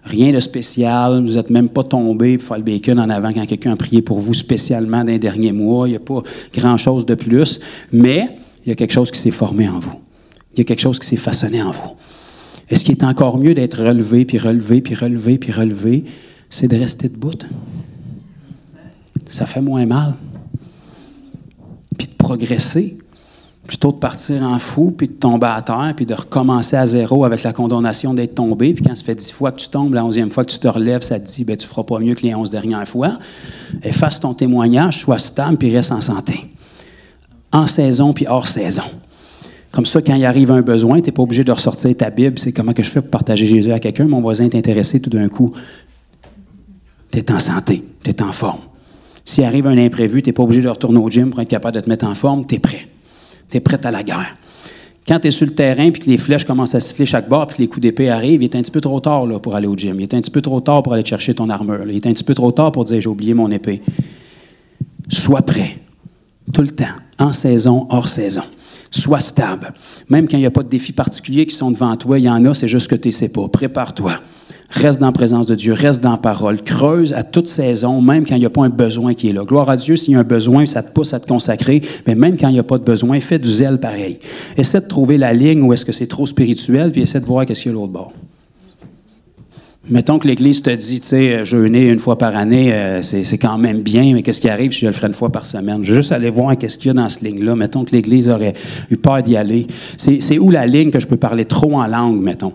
rien de spécial, vous n'êtes même pas tombé pour faire le bacon en avant quand quelqu'un a prié pour vous spécialement dans les derniers mois, il n'y a pas grand-chose de plus, mais il y a quelque chose qui s'est formé en vous. Il y a quelque chose qui s'est façonné en vous. Et ce qui est encore mieux d'être relevé, puis relevé, puis relevé, puis relevé, c'est de rester debout. Ça fait moins mal. Puis de progresser. Plutôt de partir en fou, puis de tomber à terre, puis de recommencer à zéro avec la condamnation d'être tombé. Puis quand ça fait 10 fois que tu tombes, la 11e fois que tu te relèves, ça te dit, bien, tu ne feras pas mieux que les 11 dernières fois. Efface ton témoignage, sois stable, puis reste en santé. En saison, puis hors saison. Comme ça, quand il arrive un besoin, tu n'es pas obligé de ressortir ta Bible. C'est comment que je fais pour partager Jésus à quelqu'un. Mon voisin est intéressé tout d'un coup. Tu es en santé, tu es en forme. S'il arrive un imprévu, tu n'es pas obligé de retourner au gym pour être capable de te mettre en forme, tu es prêt. Tu es prête à la guerre. Quand tu es sur le terrain puis que les flèches commencent à siffler chaque bord puis que les coups d'épée arrivent, il est un petit peu trop tard là, pour aller au gym. Il est un petit peu trop tard pour aller chercher ton armure. Là. Il est un petit peu trop tard pour dire « j'ai oublié mon épée ». Sois prêt, tout le temps, en saison, hors saison. Sois stable. Même quand il n'y a pas de défis particuliers qui sont devant toi, il y en a, c'est juste que tu ne sais pas. Prépare-toi. Reste dans la présence de Dieu, reste dans la parole. Creuse à toute saison, même quand il n'y a pas un besoin qui est là. Gloire à Dieu, s'il y a un besoin, ça te pousse à te consacrer. Mais même quand il n'y a pas de besoin, fais du zèle pareil. Essaie de trouver la ligne où est-ce que c'est trop spirituel, puis essaie de voir qu'est-ce qu'il y a l'autre bord. Mettons que l'Église te dit, tu sais, jeûner 1 fois par année, c'est quand même bien, mais qu'est-ce qui arrive si je le ferais 1 fois par semaine? Je vais juste aller voir qu'est-ce qu'il y a dans cette ligne-là. Mettons que l'Église aurait eu peur d'y aller. C'est où la ligne que je peux parler trop en langue, mettons?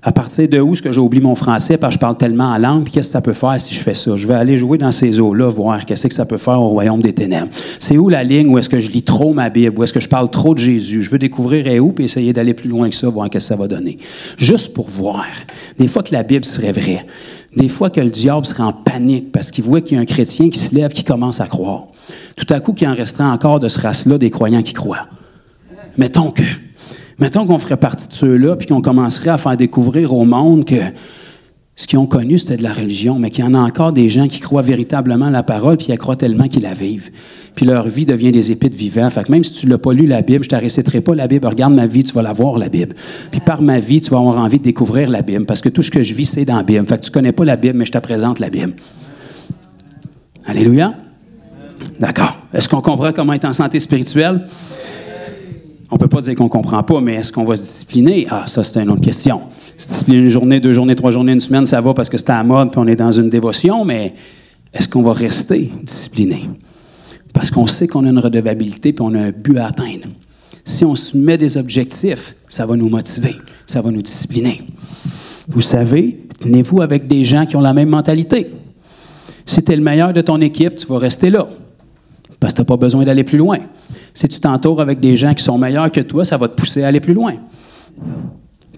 À partir de où est-ce que j'ai oublié mon français parce que je parle tellement en langue, puis qu'est-ce que ça peut faire si je fais ça? Je vais aller jouer dans ces eaux-là, voir qu'est-ce que ça peut faire au royaume des ténèbres. C'est où la ligne où est-ce que je lis trop ma Bible, où est-ce que je parle trop de Jésus? Je veux découvrir où, puis essayer d'aller plus loin que ça, voir qu'est-ce que ça va donner. Juste pour voir. Des fois que la Bible serait vraie. Des fois que le diable serait en panique parce qu'il voit qu'il y a un chrétien qui se lève, qui commence à croire. Tout à coup, qu'il en resterait encore de ce race-là des croyants qui croient. Mettons qu'on ferait partie de ceux-là, puis qu'on commencerait à faire découvrir au monde que Ce qu'ils ont connu, c'était de la religion, mais qu'il y en a encore des gens qui croient véritablement la parole, puis ils croient tellement qu'ils la vivent. Puis leur vie devient des épîtres vivants. Fait que même si tu ne l'as pas lu, la Bible, je ne te réciterai pas la Bible. Regarde ma vie, tu vas la voir, la Bible. Puis par ma vie, tu vas avoir envie de découvrir la Bible, parce que tout ce que je vis, c'est dans la Bible. Fait que tu ne connais pas la Bible, mais je te présente la Bible. Alléluia? D'accord. Est-ce qu'on comprend comment être en santé spirituelle? On ne peut pas dire qu'on ne comprend pas, mais est-ce qu'on va se discipliner? Ah, ça, c'est une autre question. Se discipliner une journée, 2 journées, 3 journées, une semaine, ça va parce que c'est à la mode puis on est dans une dévotion, mais est-ce qu'on va rester discipliné? Parce qu'on sait qu'on a une redevabilité puis on a un but à atteindre. Si on se met des objectifs, ça va nous motiver, ça va nous discipliner. Vous savez, tenez-vous avec des gens qui ont la même mentalité. Si tu es le meilleur de ton équipe, tu vas rester là parce que tu n'as pas besoin d'aller plus loin. Si tu t'entoures avec des gens qui sont meilleurs que toi, ça va te pousser à aller plus loin.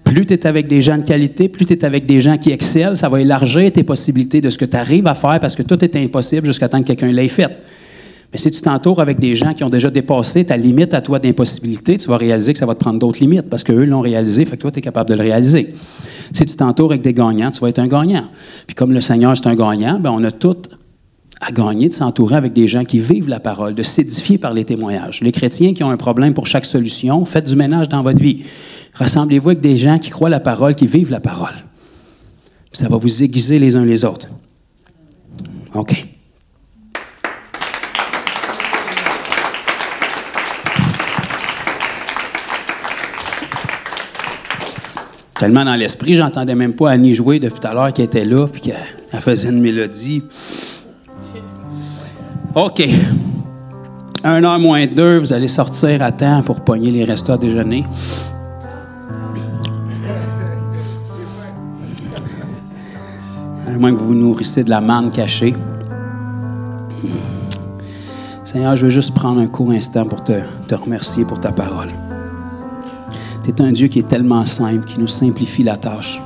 Plus tu es avec des gens de qualité, plus tu es avec des gens qui excellent, ça va élargir tes possibilités de ce que tu arrives à faire parce que tout est impossible jusqu'à temps que quelqu'un l'ait fait. Mais si tu t'entoures avec des gens qui ont déjà dépassé ta limite à toi d'impossibilité, tu vas réaliser que ça va te prendre d'autres limites parce qu'eux l'ont réalisé, fait que toi, tu es capable de le réaliser. Si tu t'entoures avec des gagnants, tu vas être un gagnant. Puis comme le Seigneur, c'est un gagnant, bien, on a tout à gagner de s'entourer avec des gens qui vivent la parole, de s'édifier par les témoignages. Les chrétiens qui ont un problème pour chaque solution, faites du ménage dans votre vie. Rassemblez-vous avec des gens qui croient la parole, qui vivent la parole. Ça va vous aiguiser les uns les autres. OK. Tellement dans l'esprit, j'entendais même pas Annie jouer depuis tout à l'heure, qui était là, puis qu'elle faisait une mélodie. OK. 1h moins 2, vous allez sortir à temps pour pogner les restos à déjeuner. À moins que vous vous nourrissez de la manne cachée. Seigneur, je veux juste prendre un court instant pour te remercier pour ta parole. Tu es un Dieu qui est tellement simple, qui nous simplifie la tâche.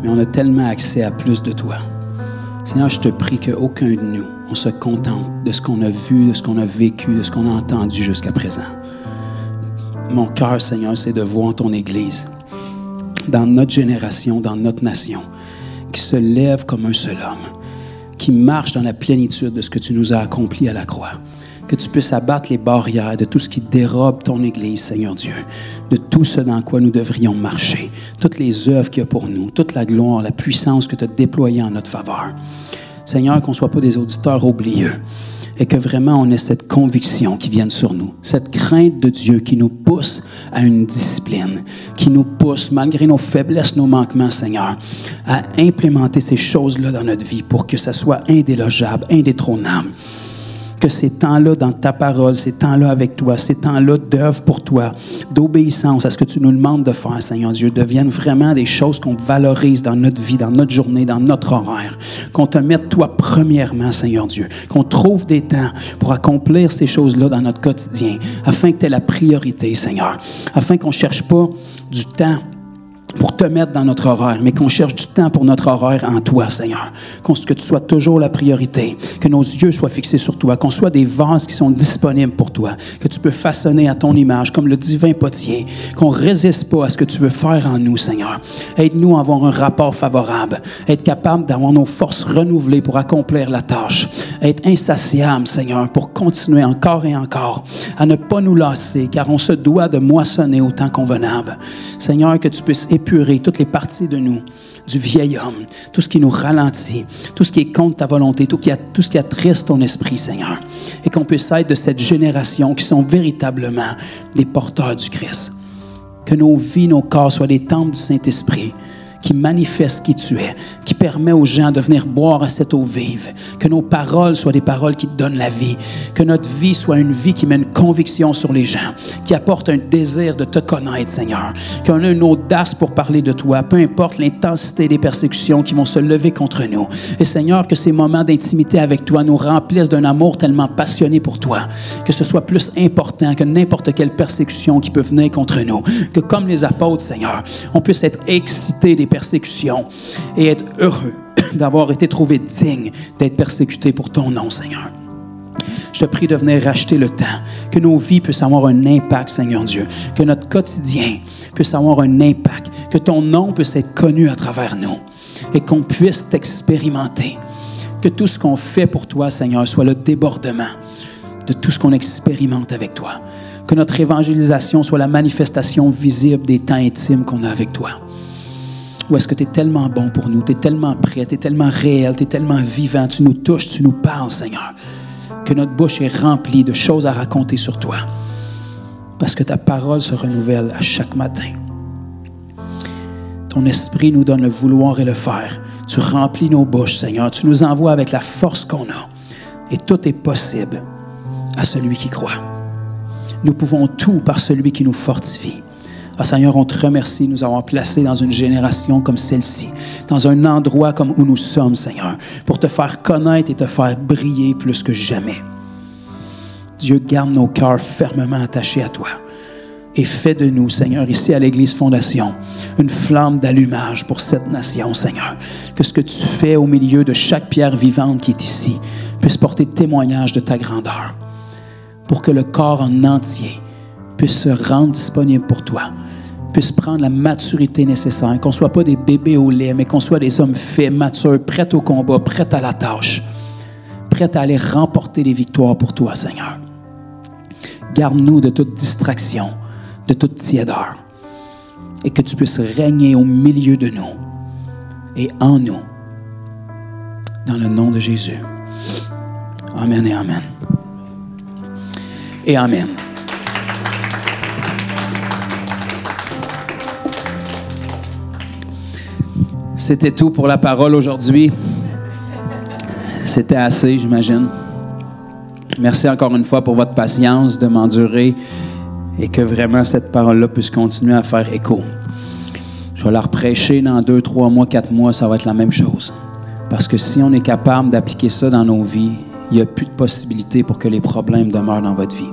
Mais on a tellement accès à plus de toi. Seigneur, je te prie qu'aucun de nous, on se contente de ce qu'on a vu, de ce qu'on a vécu, de ce qu'on a entendu jusqu'à présent. Mon cœur, Seigneur, c'est de voir ton Église, dans notre génération, dans notre nation, qui se lève comme un seul homme, qui marche dans la plénitude de ce que tu nous as accompli à la croix. Que tu puisses abattre les barrières de tout ce qui dérobe ton Église, Seigneur Dieu, de tout ce dans quoi nous devrions marcher, toutes les œuvres qu'il y a pour nous, toute la gloire, la puissance que tu as déployée en notre faveur. Seigneur, qu'on ne soit pas des auditeurs oublieux et que vraiment on ait cette conviction qui vienne sur nous, cette crainte de Dieu qui nous pousse à une discipline, qui nous pousse, malgré nos faiblesses, nos manquements, Seigneur, à implémenter ces choses-là dans notre vie pour que ça soit indélogeable, indétrônable. Que ces temps-là dans ta parole, ces temps-là avec toi, ces temps-là d'œuvre pour toi, d'obéissance à ce que tu nous demandes de faire, Seigneur Dieu, deviennent vraiment des choses qu'on valorise dans notre vie, dans notre journée, dans notre horaire. Qu'on te mette toi premièrement, Seigneur Dieu. Qu'on trouve des temps pour accomplir ces choses-là dans notre quotidien, afin que tu aies la priorité, Seigneur. Afin qu'on ne cherche pas du temps pour te mettre dans notre horaire, mais qu'on cherche du temps pour notre horaire en toi, Seigneur. Que tu sois toujours la priorité, que nos yeux soient fixés sur toi, qu'on soit des vases qui sont disponibles pour toi, que tu peux façonner à ton image comme le divin potier, qu'on ne résiste pas à ce que tu veux faire en nous, Seigneur. Aide-nous à avoir un rapport favorable, être capable d'avoir nos forces renouvelées pour accomplir la tâche, être insatiable, Seigneur, pour continuer encore et encore à ne pas nous lasser, car on se doit de moissonner au temps convenable. Seigneur, que tu puisses épurer toutes les parties de nous, du vieil homme, tout ce qui nous ralentit, tout ce qui est contre ta volonté, tout ce qui attriste ton esprit, Seigneur. Et qu'on puisse être de cette génération qui sont véritablement des porteurs du Christ. Que nos vies, nos corps soient des temples du Saint-Esprit, qui manifeste qui tu es, qui permet aux gens de venir boire à cette eau vive. Que nos paroles soient des paroles qui te donnent la vie. Que notre vie soit une vie qui met une conviction sur les gens, qui apporte un désir de te connaître, Seigneur. Qu'on ait une audace pour parler de toi, peu importe l'intensité des persécutions qui vont se lever contre nous. Et Seigneur, que ces moments d'intimité avec toi nous remplissent d'un amour tellement passionné pour toi, que ce soit plus important que n'importe quelle persécution qui peut venir contre nous. Que comme les apôtres, Seigneur, on puisse être excités des persécutions et être heureux d'avoir été trouvé digne d'être persécuté pour ton nom, Seigneur. Je te prie de venir racheter le temps, que nos vies puissent avoir un impact, Seigneur Dieu, que notre quotidien puisse avoir un impact, que ton nom puisse être connu à travers nous et qu'on puisse t'expérimenter. Que tout ce qu'on fait pour toi, Seigneur, soit le débordement de tout ce qu'on expérimente avec toi. Que notre évangélisation soit la manifestation visible des temps intimes qu'on a avec toi. Ou est-ce que tu es tellement bon pour nous, tu es tellement prêt, tu es tellement réel, tu es tellement vivant, tu nous touches, tu nous parles, Seigneur, que notre bouche est remplie de choses à raconter sur toi. Parce que ta parole se renouvelle à chaque matin. Ton esprit nous donne le vouloir et le faire. Tu remplis nos bouches, Seigneur. Tu nous envoies avec la force qu'on a. Et tout est possible à celui qui croit. Nous pouvons tout par celui qui nous fortifie. Ah, Seigneur, on te remercie de nous avoir placés dans une génération comme celle-ci, dans un endroit comme où nous sommes, Seigneur, pour te faire connaître et te faire briller plus que jamais. Dieu, garde nos cœurs fermement attachés à toi et fais de nous, Seigneur, ici à l'Église Fondation, une flamme d'allumage pour cette nation, Seigneur. Que ce que tu fais au milieu de chaque pierre vivante qui est ici puisse porter témoignage de ta grandeur, pour que le corps en entier puisse se rendre disponible pour toi, puisse prendre la maturité nécessaire, qu'on ne soit pas des bébés au lait, mais qu'on soit des hommes faits, matures, prêts au combat, prêts à la tâche, prêts à aller remporter les victoires pour toi, Seigneur. Garde-nous de toute distraction, de toute tiédeur, et que tu puisses régner au milieu de nous et en nous, dans le nom de Jésus. Amen et amen. Et amen. C'était tout pour la parole aujourd'hui. C'était assez, j'imagine. Merci encore une fois pour votre patience de m'endurer et que vraiment cette parole-là puisse continuer à faire écho. Je vais la reprêcher dans 2, 3 mois, 4 mois, ça va être la même chose. Parce que si on est capable d'appliquer ça dans nos vies, il n'y a plus de possibilité pour que les problèmes demeurent dans votre vie.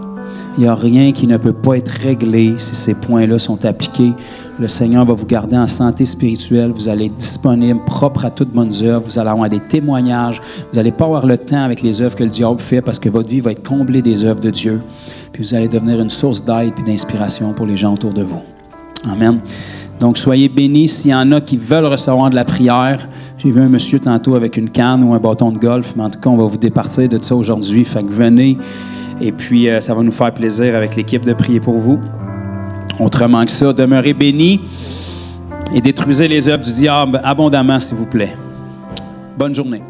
Il n'y a rien qui ne peut pas être réglé si ces points-là sont appliqués. Le Seigneur va vous garder en santé spirituelle. Vous allez être disponible, propre à toutes bonnes œuvres. Vous allez avoir des témoignages. Vous n'allez pas avoir le temps avec les œuvres que le diable fait parce que votre vie va être comblée des œuvres de Dieu. Puis vous allez devenir une source d'aide et d'inspiration pour les gens autour de vous. Amen. Donc, soyez bénis. S'il y en a qui veulent recevoir de la prière, j'ai vu un monsieur tantôt avec une canne ou un bâton de golf, mais en tout cas, on va vous départir de ça aujourd'hui. Fait que venez. Et puis, ça va nous faire plaisir avec l'équipe de prier pour vous. Autrement que ça, demeurez bénis et détruisez les œuvres du diable abondamment, s'il vous plaît. Bonne journée.